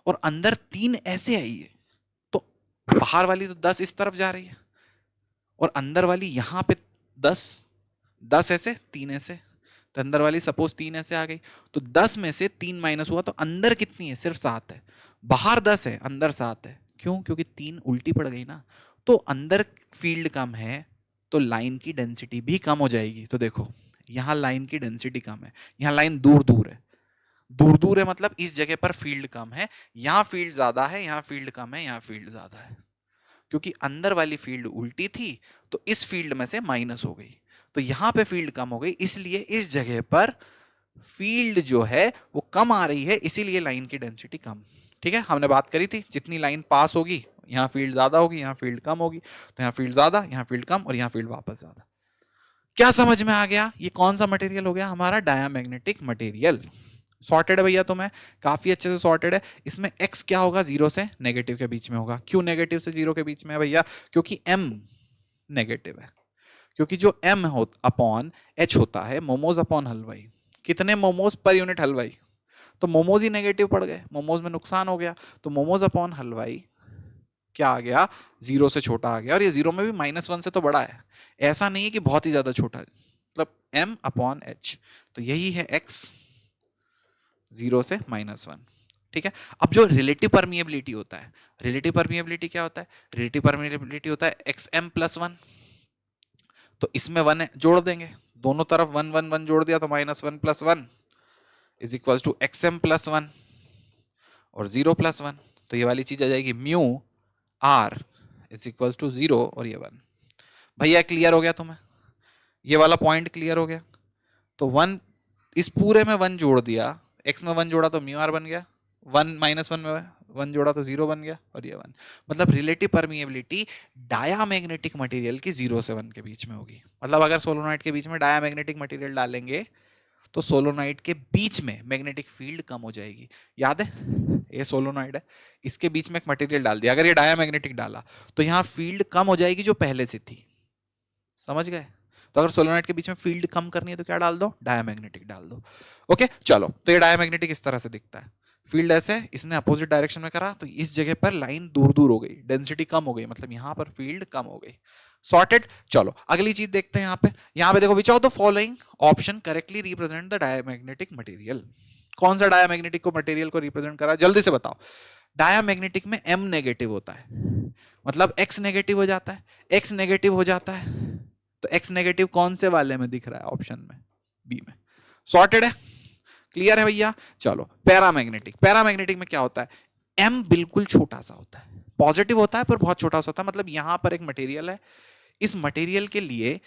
Speaker 1: और अंदर 3 ऐसे आई है, तो बाहर वाली तो 10 इस तरफ जा रही है और अंदर वाली यहां पे 10 10 ऐसे 3 ऐसे, तो अंदर वाली सपोज 3 ऐसे आ गई, तो 10 में से 3 माइनस हुआ, तो अंदर कितनी है, सिर्फ 7 है, बाहर 10 है, अंदर 7 है। क्यों? क्योंकि 3 उल्टी पड़ गई ना, तो अंदर फील्ड कम है, तो लाइन की डेंसिटी भी कम हो जाएगी। तो देखो यहां लाइन की डेंसिटी कम है, यहां लाइन दूर दूर है, दूर दूर है मतलब इस जगह पर फील्ड कम है, यहां फील्ड ज्यादा है, यहां फील्ड कम है, यहां फील्ड ज्यादा है, क्योंकि अंदर वाली फील्ड उल्टी थी, तो इस फील्ड में से माइनस हो गई, तो यहां पे फील्ड कम हो गई, इसलिए इस जगह पर फील्ड जो है वो कम आ रही है, इसीलिए लाइन की डेंसिटी कम। ठीक है, हमने बात करी थी जितनी लाइन पास होगी यहां फील्ड ज्यादा होगी, यहां फील्ड कम होगी, तो यहां फील्ड ज्यादा, यहां फील्ड कम और यहां फील्ड वापस ज्यादा। क्या समझ में आ गया? ये कौन सा मटेरियल हो गया हमारा? Diamagnetic material. सॉर्टेड है भैया, तो मैं काफी अच्छे से सॉर्टेड है। इसमें x क्या होगा? 0 से नेगेटिव के बीच में होगा। क्यों नेगेटिव से 0 के बीच में है भैया? क्योंकि m नेगेटिव है, क्योंकि जो m हो अपॉन h होता है मोमोज अपॉन हलवाई, कितने मोमोज पर यूनिट हलवाई, तो मोमोज ही नेगेटिव पड़ गए, मोमोज में नुकसान हो गया, तो मोमोज अपॉन हलवाई क्या आ गया? 0 से छोटा आ गया, और ये 0 में भी -1 से तो बड़ा है, ऐसा नहीं है कि बहुत ही ज्यादा छोटा है, मतलब m अपॉन h, तो यही है x 0 से -1। ठीक है, अब जो रिलेटिव परमिएबिलिटी होता है, रिलेटिव परमिएबिलिटी क्या होता है? रिलेटिव परमिएबिलिटी होता है xm + 1, तो इसमें 1 जोड़ देंगे, दोनों तरफ 1 1 1 जोड़ दिया, तो -1 + 1 = xm + 1 और 0 + 1, तो ये वाली चीज आ जाएगी म्यू r = 0 और ये 1। भैया क्लियर हो गया तुम्हें? ये वाला पॉइंट क्लियर हो गया? तो 1 इस पूरे में 1 जोड़ दिया, x में 1 जोड़ा तो म्यू आर बन गया, 1 -1 में 1 जोड़ा तो 0 बन गया, और ये 1। मतलब रिलेटिव परमिएबिलिटी डायामैग्नेटिक मटेरियल की 0 से 1 के बीच में होगी। मतलब अगर सोलोनॉइड के बीच में डायामैग्नेटिक मटेरियल डालेंगे तो सोलोनॉइड के बीच में मैग्नेटिक फील्ड कम हो जाएगी। याद है, ये सोलोनॉइड है, इसके बीच में एक मटेरियल डाल दिया, अगर ये डायामैग्नेटिक डाला तो यहाँ फील्ड कम हो जाएगी जो पहले से थी। समझ गए? तो अगर सोलोनॉइड के बीच में फील्ड कम करनी है तो क्या डाल दो? डायामैग्नेटिक डाल दो। ओके चलो, तो ये डायामैग्नेटिक इस तरह से दिखता है, फील्ड ऐसे, इसने अपोजिट डायरेक्शन में करा, तो इस जगह पर लाइन दूर दूर हो गई, डेंसिटी कम हो गई, मतलब यहां पर फील्ड कम हो गई। सॉर्टेड। चलो अगली चीज देखते हैं। यहाँ पे देखो, which of the following option correctly represent the diamagnetic material? कौन सा डायामैग्नेटिक को मटेरियल को रिप्रेजेंट करा, जल्दी से बताओ। डायामैग्नेटिक में m नेगेटिव होता है, मतलब x नेगेटिव हो जाता है, x नेगेटिव हो जाता है, तो x नेगेटिव कौन से वाले में दिख रहा है? ऑप्शन में, बी में। सॉर्टेड है, क्लियर है भैया? चलो पैरामैग्नेटिक। पैरामैग्नेटिक में क्या होता है? m बिल्कुल छोटा सा होता है, पॉजिटिव होता है पर बहुत छोटा सा होता है। मतलब यहां पर एक मटेरियल है, इस मटेरियल के लिए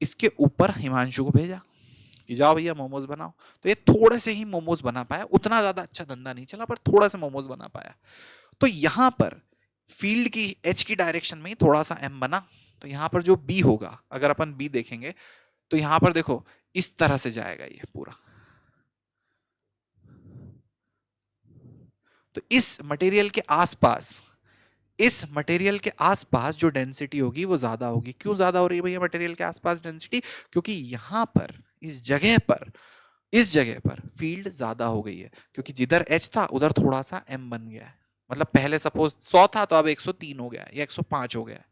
Speaker 1: इसके ऊपर हिमांशु को भेजा कि जाओ भैया मोमोज बनाओ, तो ये थोड़े से ही मोमोज बना पाया, उतना ज्यादा अच्छा धंधा नहीं चला, पर थोड़ा सा मोमोज बना पाया। तो यहां पर फील्ड की एच की डायरेक्शन में ही थोड़ा सा m बना, तो यहां पर जो b होगा, अगर अपन b देखेंगे तो यहां पर देखो इस तरह से जाएगा ये पूरा, तो इस मटेरियल के आसपास, इस मटेरियल के आसपास जो डेंसिटी होगी वो ज्यादा होगी। क्यों ज्यादा हो रही है भैया मटेरियल के आसपास डेंसिटी? क्योंकि यहां पर इस जगह पर, इस जगह पर फील्ड ज्यादा हो गई है, क्योंकि जिधर H था उधर थोड़ा सा M बन गया है, मतलब पहले सपोज 100 था तो अब 103 हो गया या 105 हो गया,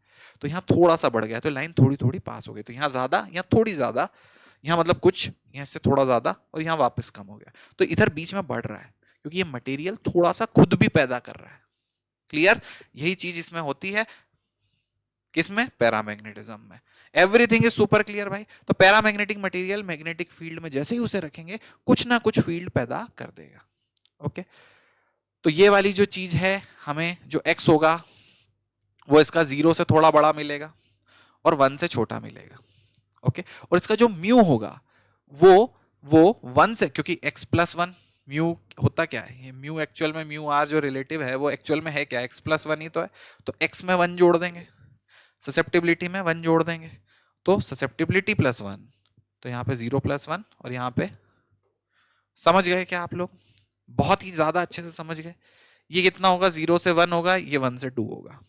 Speaker 1: तो यहाँ थोड़ा सा बढ़ गया, तो लाइन थोड़ी थोड़ी पास हो गई, तो यहाँ ज्यादा, यहाँ थोड़ी ज्यादा, यहाँ मतलब कुछ यहाँ से थोड़ा ज्यादा और यहाँ वापस कम हो गया, तो इधर बीच में बढ़ रहा है क्योंकि ये मटेरियल थोड़ा सा खुद भी पैदा कर रहा है। क्लियर? यही चीज इसमें होती है, किसमें? पैरामैग्नेटिज्म में। एवरीथिंग इज सुपर क्लियर भाई। तो पैरामैग्नेटिक मटेरियल मैग्नेटिक फील्ड में जैसे ही उसे रखेंगे कुछ ना कुछ फील्ड पैदा कर देगा। ओके, तो ये वाली जो चीज है, हमें जो एक्स होगा वो इसका 0 से थोड़ा बड़ा मिलेगा और 1 से छोटा मिलेगा। ओके, और इसका जो म्यू होगा वो 1 से, क्योंकि x प्लस 1 म्यू होता क्या है, ये म्यू एक्चुअल में म्यू आर जो रिलेटिव है वो एक्चुअल में है क्या, x प्लस 1 ही तो है, तो x में 1 जोड़ देंगे, ससेप्टिबिलिटी में 1 जोड़ देंगे, तो ससेप्टिबिलिटी प्लस 1, तो यहाँ पे 0 प्लस 1 और यहाँ पे, समझ गए क्या आप लोग? बहुत ही ज्यादा अच्छे से समझ गए। ये कितना होगा, 0 से 1 होगा, ये 1 से 2 होगा।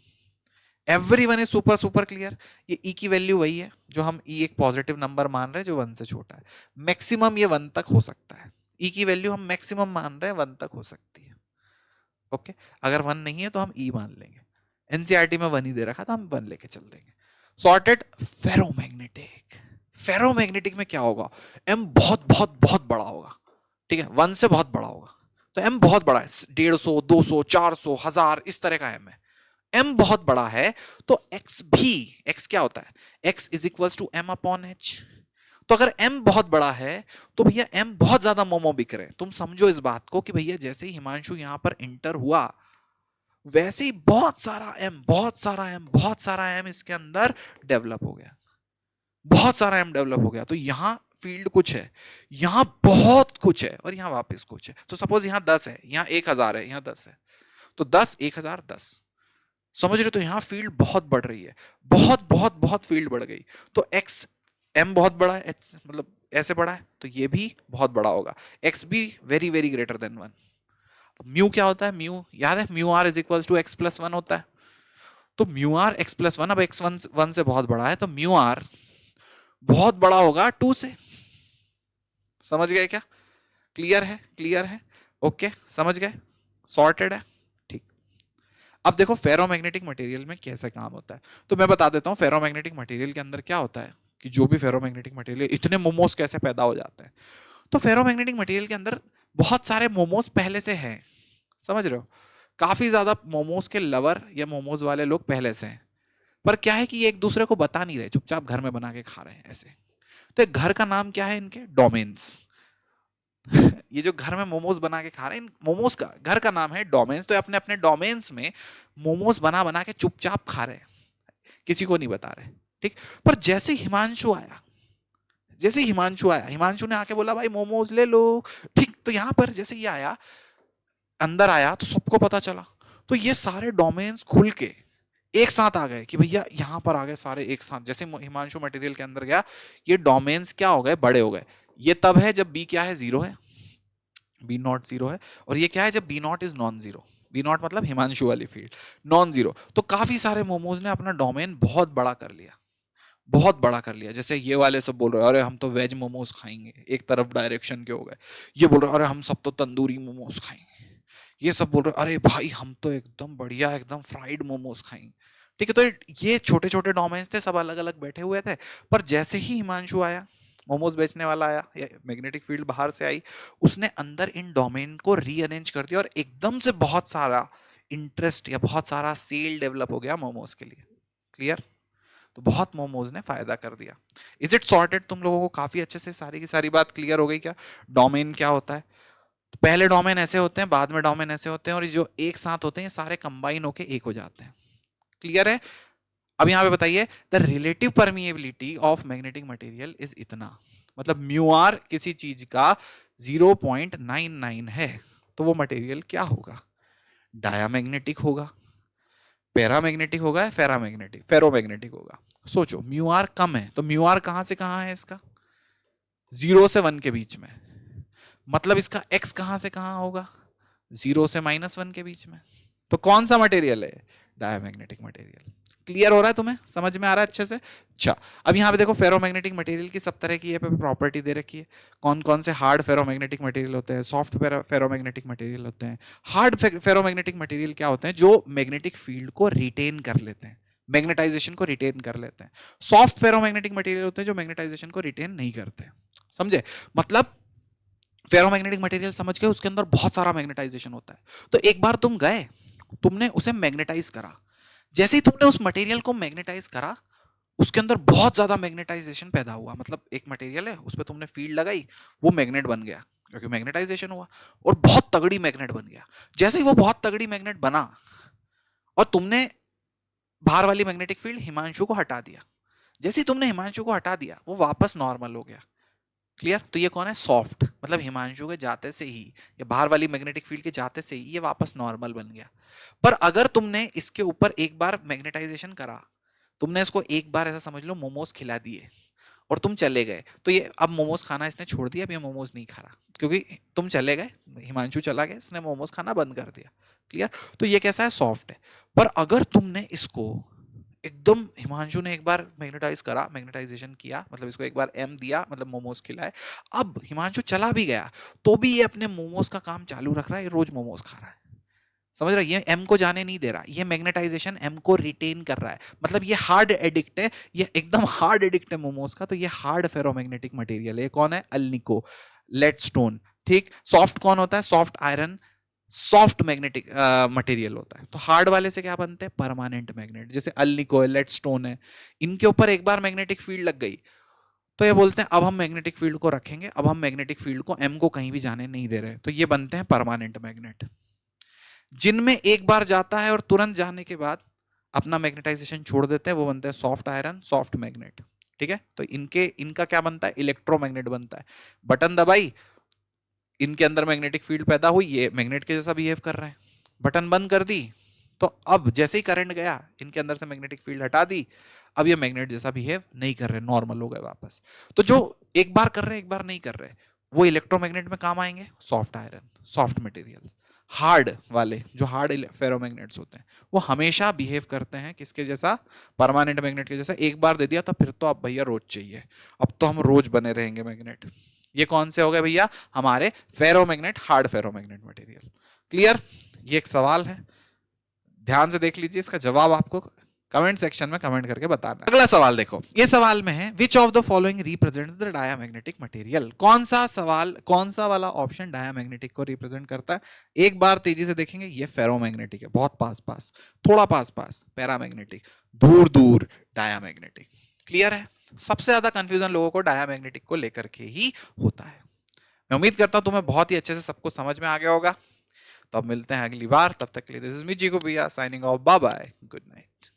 Speaker 1: Everyone is super super clear. ये e की वैल्यू वही है जो हम e एक पॉजिटिव नंबर मान रहे हैं जो 1 से छोटा है, मैक्सिमम ये 1 तक हो सकता है, e की वैल्यू हम मैक्सिमम मान रहे हैं 1 तक हो सकती है। ओके, अगर 1 नहीं है तो हम e मान लेंगे, एनसीईआरटी में 1 ही दे रखा था, हम 1 लेके चल देंगे। सॉर्टेड। फेरोमैग्नेटिक, फेरोमैग्नेटिक में क्या होगा, m बहुत बहुत बहुत बड़ा होगा, ठीक है, 1 से बहुत बड़ा होगा, तो m बहुत बड़ा है, 150 200 400 1000 इस तरह का m है, m बहुत बड़ा है, तो x भी, x क्या होता है, x is equals to m upon h, तो अगर m बहुत बड़ा है तो भैया m बहुत ज्यादा मोमो बिक रहे हैं। तुम समझो इस बात को कि भैया जैसे ही हिमांशु यहां पर इंटर हुआ वैसे ही बहुत सारा m, बहुत सारा m, बहुत सारा m इसके अंदर डेवलप हो गया, बहुत सारा m डेवलप हो गया, तो यहां फील्ड कुछ है, यहां बहुत कुछ है और यहां वापस कुछ है। तो सपोज यहां 10 है, यहां 1000 है, यहां 10 है, तो 10 1000 10, समझ रहे हो? तो यहां फील्ड बहुत बढ़ रही है, बहुत बहुत बहुत फील्ड बढ़ गई, तो x m बहुत बड़ा है, h मतलब ऐसे बड़ा है, तो ये भी बहुत बड़ा होगा, x भी very very greater than 1। Mu क्या होता है, म्यू याद है, mu R is equal to x plus 1 होता है, तो म्यू आर x प्लस 1, अब x 1 से बहुत बड़ा है तो म्यू आर बहुत बड़ा होगा 2 से। समझ गए क्या? क्लियर है? क्लियर है? ओके, समझ गए? सॉर्टेड है? ठीक। अब देखो फेरोमैग्नेटिक मटेरियल में कैसे काम होता है, तो मैं बता देता हूं फेरोमैग्नेटिक मटेरियल के अंदर क्या होता है, कि जो भी फेरोमैग्नेटिक मटेरियल, इतने मोमोस कैसे पैदा हो जाते हैं। तो फेरोमैग्नेटिक मटेरियल के अंदर बहुत सारे मोमोस पहले से हैं, समझ रहे हो, काफी ज्यादा मोमोस के लवर या मोमोज वाले लोग पहले से हैं, पर क्या है कि ये एक दूसरे को बता नहीं रहे, चुपचाप घर में बना के खा रहे हैं ऐसे। तो एक घर का नाम क्या है इनके, डोमेन्स। ये जो घर में मोमोज बना के खा रहे हैं, इन मोमोज का घर का नाम है डोमेन्स, तो अपने अपने डोमेन्स में मोमोज बना बना के चुपचाप खा रहे हैं, किसी को नहीं बता रहे, ठीक। पर जैसे हिमांशु आया, जैसे हिमांशु आया, हिमांशु ने आके बोला भाई मोमोज ले लो, ठीक, तो यहां पर जैसे ये आया, अंदर आया तो सबको पता चला, तो ये सारे डोमेन्स खुल के एक साथ आ गए कि भैया यहां पर आ गए सारे एक साथ, जैसे हिमांशु मटेरियल के अंदर गया, ये डोमेन्स क्या हो गए, बड़े हो गए। ये तब है जब बी क्या है, 0 है, बी नॉट 0 है, और ये क्या है जब B naught is non 0, B naught मतलब हिमांशु वाली फील्ड नॉन 0, तो काफी सारे मोमोज ने अपना डोमेन बहुत बड़ा कर लिया, बहुत बड़ा कर लिया। जैसे ये वाले सब बोल रहे हैं अरे हम तो वेज मोमोज खाएंगे, एक तरफ डायरेक्शन के हो गए, ये बोल रहे हैं अरे हम सब तो तंदूरी मोमोज खाएंगे, ये सब बोल रहे हैं अरे भाई हम तो एकदम बढ़िया एकदम फ्राइड मोमोज खाएंगे, ठीक है। तो ये छोटे छोटे डोमेन्स थे, सब अलग अलग बैठे हुए थे, पर जैसे ही हिमांशु आया, मोमोज बेचने वाला आया, या मैग्नेटिक फील्ड बाहर से आई, उसने अंदर इन डोमेन को रीअरेंज कर दिया और एकदम से बहुत सारा इंटरेस्ट या बहुत सारा सेल डेवलप हो गया मोमोज के लिए। क्लियर? तो बहुत मोमोज ने फायदा कर दिया। Is it sorted? तुम लोगों को काफी अच्छे से सारी की सारी बात क्लियर हो गई क्या? डोमेन क्या होता है, तो पहले डोमेन ऐसे होते हैं, बाद में डोमेन ऐसे होते हैं, और जो एक साथ होते हैं ये सारे कंबाइन होके एक हो जाते हैं। क्लियर है? अब यहां पे बताइए, the relative permeability of magnetic material is इतना, मतलब म्यू आर किसी चीज का 0.99 है, तो वो मटेरियल क्या होगा, डायामैग्नेटिक होगा, पैरामैग्नेटिक होगा या फेरामैग्नेटिक, फेरोमैग्नेटिक होगा। सोचो म्यू आर कम है, तो म्यू आर कहां से कहां है इसका, 0 से 1 के बीच में, मतलब इसका x कहां से कहां होगा, 0 से -1 के बीच में, तो कौन सा मटेरियल है, डायमैग्नेटिक मटेरियल। क्लियर हो रहा है तुम्हें, समझ में आ रहा है अच्छे से? अच्छा, अब यहाँ पे देखो फेरोमैग्नेटिक मटेरियल की सब तरह की ये प्रॉपर्टी दे रखी है। कौन कौन से हार्ड फेरोमैग्नेटिक मटेरियल होते हैं, सॉफ्ट फेरोमैग्नेटिक मटेरियल होते हैं। हार्ड फेरोमैग्नेटिक मटेरियल क्या होते हैं? जो मैग्नेटिक फील्ड को रिटेन कर लेते हैं, मैग्नेटाइजेशन को रिटेन कर लेते हैं। सॉफ्ट फेरोमैग्नेटिक मटेरियल होते हैं जो मैग्नेटाइजेशन को रिटेन नहीं करते। समझे? मतलब फेरोमैग्नेटिक मटेरियल समझ के उसके अंदर बहुत सारा मैग्नेटाइजेशन होता है। तो एक बार तुम गए, तुमने उसे मैग्नेटाइज करा, जैसे ही तुमने उस मटेरियल को मैग्नेटाइज करा, उसके अंदर बहुत ज्यादा मैग्नेटाइजेशन पैदा हुआ। मतलब एक मटेरियल है, उस पर तुमने फील्ड लगाई, वो मैग्नेट बन गया क्योंकि मैग्नेटाइजेशन हुआ, और बहुत तगड़ी मैग्नेट बन गया। जैसे ही वो बहुत तगड़ी मैग्नेट बना और तुमने बाहर वाली मैग्नेटिक फील्ड हिमांशु को हटा दिया, जैसे ही तुमने हिमांशु को हटा दिया वो वापस नॉर्मल हो गया। क्लियर? तो ये कौन है? सॉफ्ट। मतलब हिमांशु के जाते से ही, या बाहर वाली मैग्नेटिक फील्ड के जाते से ही ये वापस नॉर्मल बन गया। पर अगर तुमने इसके ऊपर एक बार मैग्नेटाइजेशन करा, तुमने इसको एक बार ऐसा समझ लो मोमोज खिला दिए और तुम चले गए, तो ये अब मोमोज खाना इसने छोड़ दिया, अब ये मोमोज नहीं खा रहा क्योंकि तुम चले गए, हिमांशु चला गया, इसने मोमोज खाना बंद कर दिया। क्लियर? तो ये कैसा है? सॉफ्ट है। पर अगर तुमने इसको एकदम, हिमांशु ने एक बार मैग्नेटाइज करा, मैग्नेटाइजेशन किया, मतलब इसको एक बार एम दिया, मतलब मोमोज खिलाए, अब हिमांशु चला भी गया तो भी ये अपने मोमोज का काम चालू रख रहा है, ये रोज मोमोज खा रहा है। समझ रहा है? ये एम को जाने नहीं दे रहा, ये मैग्नेटाइजेशन एम को रिटेन कर रहा है। मतलब ये हार्ड एडिक्ट है, ये एकदम हार्ड एडिक्ट है मोमोज का। तो ये हार्ड फेरोमैग्नेटिक मटेरियल है। कौन है? अल्निको, लेडस्टोन। ठीक। सॉफ्ट कौन होता है? Soft iron, soft magnetic material होता है। तो हार्ड वाले से क्या बनते हैं? Permanent magnet. जैसे अल्निको है, लेडस्टोन है, इनके ऊपर एक बार मैग्नेटिक फील्ड लग गई तो ये बोलते हैं अब हम मैग्नेटिक फील्ड को रखेंगे, अब हम मैग्नेटिक फील्ड को एम को कहीं भी जाने नहीं दे रहे, तो ये बनते हैं परमानेंट मैग्नेट। जिनमें एक बार जाता है और तुरंत जाने के बाद अपना मैग्नेटाइजेशन छोड़ देते हैं, वो बनते हैं सॉफ्ट आयरन, सॉफ्ट मैग्नेट। ठीक है? तो इनका क्या बनता है? इलेक्ट्रोमैग्नेट बनता है। बटन दबाई, इनके अंदर मैग्नेटिक फील्ड पैदा हुई, ये मैग्नेट के जैसा बिहेव कर रहे हैं। बटन बंद कर दी तो अब जैसे ही करंट गया, इनके अंदर से मैग्नेटिक फील्ड हटा दी, अब ये मैग्नेट जैसा बिहेव नहीं कर रहे, नॉर्मल हो गए वापस। तो जो एक बार कर रहे एक बार नहीं कर रहे, वो इलेक्ट्रोमैग्नेट में काम आएंगे, soft iron, soft materials. Hard वाले, जो हार्ड फेरोमैग्नेट्स होते हैं, वो हमेशा बिहेव करते हैं किसके जैसा? परमानेंट मैग्नेट के जैसा। एक बार दे दिया तो फिर तो अब भैया रोज चाहिए, अब तो हम रोज बने रहेंगे मैग्नेट। ये कौन से हो गए भैया? हमारे ferromagnet, hard ferromagnet material. Clear? ये एक सवाल है, ध्यान से देख लीजिए, इसका जवाब आपको कमेंट सेक्शन में कमेंट करके बताना। अगला सवाल देखो, ये सवाल में है which of the following represents the diamagnetic material. कौन सा सवाल, कौन सा वाला ऑप्शन डायामैग्नेटिक को रिप्रेजेंट करता है? एक बार तेजी से देखेंगे, ये फेरोमैग्नेटिक है, बहुत पास पास, थोड़ा पास पास पैरामैग्नेटिक, दूर दूर डायामैग्नेटिक। क्लियर है? सबसे ज्यादा कंफ्यूजन लोगों को डायामैग्नेटिक को लेकर के ही होता है। मैं उम्मीद करता हूं तुम्हें बहुत ही अच्छे से सब कुछ समझ में आ गया होगा। तो अब मिलते हैं अगली बार, तब तक के लिए दिस इज मी जीको भैया signing off, bye bye, good night.